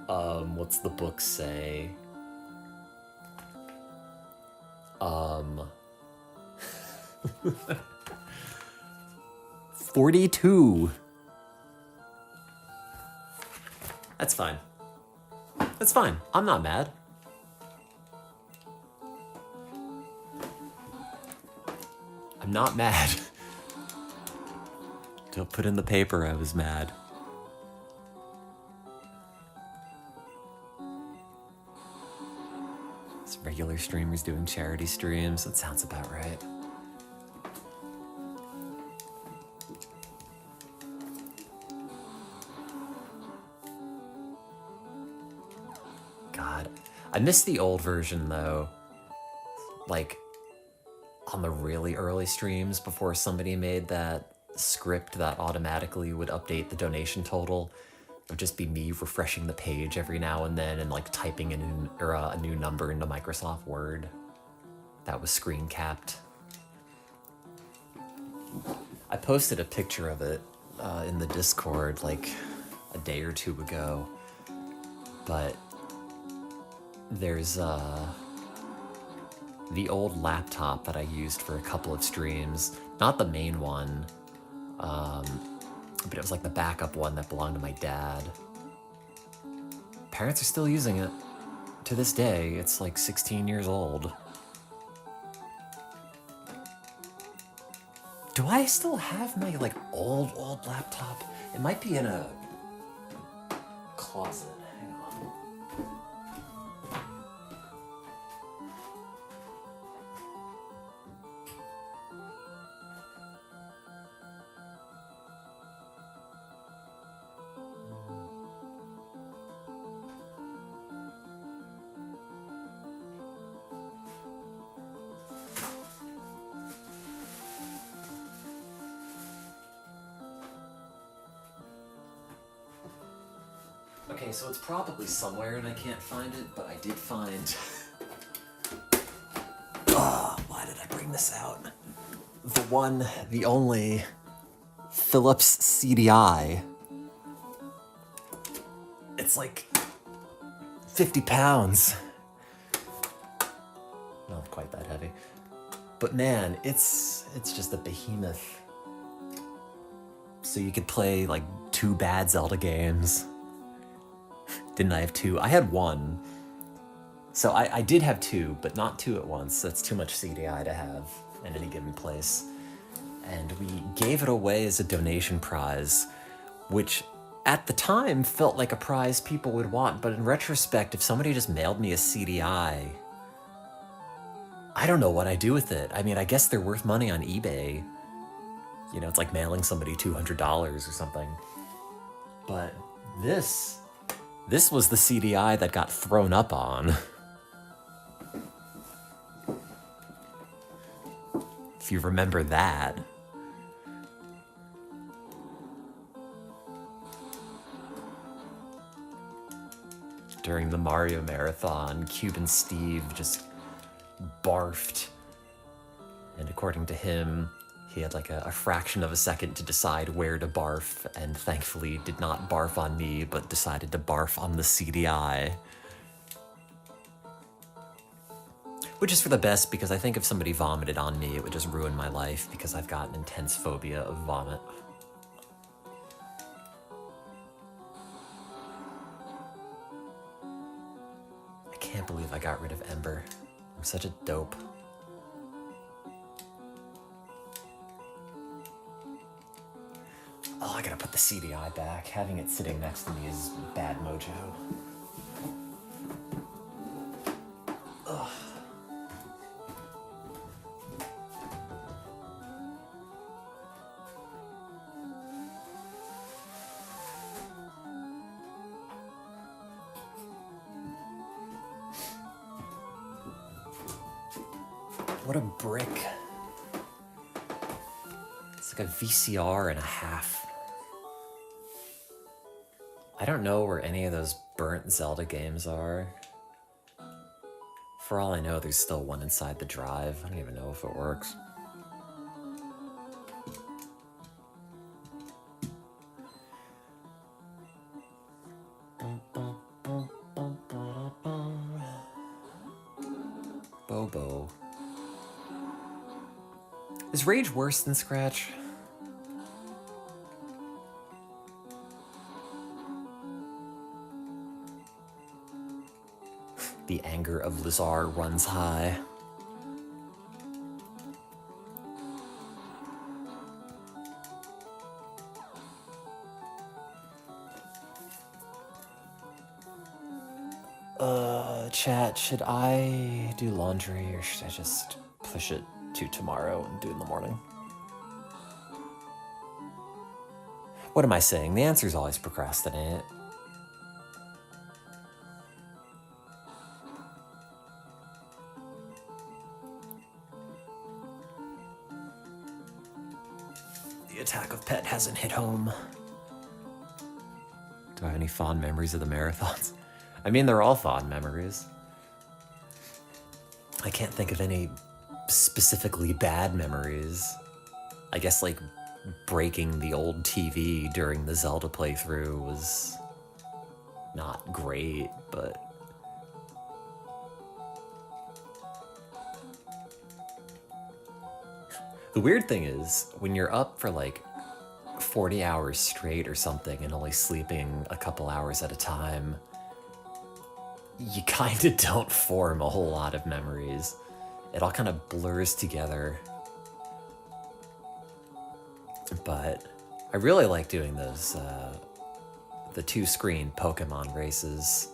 what's the book say? 42. That's fine. That's fine. I'm not mad. I'm not mad. Don't put in the paper I was mad. It's regular streamers doing charity streams. That sounds about right. God, I miss the old version though. Like, on the really early streams before somebody made that script that automatically would update the donation total. It would just be me refreshing the page every now and then and like typing in a new number into Microsoft Word. That was screen capped. I posted a picture of it in the Discord like a day or two ago, but there's the old laptop that I used for a couple of streams, not the main one, but it was like the backup one that belonged to my dad. Parents are still using it. To this day, it's like 16 years old. Do I still have my like old laptop? It might be in a closet. Hang on. Okay, so it's probably somewhere and I can't find it, but I did find... why did I bring this out? The only Philips CDI. It's like 50 pounds. Not quite that heavy. But man, it's just a behemoth. So you could play like 2 bad Zelda games. Didn't I have 2? I had 1. So I did have 2, but not 2 at once. That's too much CDI to have in any given place. And we gave it away as a donation prize, which at the time felt like a prize people would want, but in retrospect, if somebody just mailed me a CDI, I don't know what I do with it. I mean, I guess they're worth money on eBay. You know, it's like mailing somebody $200 or something. But this was the CDI that got thrown up on. If you remember that. During the Mario Marathon, Cuban Steve just barfed. And according to him, he had like a fraction of a second to decide where to barf, and thankfully did not barf on me, but decided to barf on the CDI. Which is for the best, because I think if somebody vomited on me, it would just ruin my life, because I've got an intense phobia of vomit. I can't believe I got rid of Ember. I'm such a dope. Oh, I gotta put the CDI back. Having it sitting next to me is bad mojo. Ugh. What a brick. It's like a VCR and a half. I don't know where any of those burnt Zelda games are. For all I know, there's still one inside the drive. I don't even know if it works. Bobo. Is Rage worse than Scratch? The anger of Lazar runs high. Chat, should I do laundry or should I just push it to tomorrow and do it in the morning? What am I saying? The answer is always procrastinate. The attack of Pet hasn't hit home. Do I have any fond memories of the marathons? I mean, they're all fond memories. I can't think of any specifically bad memories. I guess, like, breaking the old TV during the Zelda playthrough was not great, but the weird thing is, when you're up for like 40 hours straight or something and only sleeping a couple hours at a time, you kind of don't form a whole lot of memories. It all kind of blurs together. But I really like doing those, the 2-screen Pokemon races.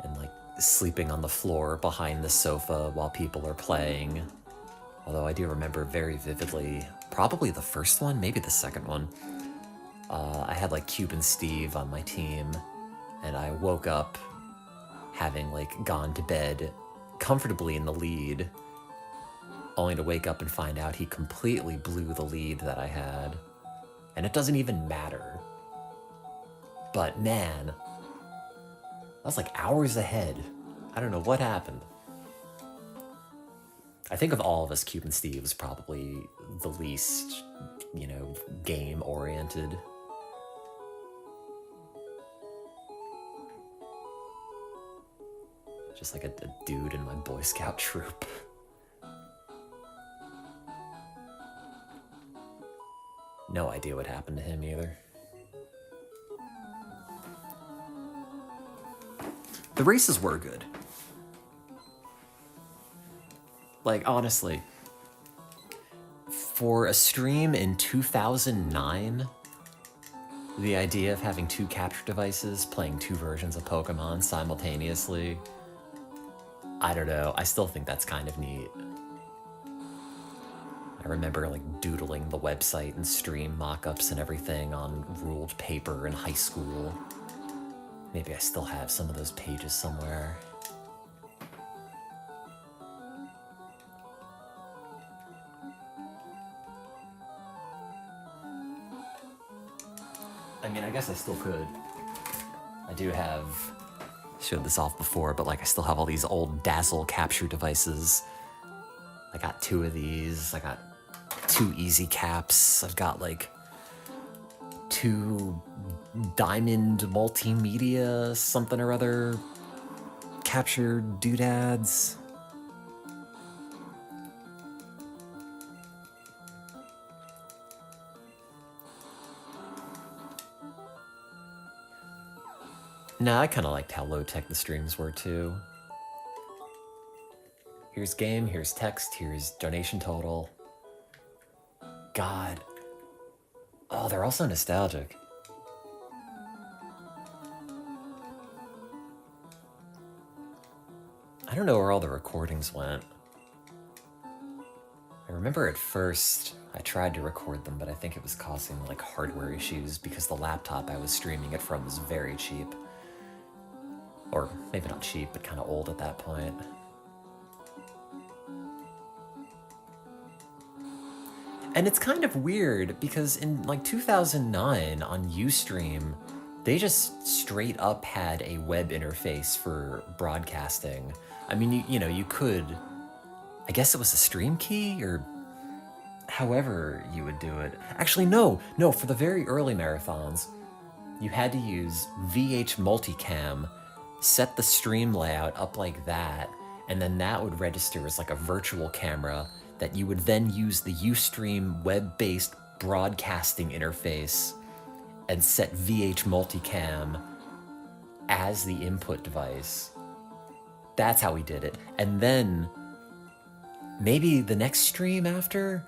And like sleeping on the floor behind the sofa while people are playing. Although I do remember very vividly, probably the first one, maybe the second one. I had like Cube and Steve on my team, and I woke up having like gone to bed comfortably in the lead, only to wake up and find out he completely blew the lead that I had. And it doesn't even matter. But man, I was like hours ahead. I don't know what happened. I think of all of us, Cube and Steve was probably the least, you know, game-oriented. Just like a dude in my Boy Scout troop. No idea what happened to him either. The races were good. Like, honestly, for a stream in 2009, the idea of having 2 capture devices playing 2 versions of Pokemon simultaneously, I don't know, I still think that's kind of neat. I remember like doodling the website and stream mock-ups and everything on ruled paper in high school. Maybe I still have some of those pages somewhere. I mean, I guess I still could. I do have, showed this off before, but like I still have all these old Dazzle capture devices. I got 2 of these. I got 2 Easy Caps. I've got like 2 Diamond Multimedia something or other capture doodads. Nah, I kind of liked how low-tech the streams were, too. Here's game, here's text, here's donation total. God. Oh, they're also nostalgic. I don't know where all the recordings went. I remember at first I tried to record them, but I think it was causing like hardware issues because the laptop I was streaming it from was very cheap. Or maybe not cheap, but kind of old at that point. And it's kind of weird because in like 2009 on Ustream, they just straight up had a web interface for broadcasting. I mean, you know, you could, I guess it was a stream key or however you would do it. Actually, no, for the very early marathons, you had to use VH Multicam, set the stream layout up like that, and then that would register as like a virtual camera that you would then use the Ustream web-based broadcasting interface and set VH Multicam as the input device. That's how we did it. And then maybe the next stream after,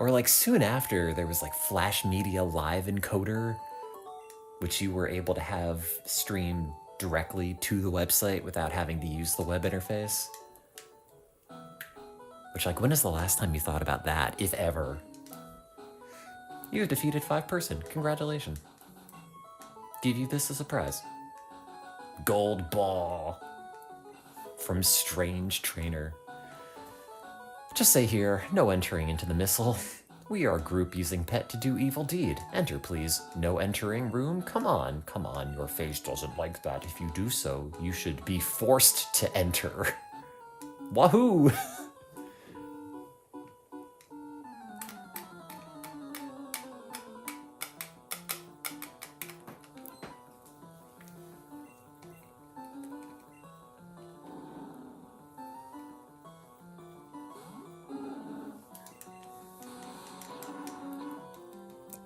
or like soon after, there was like Flash Media Live Encoder, which you were able to have streamed directly to the website without having to use the web interface. Which, like, when is the last time you thought about that, if ever? You have defeated 5-person. Congratulations. Give you this as a prize. Gold ball. From Strange Trainer. Just say here, no entering into the missile. We are a group using pet to do evil deed. Enter, please. No entering room? Come on, your face doesn't like that. If you do so, you should be forced to enter. Wahoo!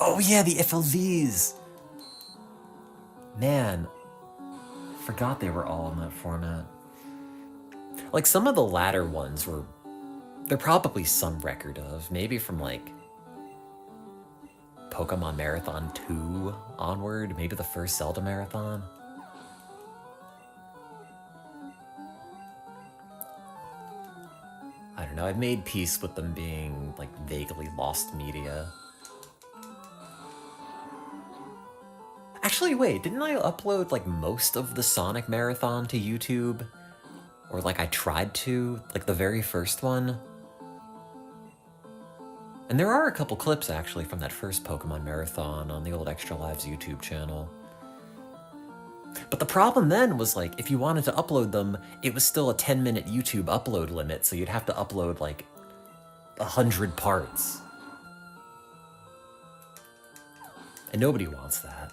Oh yeah, the FLVs! Man, I forgot they were all in that format. Like, some of the latter ones were... They're probably some record of, maybe from, like, Pokemon Marathon 2 onward, maybe the first Zelda Marathon. I don't know, I've made peace with them being, like, vaguely lost media. Actually, wait, didn't I upload, like, most of the Sonic Marathon to YouTube? Or, like, I tried to, like, the very first one? And there are a couple clips, actually, from that first Pokemon Marathon on the old Extra Lives YouTube channel. But the problem then was, like, if you wanted to upload them, it was still a 10-minute YouTube upload limit, so you'd have to upload, like, 100 parts. And nobody wants that.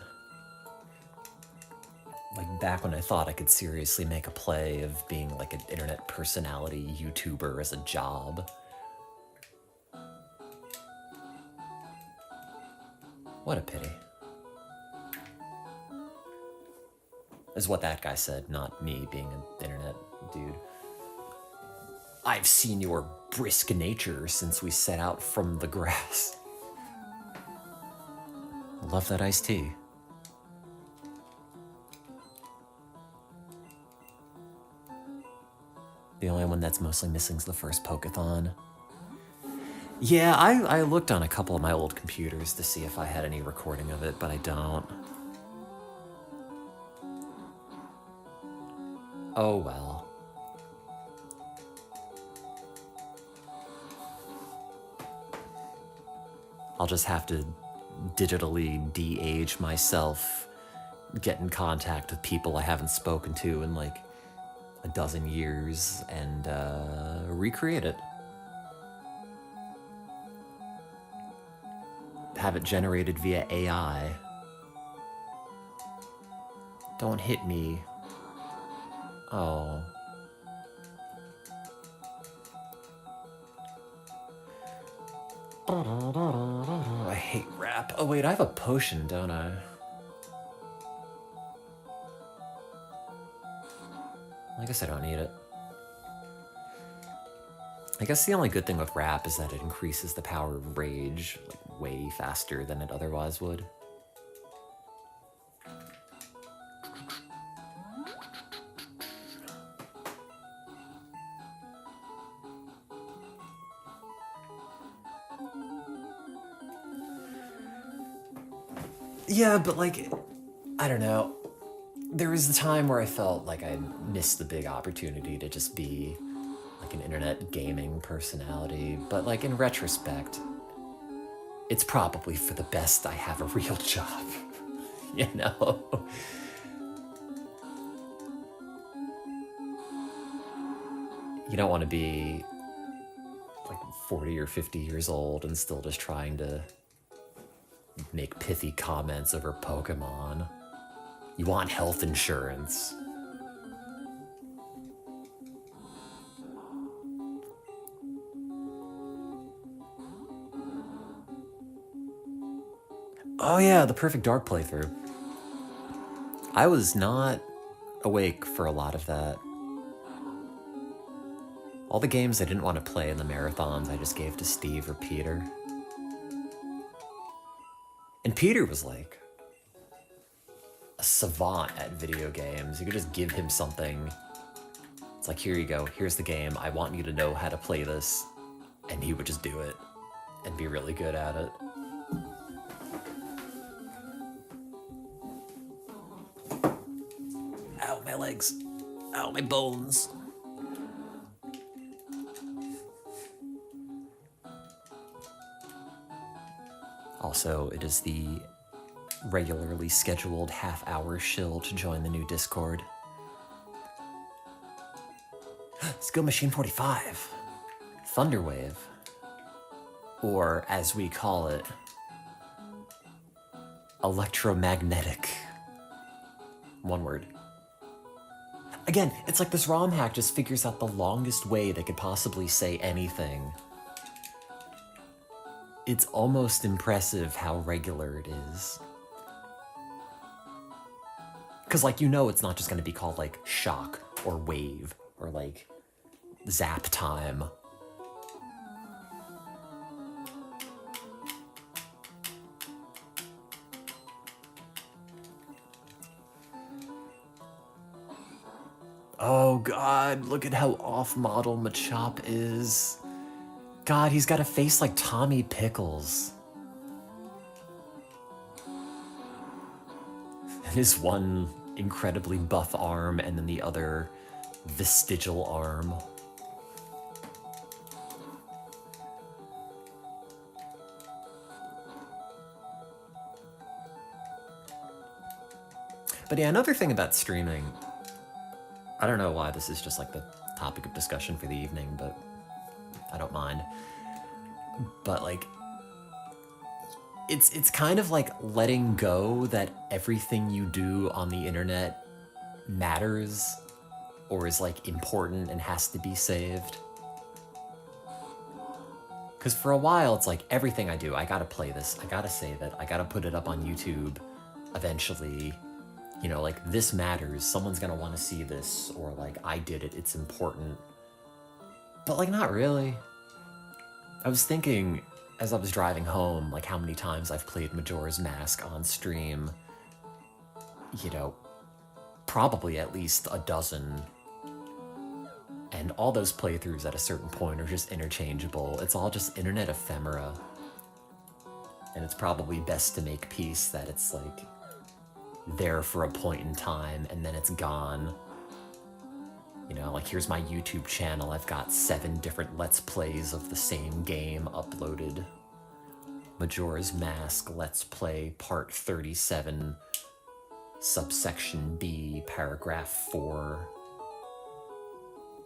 Like, back when I thought I could seriously make a play of being, like, an internet personality YouTuber as a job. What a pity. Is what that guy said, not me being an internet dude. I've seen your brisk nature since we set out from the grass. Love that iced tea. The only one that's mostly missing is the first Pokeathon. Yeah, I looked on a couple of my old computers to see if I had any recording of it, but I don't. Oh well. I'll just have to digitally de-age myself, get in contact with people I haven't spoken to in like a dozen years, and recreate it. Have it generated via AI. Don't hit me. Oh. I hate rap. Oh wait, I have a potion, don't I? I guess I don't need it. I guess the only good thing with rap is that it increases the power of rage like, way faster than it otherwise would. Yeah, but like, I don't know. There was a time where I felt like I missed the big opportunity to just be like an internet gaming personality, but like in retrospect, it's probably for the best I have a real job, you know? You don't want to be like 40 or 50 years old and still just trying to make pithy comments over Pokemon. You want health insurance. Oh yeah, the Perfect Dark playthrough. I was not awake for a lot of that. All the games I didn't want to play in the marathons I just gave to Steve or Peter. And Peter was like a savant at video games. You could just give him something. It's like, here you go, here's the game. I want you to know how to play this. And he would just do it and be really good at it. Ow, my legs. Ow, my bones. Also, it is the regularly scheduled half-hour shill to join the new Discord. Skill Machine 45. Thunderwave. Or, as we call it, electromagnetic. One word. Again, it's like this ROM hack just figures out the longest way they could possibly say anything it's almost impressive how regular it is. Because, like, you know it's not just going to be called, like, shock or wave or, like, zap time. Oh, God, look at how off-model Machop is. God, he's got a face like Tommy Pickles. And his one incredibly buff arm, and then the other vestigial arm. But yeah, another thing about streaming, I don't know why this is just like the topic of discussion for the evening, but I don't mind. But like, it's kind of like letting go that everything you do on the internet matters or is like important and has to be saved. Because for a while, it's like everything I do, I gotta play this, I gotta save it, I gotta put it up on YouTube eventually. You know, like, this matters, someone's gonna want to see this, or like, I did it, it's important. But like, not really. I was thinking, as I was driving home, like how many times I've played Majora's Mask on stream. You know, probably at least a dozen. And all those playthroughs at a certain point are just interchangeable. It's all just internet ephemera. And it's probably best to make peace that it's like there for a point in time and then it's gone. You know, like, here's my YouTube channel. I've got 7 different Let's Plays of the same game uploaded. Majora's Mask Let's Play Part 37, Subsection B, Paragraph 4,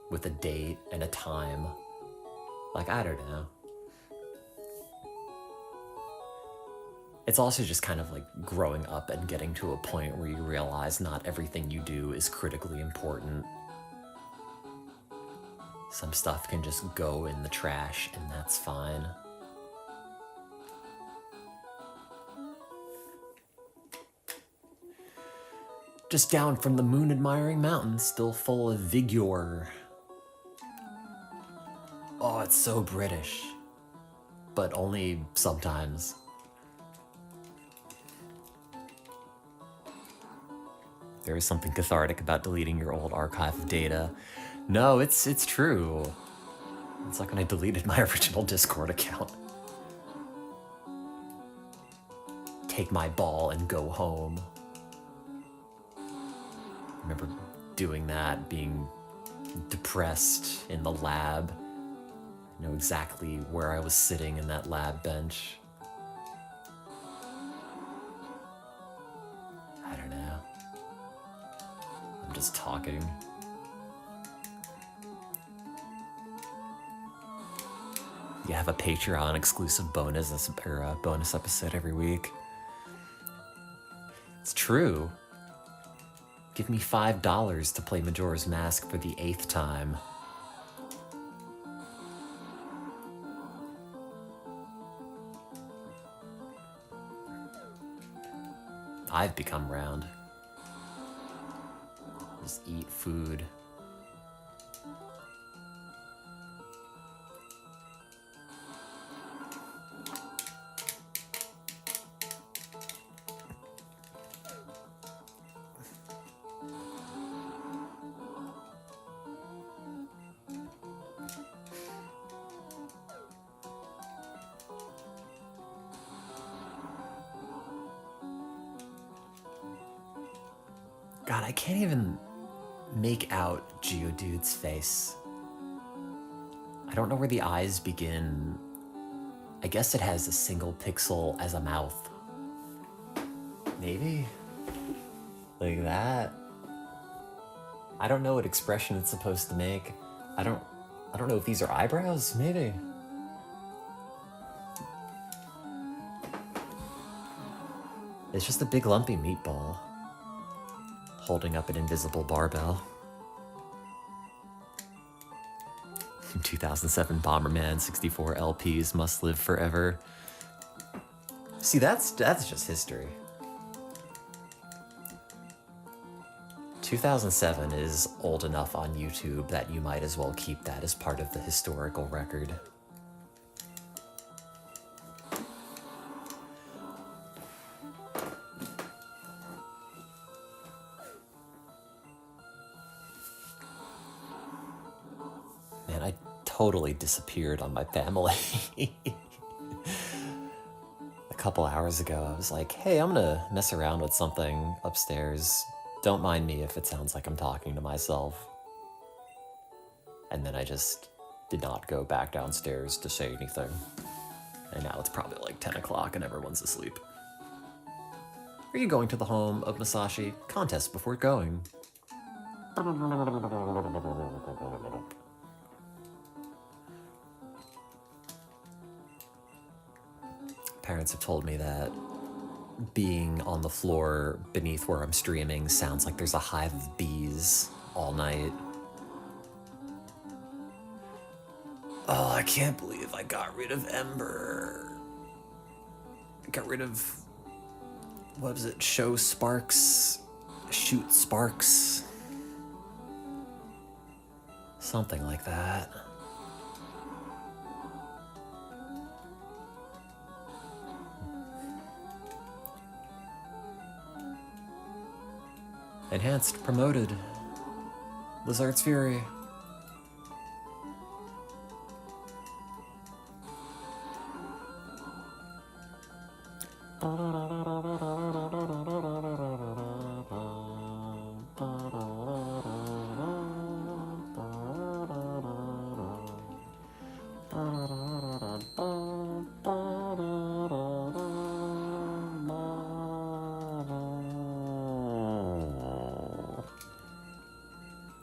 with a date and a time. Like, I don't know. It's also just kind of like growing up and getting to a point where you realize not everything you do is critically important. Some stuff can just go in the trash, and that's fine. Just down from the moon-admiring mountains, still full of vigor. Oh, it's so British. But only sometimes. There is something cathartic about deleting your old archive of data. No, it's true. It's like when I deleted my original Discord account. Take my ball and go home. I remember doing that, being depressed in the lab. I know exactly where I was sitting in that lab bench. I don't know. I'm just talking. You have a Patreon exclusive bonus or bonus episode every week. It's true. Give me $5 to play Majora's Mask for the 8th time. I've become round. Just eat food. God, I can't even make out Geodude's face. I don't know where the eyes begin. I guess it has a single pixel as a mouth. Maybe? Like that? I don't know what expression it's supposed to make. I don't know if these are eyebrows, maybe. It's just a big lumpy meatball holding up an invisible barbell. 2007 Bomberman 64 LPs must live forever. See, that's just history. 2007 is old enough on YouTube that you might as well keep that as part of the historical record. Man, I totally disappeared on my family. A couple hours ago, I was like, hey, I'm gonna mess around with something upstairs. Don't mind me if it sounds like I'm talking to myself. And then I just did not go back downstairs to say anything. And now it's probably like 10 o'clock and everyone's asleep. Are you going to the home of Masashi? Contest before going. Parents have told me that being on the floor beneath where I'm streaming sounds like there's a hive of bees all night. Oh, I can't believe I got rid of Ember. I got rid of, what was it, Shoot Sparks? Something like that. Enhanced, promoted. Lizard's Fury.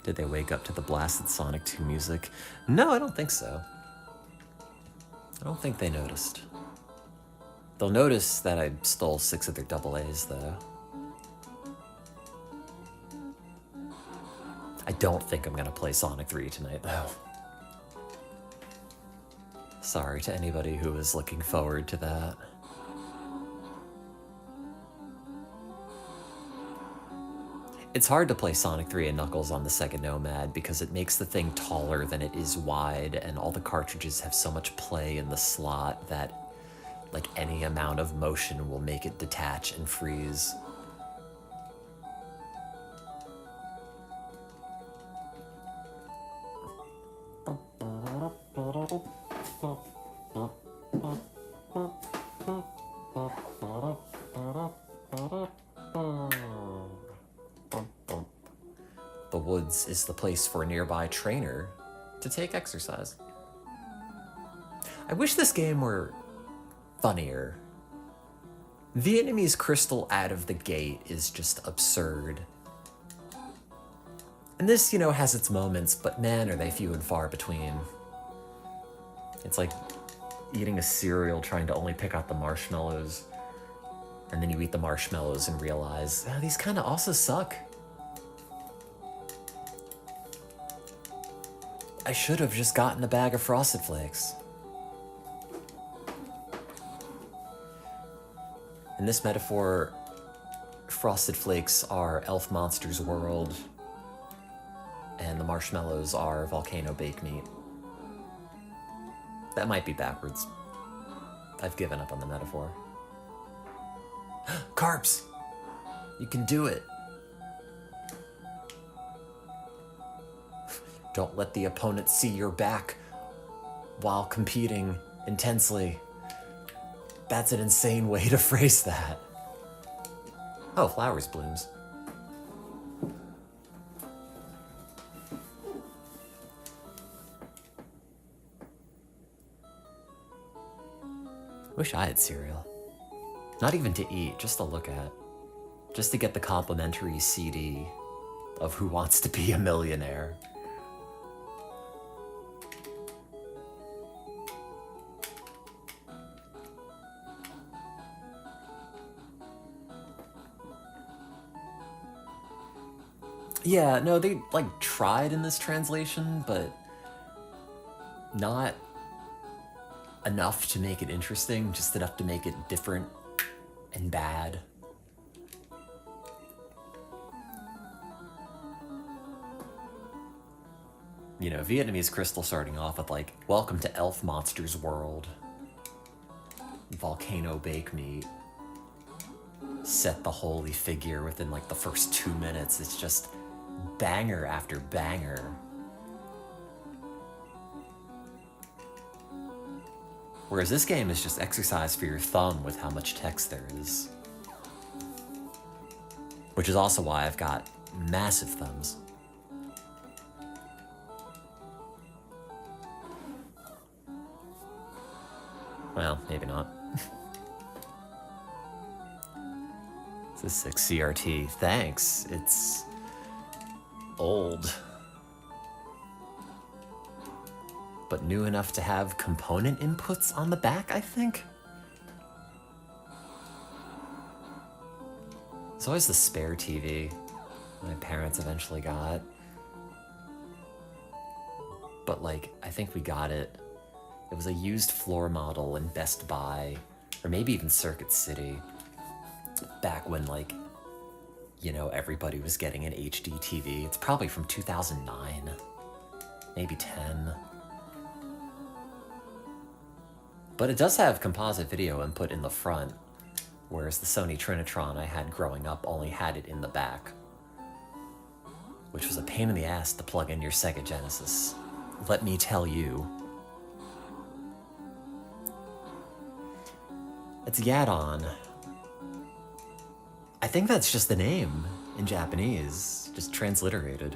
Did they wake up to the blasted Sonic 2 music? No, I don't think so. I don't think they noticed. They'll notice that I stole 6 of their AA, though. I don't think I'm gonna play Sonic 3 tonight, though. Sorry to anybody who was looking forward to that. It's hard to play Sonic 3 and Knuckles on the Sega Nomad because it makes the thing taller than it is wide, and all the cartridges have so much play in the slot that like any amount of motion will make it detach and freeze. The woods is the place for a nearby trainer to take exercise. I wish this game were funnier. Vietnamese crystal out of the gate is just absurd. And this, has its moments, but man, are they few and far between. It's like eating a cereal trying to only pick out the marshmallows, and then you eat the marshmallows and realize, these kind of also suck. I should have just gotten a bag of Frosted Flakes. In this metaphor, Frosted Flakes are Elf Monster's World, and the marshmallows are Volcano Bake Meat. That might be backwards. I've given up on the metaphor. Carps! You can do it! Don't let the opponent see your back while competing intensely. That's an insane way to phrase that. Oh, flowers blooms. Wish I had cereal. Not even to eat, just to look at. Just to get the complimentary CD of Who Wants to Be a Millionaire. Yeah, no, they, tried in this translation, but not enough to make it interesting, just enough to make it different and bad. You know, Vietnamese Crystal starting off with like, welcome to Elf Monsters World. Volcano bake meat. Set the holy figure within like the first 2 minutes. It's just banger after banger. Whereas this game is just exercise for your thumb with how much text there is. Which is also why I've got massive thumbs. Well, maybe not. This is 6 CRT. Thanks. It's old. But new enough to have component inputs on the back, I think? It's always the spare TV my parents eventually got. But like, I think we got it. It was a used floor model in Best Buy, or maybe even Circuit City, back when like, you know, everybody was getting an HD TV. It's probably from 2009, maybe 10. But it does have composite video input in the front, whereas the Sony Trinitron I had growing up only had it in the back, which was a pain in the ass to plug in your Sega Genesis. Let me tell you. It's Yadon. I think that's just the name in Japanese, just transliterated.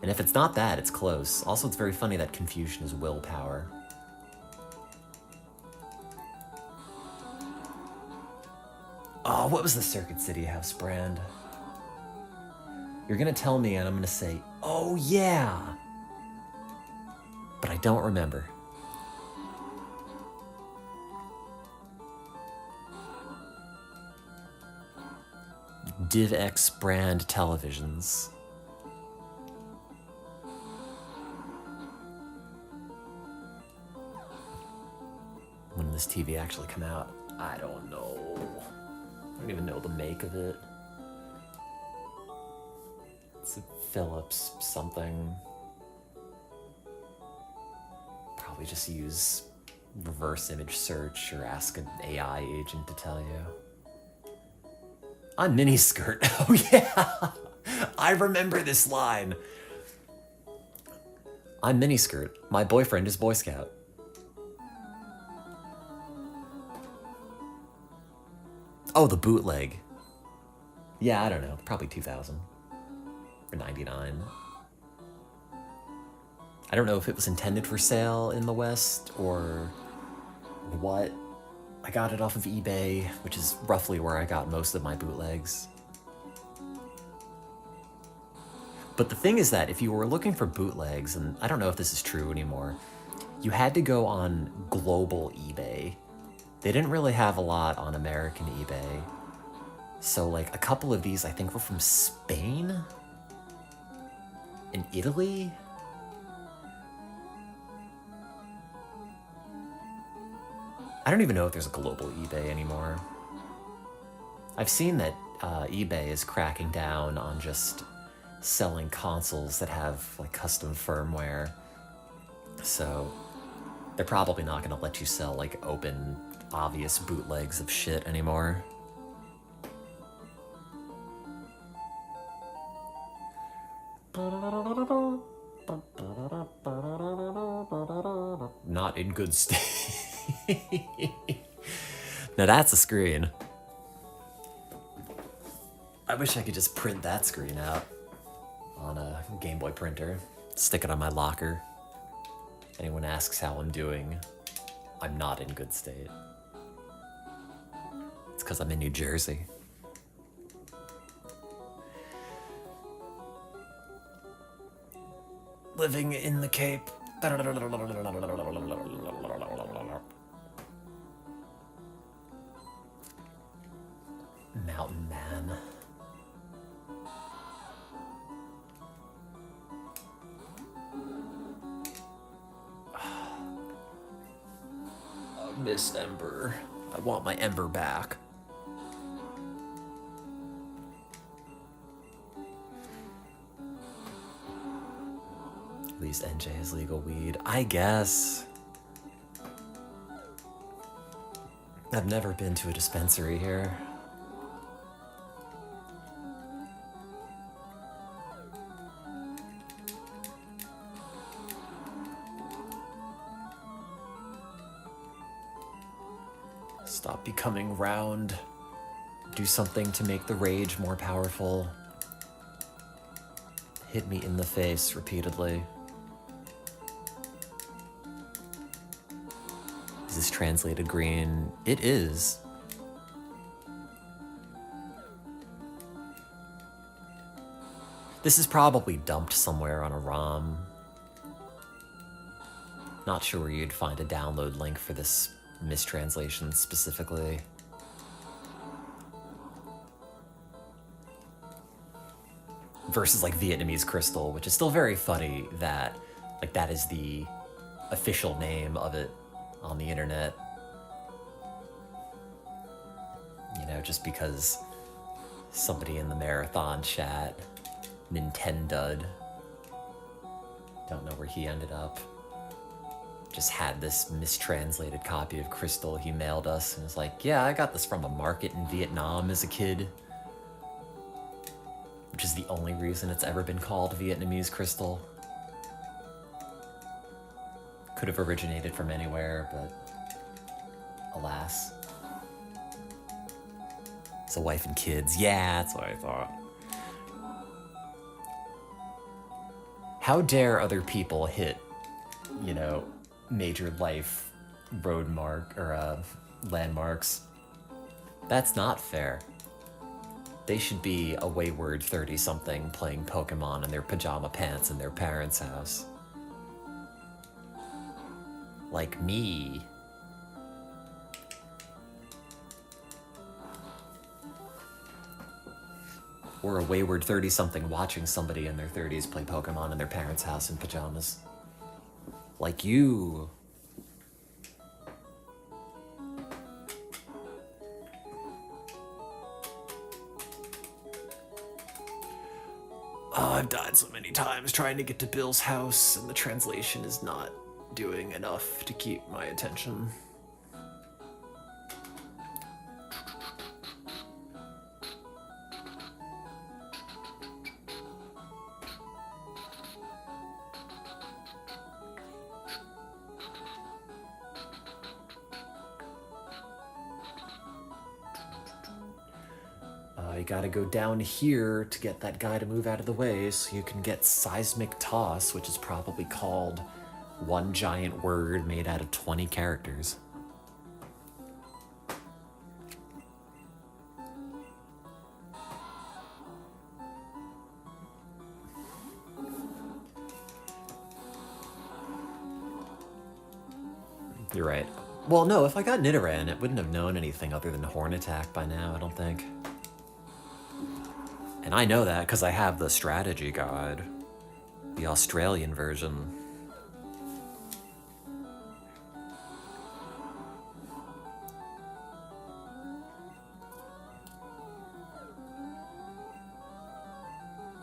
And if it's not that, it's close. Also, it's very funny that confusion is willpower. Oh, what was the Circuit City House brand? You're gonna tell me and I'm gonna say, oh yeah! But I don't remember. DivX brand televisions. When did this TV actually come out? I don't know. I don't even know the make of it. It's a Philips something. Probably just use reverse image search or ask an AI agent to tell you. I'm miniskirt. Oh yeah, I remember this line. I'm miniskirt. My boyfriend is Boy Scout. Oh, the bootleg. Yeah, I don't know. Probably 2000 or 99. I don't know if it was intended for sale in the West or what. I got it off of eBay, which is roughly where I got most of my bootlegs. But the thing is that if you were looking for bootlegs, and I don't know if this is true anymore, you had to go on global eBay. They didn't really have a lot on American eBay. So like a couple of these I think were from Spain and Italy. I don't even know if there's a global eBay anymore. I've seen that eBay is cracking down on just selling consoles that have like custom firmware. So they're probably not gonna let you sell like open, obvious bootlegs of shit anymore. Not in good state. Now that's a screen. I wish I could just print that screen out on a Game Boy printer, stick it on my locker. Anyone asks how I'm doing, I'm not in good state. It's because I'm in New Jersey. Living in the Cape. Mountain Man. Miss Ember. I want my Ember back. At least NJ has legal weed. I guess. I've never been to a dispensary here. Stop becoming round. Do something to make the rage more powerful. Hit me in the face repeatedly. Is this translated green? It is. This is probably dumped somewhere on a ROM. Not sure where you'd find a download link for this mistranslation specifically. Versus like Vietnamese crystal, which is still very funny that like that is the official name of it on the internet. You know, just because somebody in the marathon chat, Nintendud, don't know where he ended up, just had this mistranslated copy of Crystal he mailed us and was like, yeah, I got this from a market in Vietnam as a kid. Which is the only reason it's ever been called Vietnamese Crystal. Could have originated from anywhere, but alas. It's a wife and kids. Yeah, that's what I thought. How dare other people hit, you know, major life road mark or landmarks? That's not fair. They should be a wayward 30-something playing Pokemon in their pajama pants in their parents' house. Like me. Or a wayward 30-something watching somebody in their 30s play Pokemon in their parents' house in pajamas. Like you. Oh, I've died so many times trying to get to Bill's house, and the translation is not doing enough to keep my attention. You gotta go down here to get that guy to move out of the way so you can get Seismic Toss, which is probably called one giant word made out of 20 characters. You're right. Well, no, if I got Nidoran, it wouldn't have known anything other than Horn Attack by now, I don't think. And I know that because I have the strategy guide, the Australian version.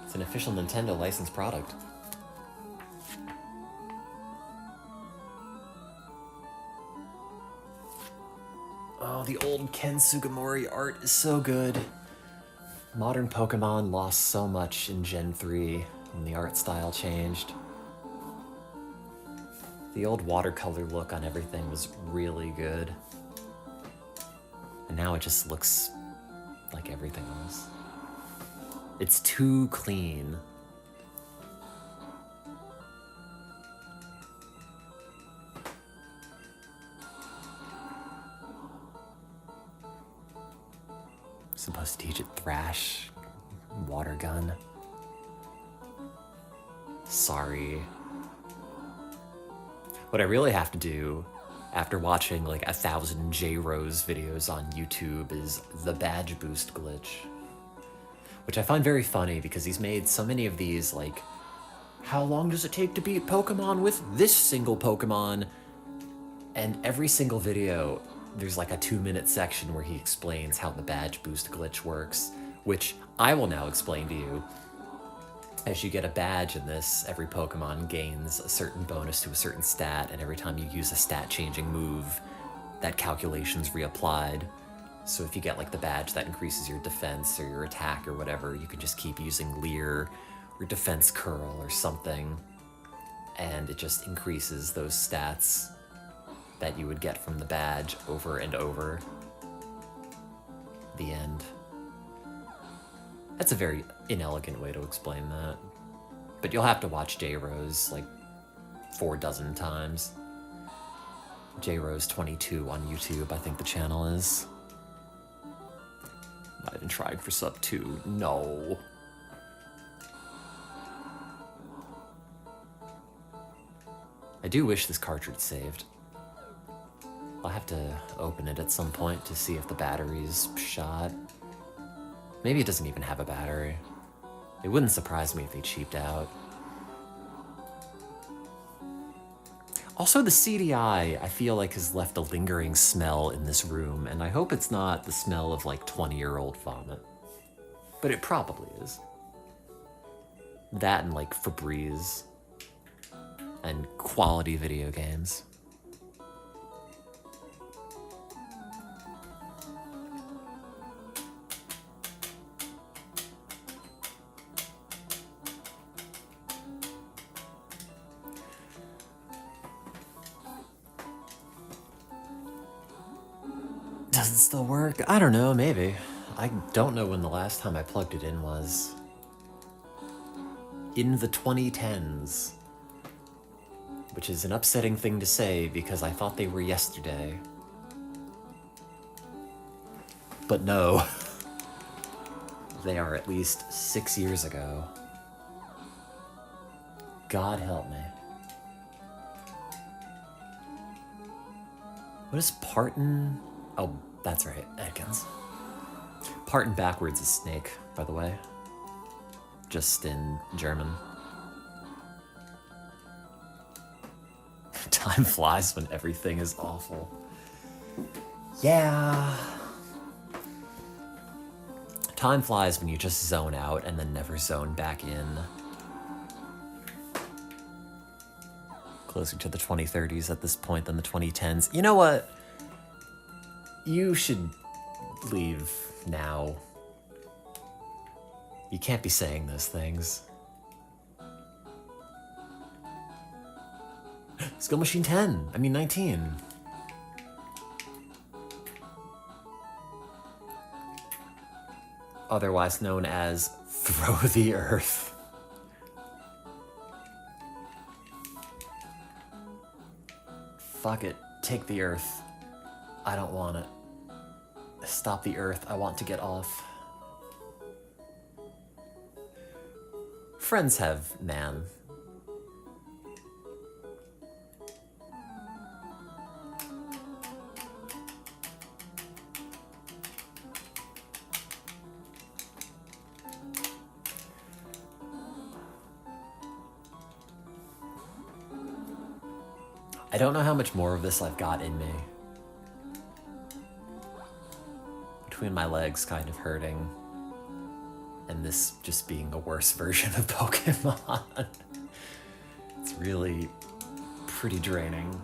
It's an official Nintendo licensed product. Oh, the old Ken Sugimori art is so good. Modern Pokemon lost so much in Gen 3 when the art style changed. The old watercolor look on everything was really good. And now it just looks like everything else. It's too clean. Supposed to teach it Thrash, Water Gun. Sorry. What I really have to do after watching like 1,000 J-Rose videos on YouTube is the badge boost glitch. Which I find very funny because he's made so many of these like, how long does it take to beat Pokemon with this single Pokemon? And every single video there's like a 2-minute section where he explains how the badge boost glitch works, which I will now explain to you. As you get a badge in this, every Pokemon gains a certain bonus to a certain stat, and every time you use a stat-changing move, that calculation's reapplied. So if you get like the badge that increases your defense or your attack or whatever, you can just keep using Leer or Defense Curl or something, and it just increases those stats that you would get from the badge over and over. The end. That's a very inelegant way to explain that. But you'll have to watch J-Rose like 4 dozen times. J-Rose22 on YouTube, I think the channel is. Not even tried for sub 2. No. I do wish this cartridge saved. I'll have to open it at some point to see if the battery's shot. Maybe it doesn't even have a battery. It wouldn't surprise me if they cheaped out. Also, the CDI, I feel like, has left a lingering smell in this room, and I hope it's not the smell of like 20-year-old vomit. But it probably is. That and like Febreze. And quality video games. Does it still work? I don't know, maybe. I don't know when the last time I plugged it in was. In the 2010s. Which is an upsetting thing to say because I thought they were yesterday. But no. They are at least 6 years ago. God help me. What is Parton? Oh, that's right, Edkins. Parton backwards is snake, by the way. Just in German. Time flies when everything is awful. Yeah. Time flies when you just zone out and then never zone back in. Closer to the 2030s at this point than the 2010s. You know what? You should leave now. You can't be saying those things. Skill Machine 10. I mean 19. Otherwise known as Throw the Earth. Fuck it. Take the Earth. I don't want it. Stop the Earth. I want to get off. Friends have man. I don't know how much more of this I've got in me. Between my legs kind of hurting and this just being a worse version of Pokemon. It's really pretty draining.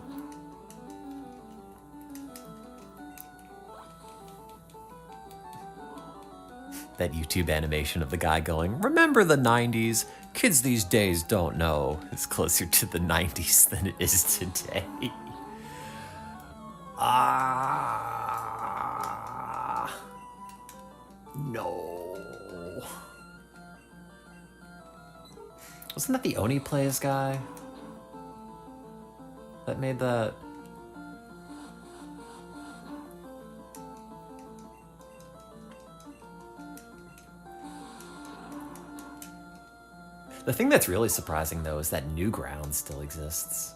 That YouTube animation of the guy going, "Remember the 90s? Kids these days don't know." It's closer to the 90s than it is today. No. Wasn't that the Oni Plays guy that made that? The thing that's really surprising, though, is that Newgrounds still exists.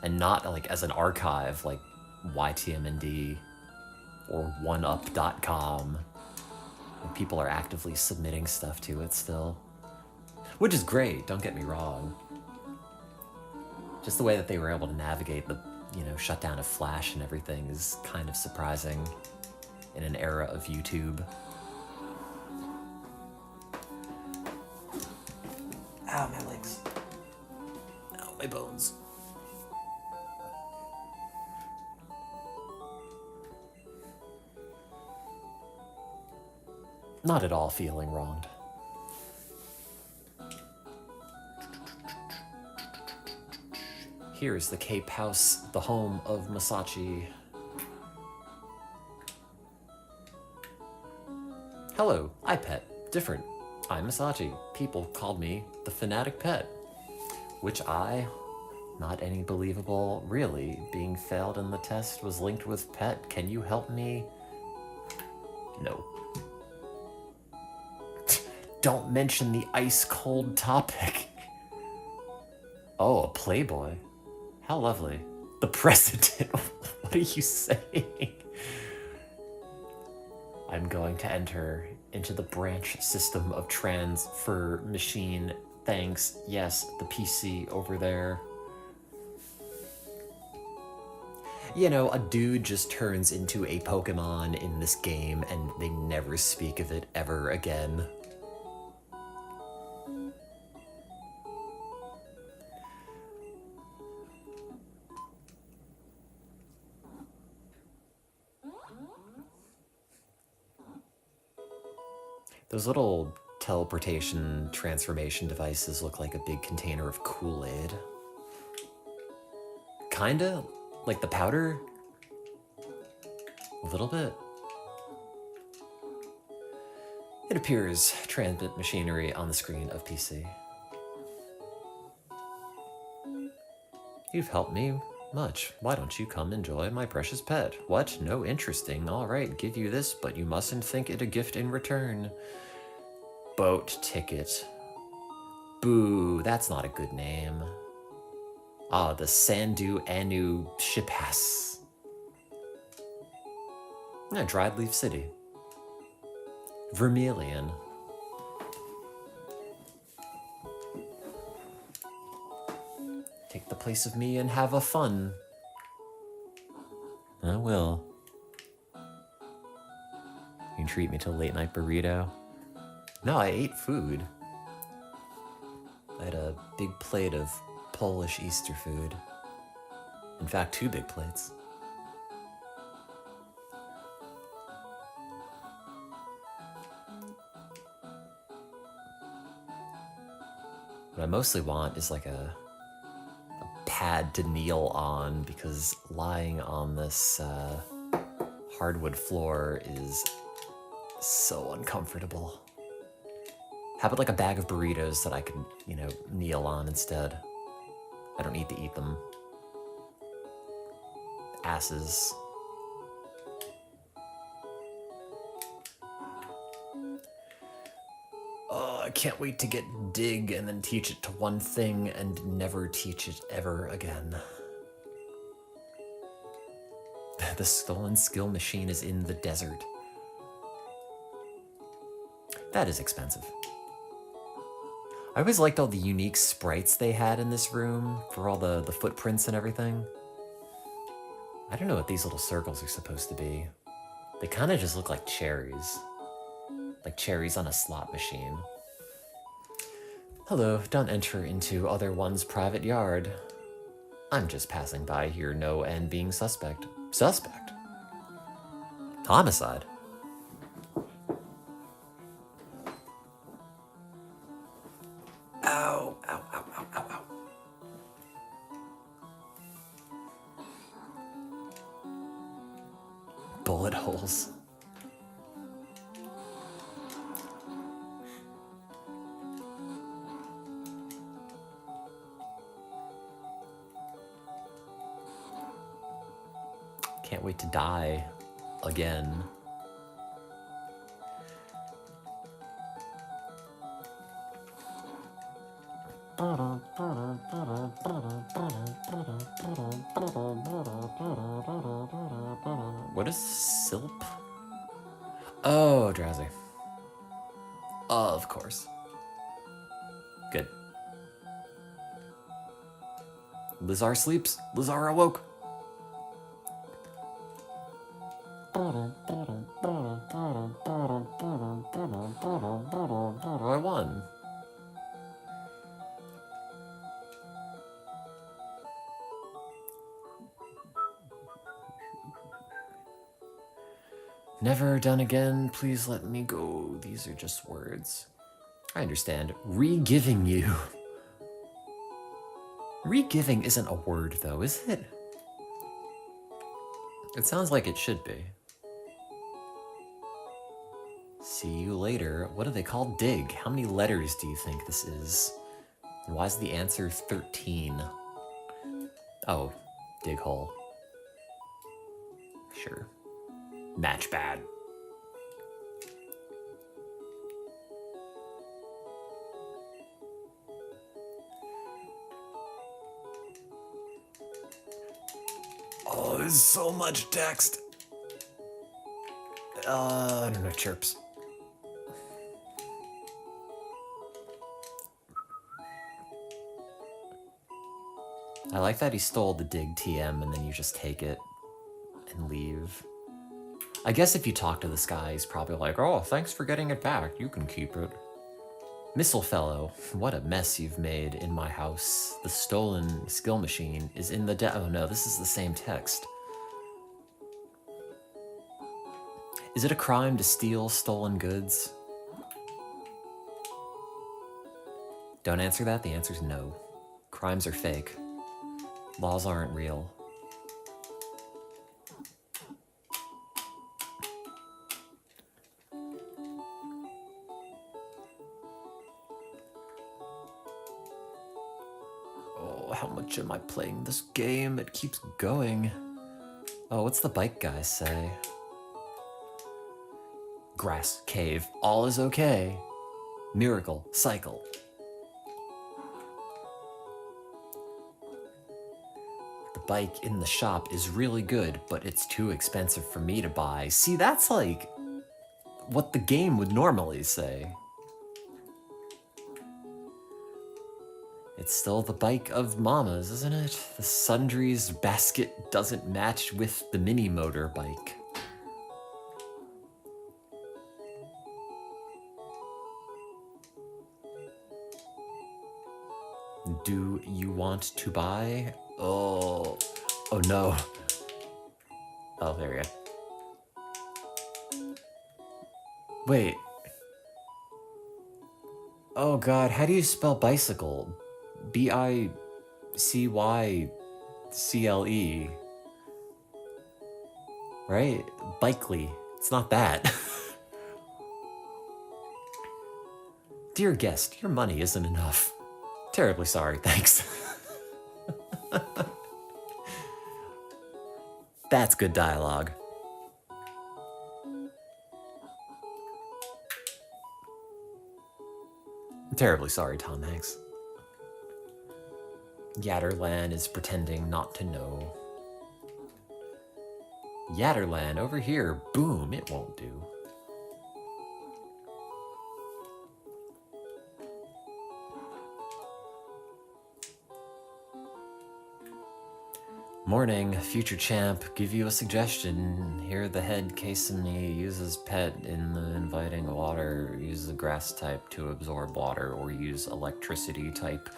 And not, like, as an archive, like YTMND or OneUp.com. And people are actively submitting stuff to it still. Which is great, don't get me wrong. Just the way that they were able to navigate the you know, shutdown of Flash and everything is kind of surprising in an era of YouTube. Ow, my legs. Ow, my bones. Not at all feeling wronged. Here's the Cape House, the home of Masachi. Hello, I pet. Different. I'm Masachi. People called me the fanatic pet. Which not any believable, really. Being failed in the test was linked with pet. Can you help me? No. Don't mention the ice-cold topic. Oh, a Playboy. How lovely. The president. What are you saying? I'm going to enter into the branch system of transfer machine. Thanks. Yes, the PC over there. You know, a dude just turns into a Pokemon in this game and they never speak of it ever again. Those little teleportation transformation devices look like a big container of Kool-Aid. Kinda? Like the powder? A little bit. It appears transmit machinery on the screen of PC. You've helped me much. Why don't you come enjoy my precious pet? What? No, interesting. All right, give you this, but you mustn't think it a gift in return. Boat ticket. Boo, that's not a good name. Ah, the Sandu Anu Shipass. Dried Leaf City. Vermilion. Take the place of me and have a fun. I will. You can treat me to a late night burrito. No, I ate food. I had a big plate of Polish Easter food. In fact, 2 big plates. What I mostly want is like a pad to kneel on, because lying on this hardwood floor is so uncomfortable. How about like a bag of burritos that I can, you know, kneel on instead? I don't need to eat them. Asses. Oh, I can't wait to get Dig and then teach it to one thing and never teach it ever again. The stolen skill machine is in the desert. That is expensive. I always liked all the unique sprites they had in this room for all the footprints and everything. I don't know what these little circles are supposed to be. They kind of just look like cherries. Like cherries on a slot machine. Hello, don't enter into other one's private yard. I'm just passing by here, no, and being suspect. Suspect? Homicide? Ow, ow, ow, ow, ow, ow. Bullet holes. Can't wait to die again. What is Silp? Oh, drowsy. Of course. Good. Lizar sleeps. Lizar awoke. I won. Never done again, please let me go. These are just words. I understand. Re-giving you. Re-giving isn't a word though, is it? It sounds like it should be. See you later. What do they call dig? How many letters do you think this is? And why is the answer 13? Oh, dig hole. Sure. Match bad. Oh, there's so much text. I don't know, chirps. I like that he stole the dig TM and then you just take it and leave. I guess if you talk to this guy, he's probably like, oh, thanks for getting it back. You can keep it. Missile Fellow, what a mess you've made in my house. The stolen skill machine is in the oh no, this is the same text. Is it a crime to steal stolen goods? Don't answer that, the answer's no. Crimes are fake. Laws aren't real. Oh, how much am I playing this game? It keeps going. Oh, what's the bike guy say? Grass, cave, all is okay. Miracle, cycle. The bike in the shop is really good, but it's too expensive for me to buy. See, that's like what the game would normally say. It's still the bike of Mama's, isn't it? The sundries basket doesn't match with the mini motor bike. Do you want to buy? Oh no. Oh, there we go. Wait. Oh god, how do you spell bicycle? B-I-C-Y-C-L-E. Right? Bikely. It's not that. Dear guest, your money isn't enough. Terribly sorry, thanks. That's good dialogue. I'm terribly sorry, Tom Hanks. Yatterlan is pretending not to know. Yatterlan, over here. Boom, it won't do. Morning, future champ. Give you a suggestion. Here the head Kasumi uses pet in the inviting water. Use the grass type to absorb water, or use electricity type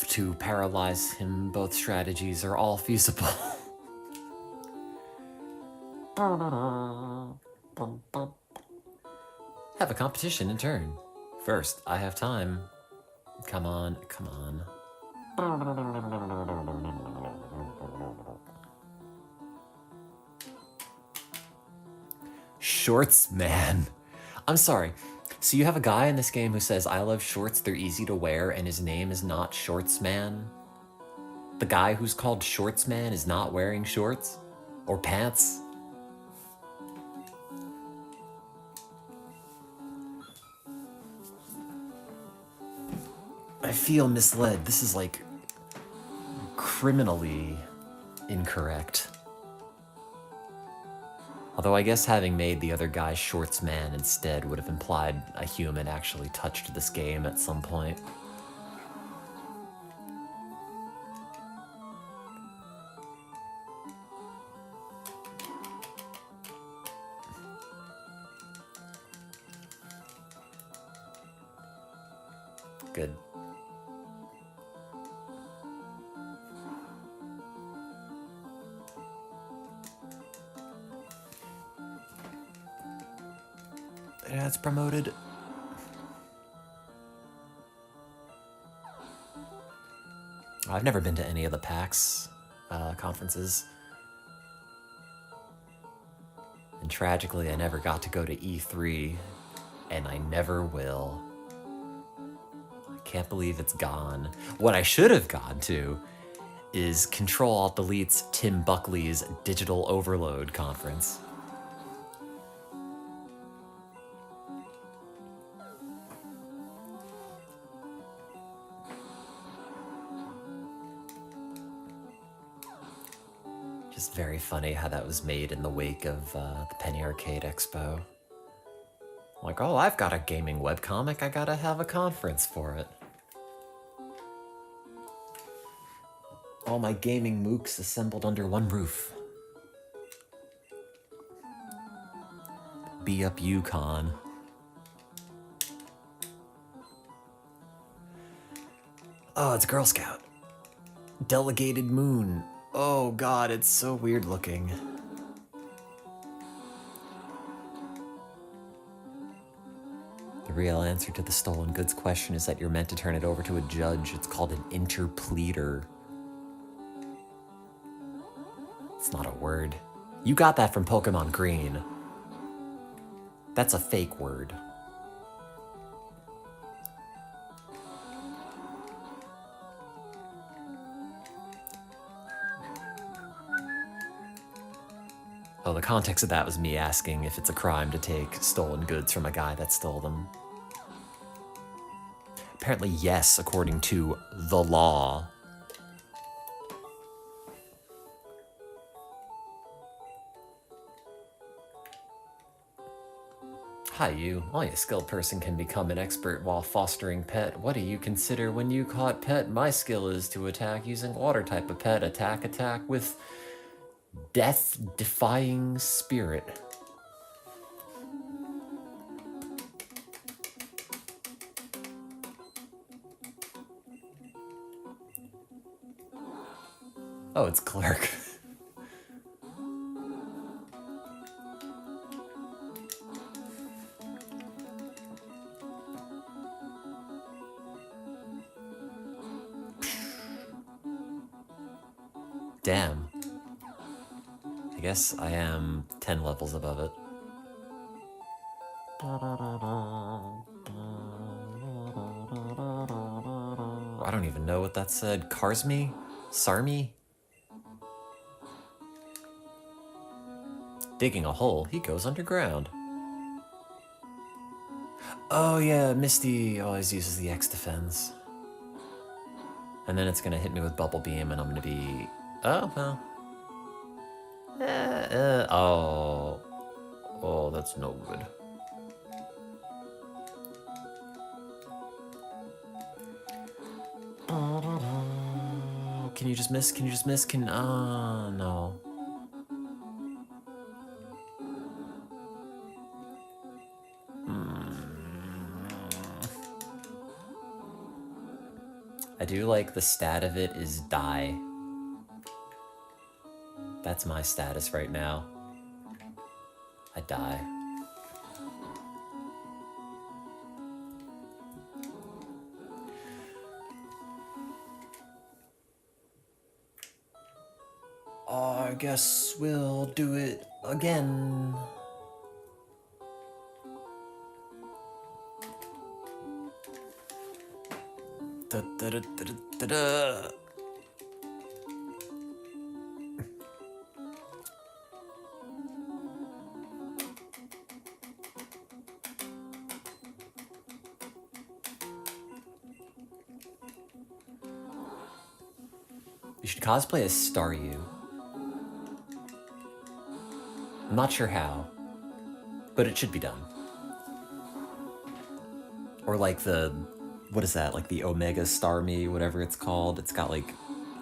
to paralyze him. Both strategies are all feasible. Have a competition in turn. First, I have time. Come on, come on. Shorts, man. I'm sorry. So you have a guy in this game who says, I love shorts, they're easy to wear, and his name is not Shorts Man? The guy who's called Shorts Man is not wearing shorts? Or pants? I feel misled. This is like criminally incorrect. Although I guess having made the other guy Shorts Man instead would have implied a human actually touched this game at some point. Good. Yeah, it's promoted. I've never been to any of the PAX conferences. And tragically, I never got to go to E3, and I never will. I can't believe it's gone. What I should have gone to is Control-Alt-Delete's Tim Buckley's Digital Overload conference. Just very funny how that was made in the wake of the Penny Arcade Expo. Like, oh, I've got a gaming webcomic, I gotta have a conference for it. All my gaming mooks assembled under one roof. Be up Yukon. Oh, it's Girl Scout. Delegated Moon. Oh god, it's so weird looking. The real answer to the stolen goods question is that you're meant to turn it over to a judge. It's called an interpleader. It's not a word. You got that from Pokemon Green. That's a fake word. Oh, the context of that was me asking if it's a crime to take stolen goods from a guy that stole them. Apparently, yes, according to the law. Hi, you. Only a skilled person can become an expert while fostering pet. What do you consider when you caught pet? My skill is to attack using water type of pet. Attack with death-defying spirit. Oh, it's Clark. Damn. I guess I am 10 levels above it. I don't even know what that said. Carsme? Sarmy? Digging a hole, he goes underground. Oh yeah, Misty always uses the X defense. And then it's gonna hit me with Bubble Beam and I'm gonna be... Oh, well. Oh, that's no good. Can you just miss? Can you just miss? No. I do like the stat of it is die. That's my status right now. I die. I guess we'll do it again. Da, da, da, da, da, da. You should cosplay as Staryu. I'm not sure how, but it should be done. Or like the, what is that? Like the Omega Starmie, whatever it's called. It's got like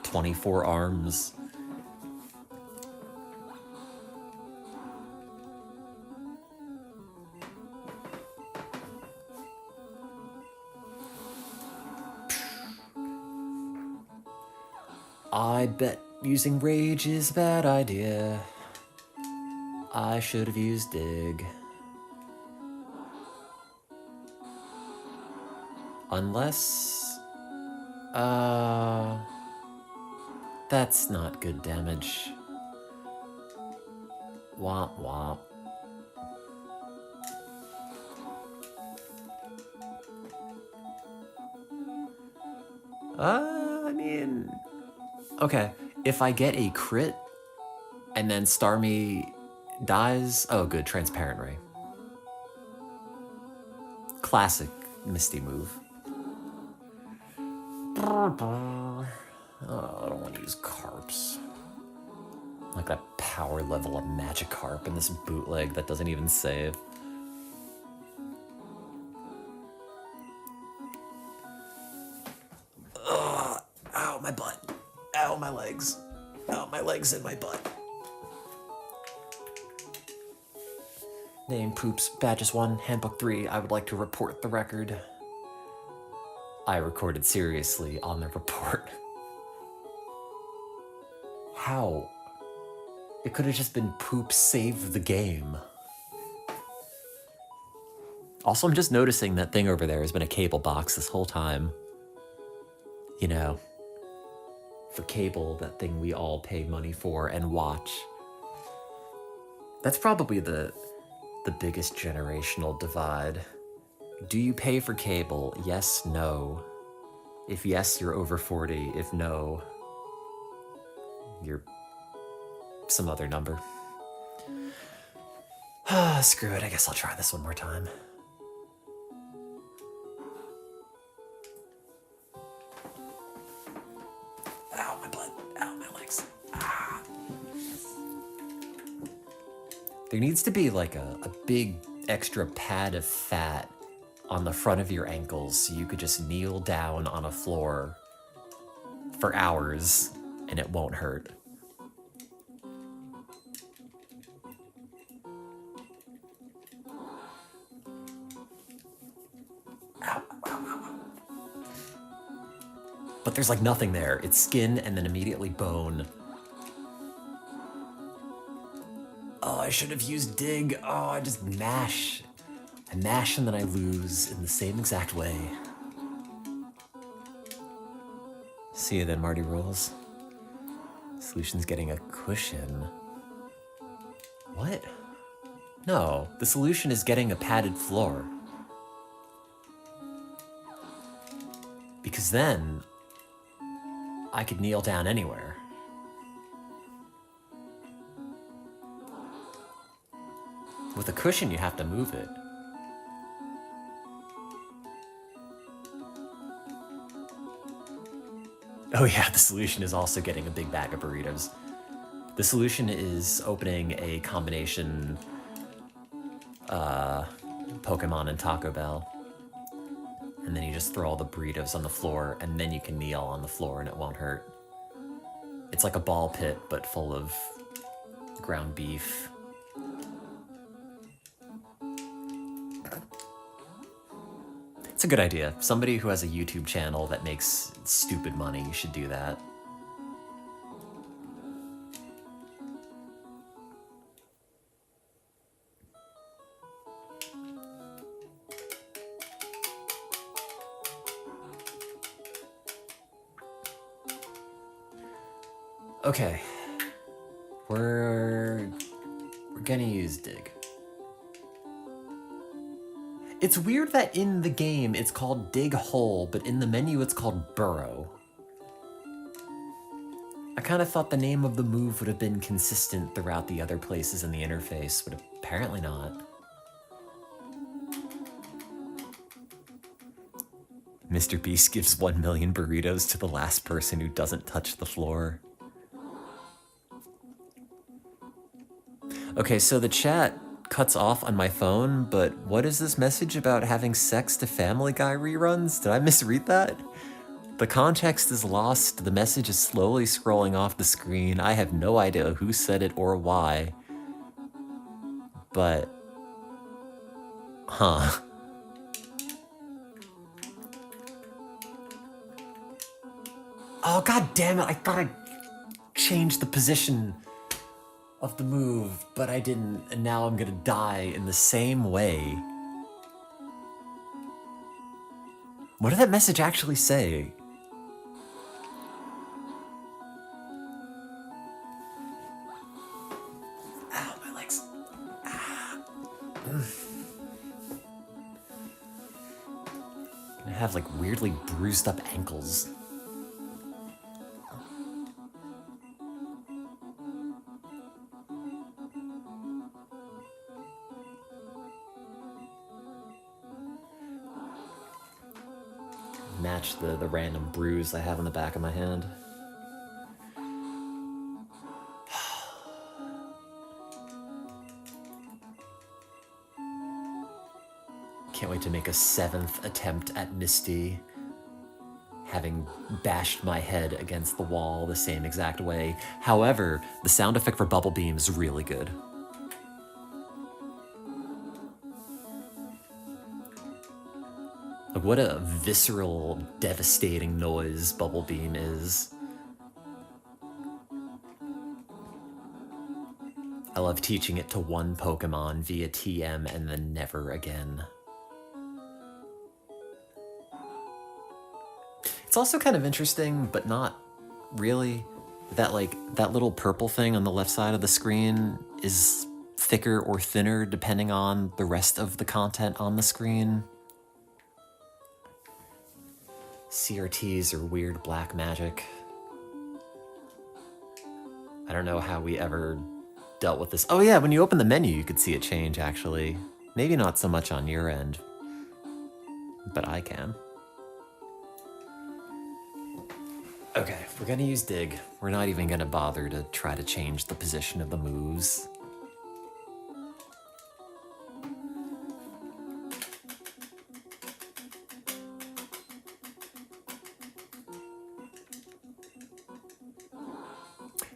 24 arms. I bet using rage is a bad idea. I should have used dig. Unless... That's not good damage. Womp womp. I mean... Okay, if I get a crit, and then Starmie dies... Oh, good, Transparent Ray. Classic Misty move. Oh, I don't want to use Carps. Like that power level of Magikarp in this bootleg that doesn't even save. Ugh, ow, my butt. Ow, my legs. Ow, my legs and my butt. Name Poops, Badges 1, Handbook 3. I would like to report the record. I recorded seriously on the report. How? It could have just been Poop save the game. Also, I'm just noticing that thing over there has been a cable box this whole time. You know, for cable, that thing we all pay money for and watch. That's probably the biggest generational divide. Do you pay for cable? Yes, no. If yes, you're over 40. If no, you're some other number. Screw it, I guess I'll try this one more time. Ow, my butt. Ow, my legs. Ah. There needs to be like a big extra pad of fat on the front of your ankles so you could just kneel down on a floor for hours and it won't hurt. Ow, ow, ow, ow. But there's like nothing there. It's skin and then immediately bone. Oh, I should have used dig. Oh, I just mash. I mash and then I lose in the same exact way. See you then, Marty Rolls. Solution's getting a cushion. What? No, the solution is getting a padded floor. Because then, I could kneel down anywhere. With a cushion, you have to move it. Oh yeah, the solution is also getting a big bag of burritos. The solution is opening a combination Pokemon and Taco Bell. And then you just throw all the burritos on the floor, and then you can kneel on the floor and it won't hurt. It's like a ball pit, but full of ground beef. It's a good idea. Somebody who has a YouTube channel that makes stupid money should do that. Okay. We're gonna use dig. It's weird that in the game it's called dig hole, but in the menu it's called burrow. I kind of thought the name of the move would have been consistent throughout the other places in the interface, but apparently not. Mr. Beast gives 1 million burritos to the last person who doesn't touch the floor. Okay, so the chat cuts off on my phone, but what is this message about having sex to Family Guy reruns? Did I misread that? The context is lost, the message is slowly scrolling off the screen. I have no idea who said it or why. But... huh. Oh, god damn it, I thought I change the position of the move, but I didn't, and now I'm gonna die in the same way. What did that message actually say? Ow, my legs. I have like weirdly bruised up ankles. Match the random bruise I have on the back of my hand. Can't wait to make a 7th attempt at Misty, having bashed my head against the wall the same exact way. However, the sound effect for Bubble Beam is really good. Like, what a visceral, devastating noise Bubble Beam is. I love teaching it to one Pokemon via TM and then never again. It's also kind of interesting, but not really, that like that little purple thing on the left side of the screen is thicker or thinner depending on the rest of the content on the screen. CRTs are weird black magic. I don't know how we ever dealt with this. Oh yeah, when you open the menu, you could see it change actually. Maybe not so much on your end, but I can. Okay, we're gonna use Dig. We're not even gonna bother to try to change the position of the moves.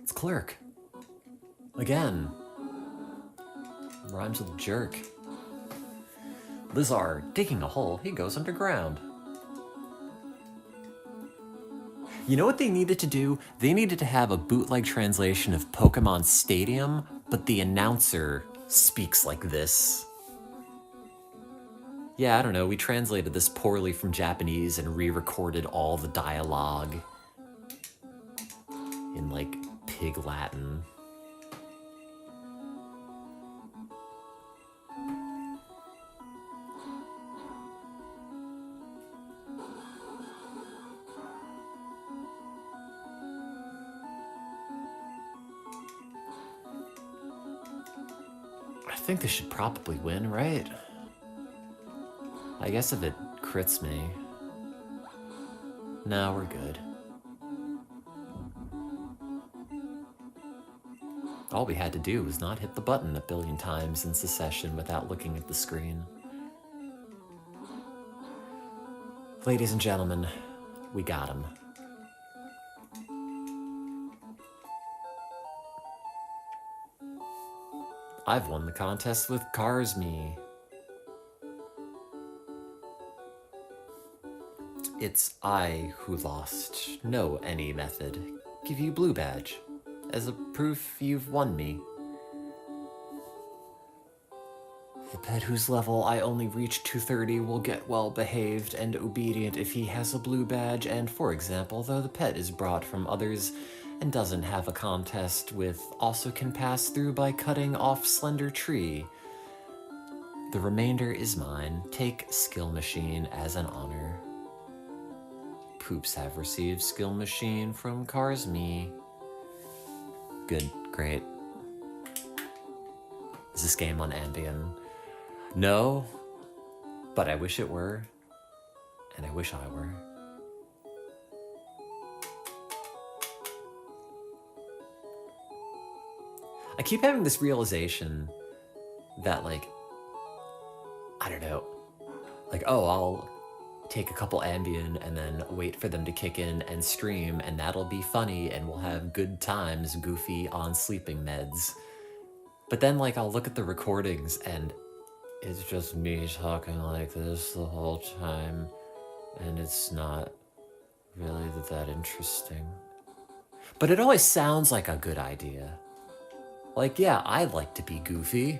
It's Clerk. Again. Rhymes with jerk. Lizard, digging a hole, he goes underground. You know what they needed to do? They needed to have a bootleg translation of Pokemon Stadium, but the announcer speaks like this. Yeah, I don't know, we translated this poorly from Japanese and re-recorded all the dialogue in like pig Latin. I think this should probably win, right? I guess if it crits me. No, we're good. All we had to do was not hit the button a billion times in succession without looking at the screen. Ladies and gentlemen, we got him. I've won the contest with Cars Me. It's I who lost. Know any method. Give you blue badge. As a proof you've won me. The pet whose level I only reach 230 will get well behaved and obedient if he has a blue badge, and for example, though the pet is brought from others and doesn't have a contest with, also can pass through by cutting off slender tree. The remainder is mine. Take skill machine as an honor. Poops have received skill machine from Cars Me. Good, great. Is this game on Ambien? No, but I wish it were, and I wish I were. I keep having this realization that, like, I don't know, like, oh, I'll take a couple Ambien and then wait for them to kick in and stream, and that'll be funny, and we'll have good times goofy on sleeping meds. But then, like, I'll look at the recordings, and it's just me talking like this the whole time, and it's not really that interesting. But it always sounds like a good idea. Like, yeah, I like to be goofy.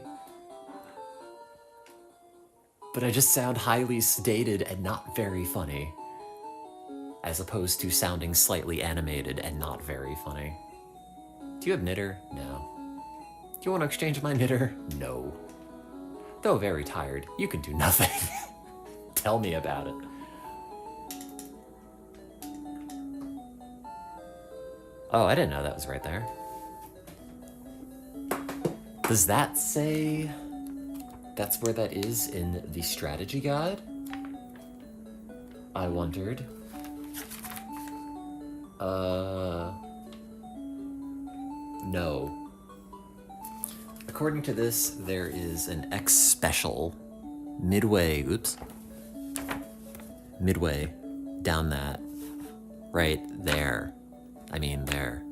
But I just sound highly sedated and not very funny. As opposed to sounding slightly animated and not very funny. Do you have knitter? No. Do you want to exchange my knitter? No. Though very tired, you can do nothing. Tell me about it. Oh, I didn't know that was right there. Does that say that's where that is in the strategy guide? I wondered. No. According to this, there is an X special midway down that. Right there. I mean, there.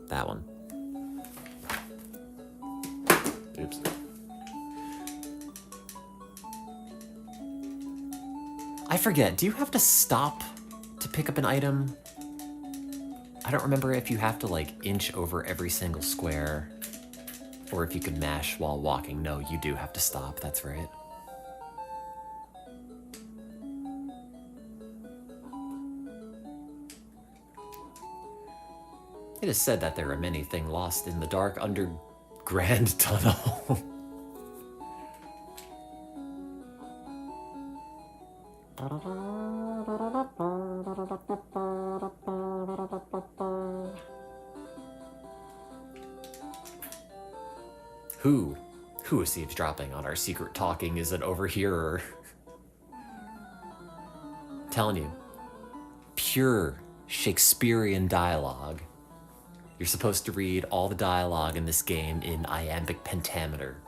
That one. Oops. I forget, do you have to stop to pick up an item? I don't remember if you have to like inch over every single square or if you can mash while walking. No, you do have to stop, that's right. It is said that there are many things lost in the dark underground tunnel. Who is eavesdropping on our secret talking is an overhearer. Telling you, pure Shakespearean dialogue. You're supposed to read all the dialogue in this game in iambic pentameter.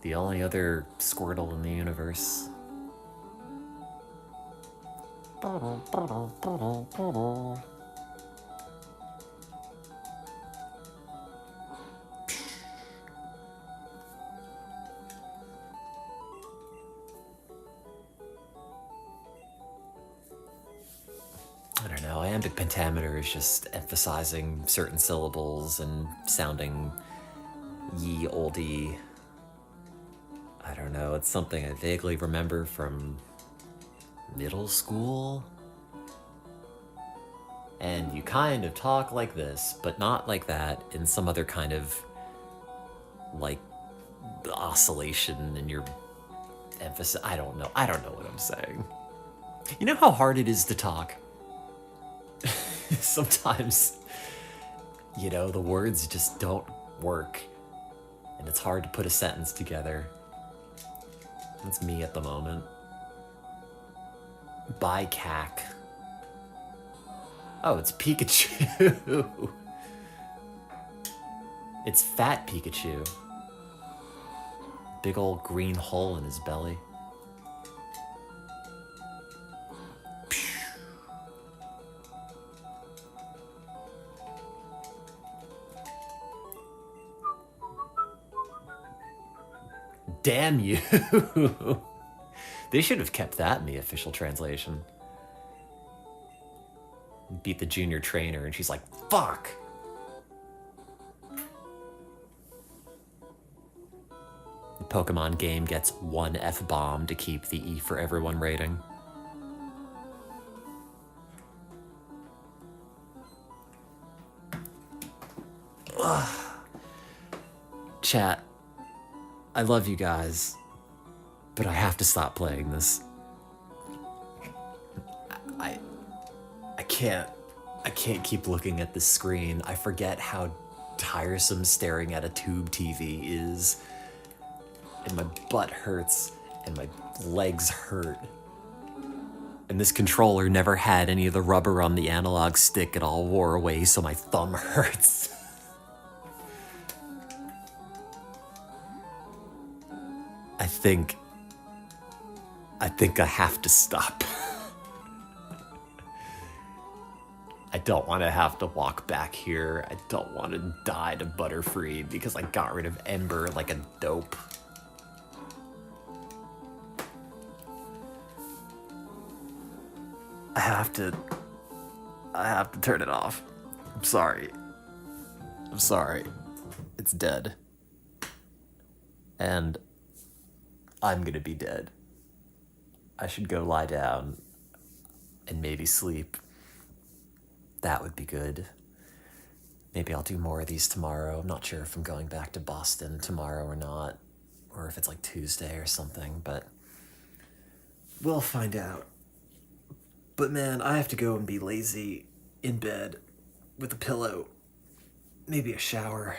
The only other Squirtle in the universe. I don't know, iambic pentameter is just emphasizing certain syllables and sounding ye olde. I don't know, it's something I vaguely remember from middle school. And you kind of talk like this, but not like that, in some other kind of, like, oscillation in your emphasis. I don't know what I'm saying. You know how hard it is to talk? Sometimes, you know, the words just don't work, and it's hard to put a sentence together. That's me at the moment. Bye, cack. Oh, it's Pikachu. It's fat Pikachu. Big old green hole in his belly. Damn you. They should have kept that in the official translation. Beat the junior trainer and she's like, fuck. The Pokemon game gets 1 F-bomb to keep the E for everyone rating. Ugh. Chat, I love you guys, but I have to stop playing this. I can't keep looking at this screen. I forget how tiresome staring at a tube TV is. And my butt hurts, and my legs hurt. And this controller never had any of the rubber on the analog stick. It all wore away, so my thumb hurts. I think I have to stop. I don't want to have to walk back here. I don't want to die to Butterfree because I got rid of Ember like a dope. I have to turn it off. I'm sorry. I'm sorry. It's dead. And I'm gonna be dead. I should go lie down and maybe sleep. That would be good. Maybe I'll do more of these tomorrow. I'm not sure if I'm going back to Boston tomorrow or not, or if it's like Tuesday or something, but we'll find out. But man, I have to go and be lazy in bed with a pillow, maybe a shower,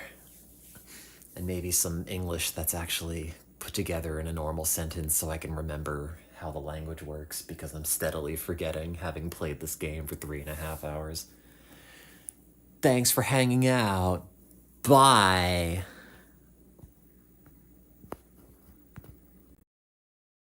and maybe some English that's actually put together in a normal sentence so I can remember how the language works, because I'm steadily forgetting, having played this game for 3.5 hours. Thanks for hanging out. Bye.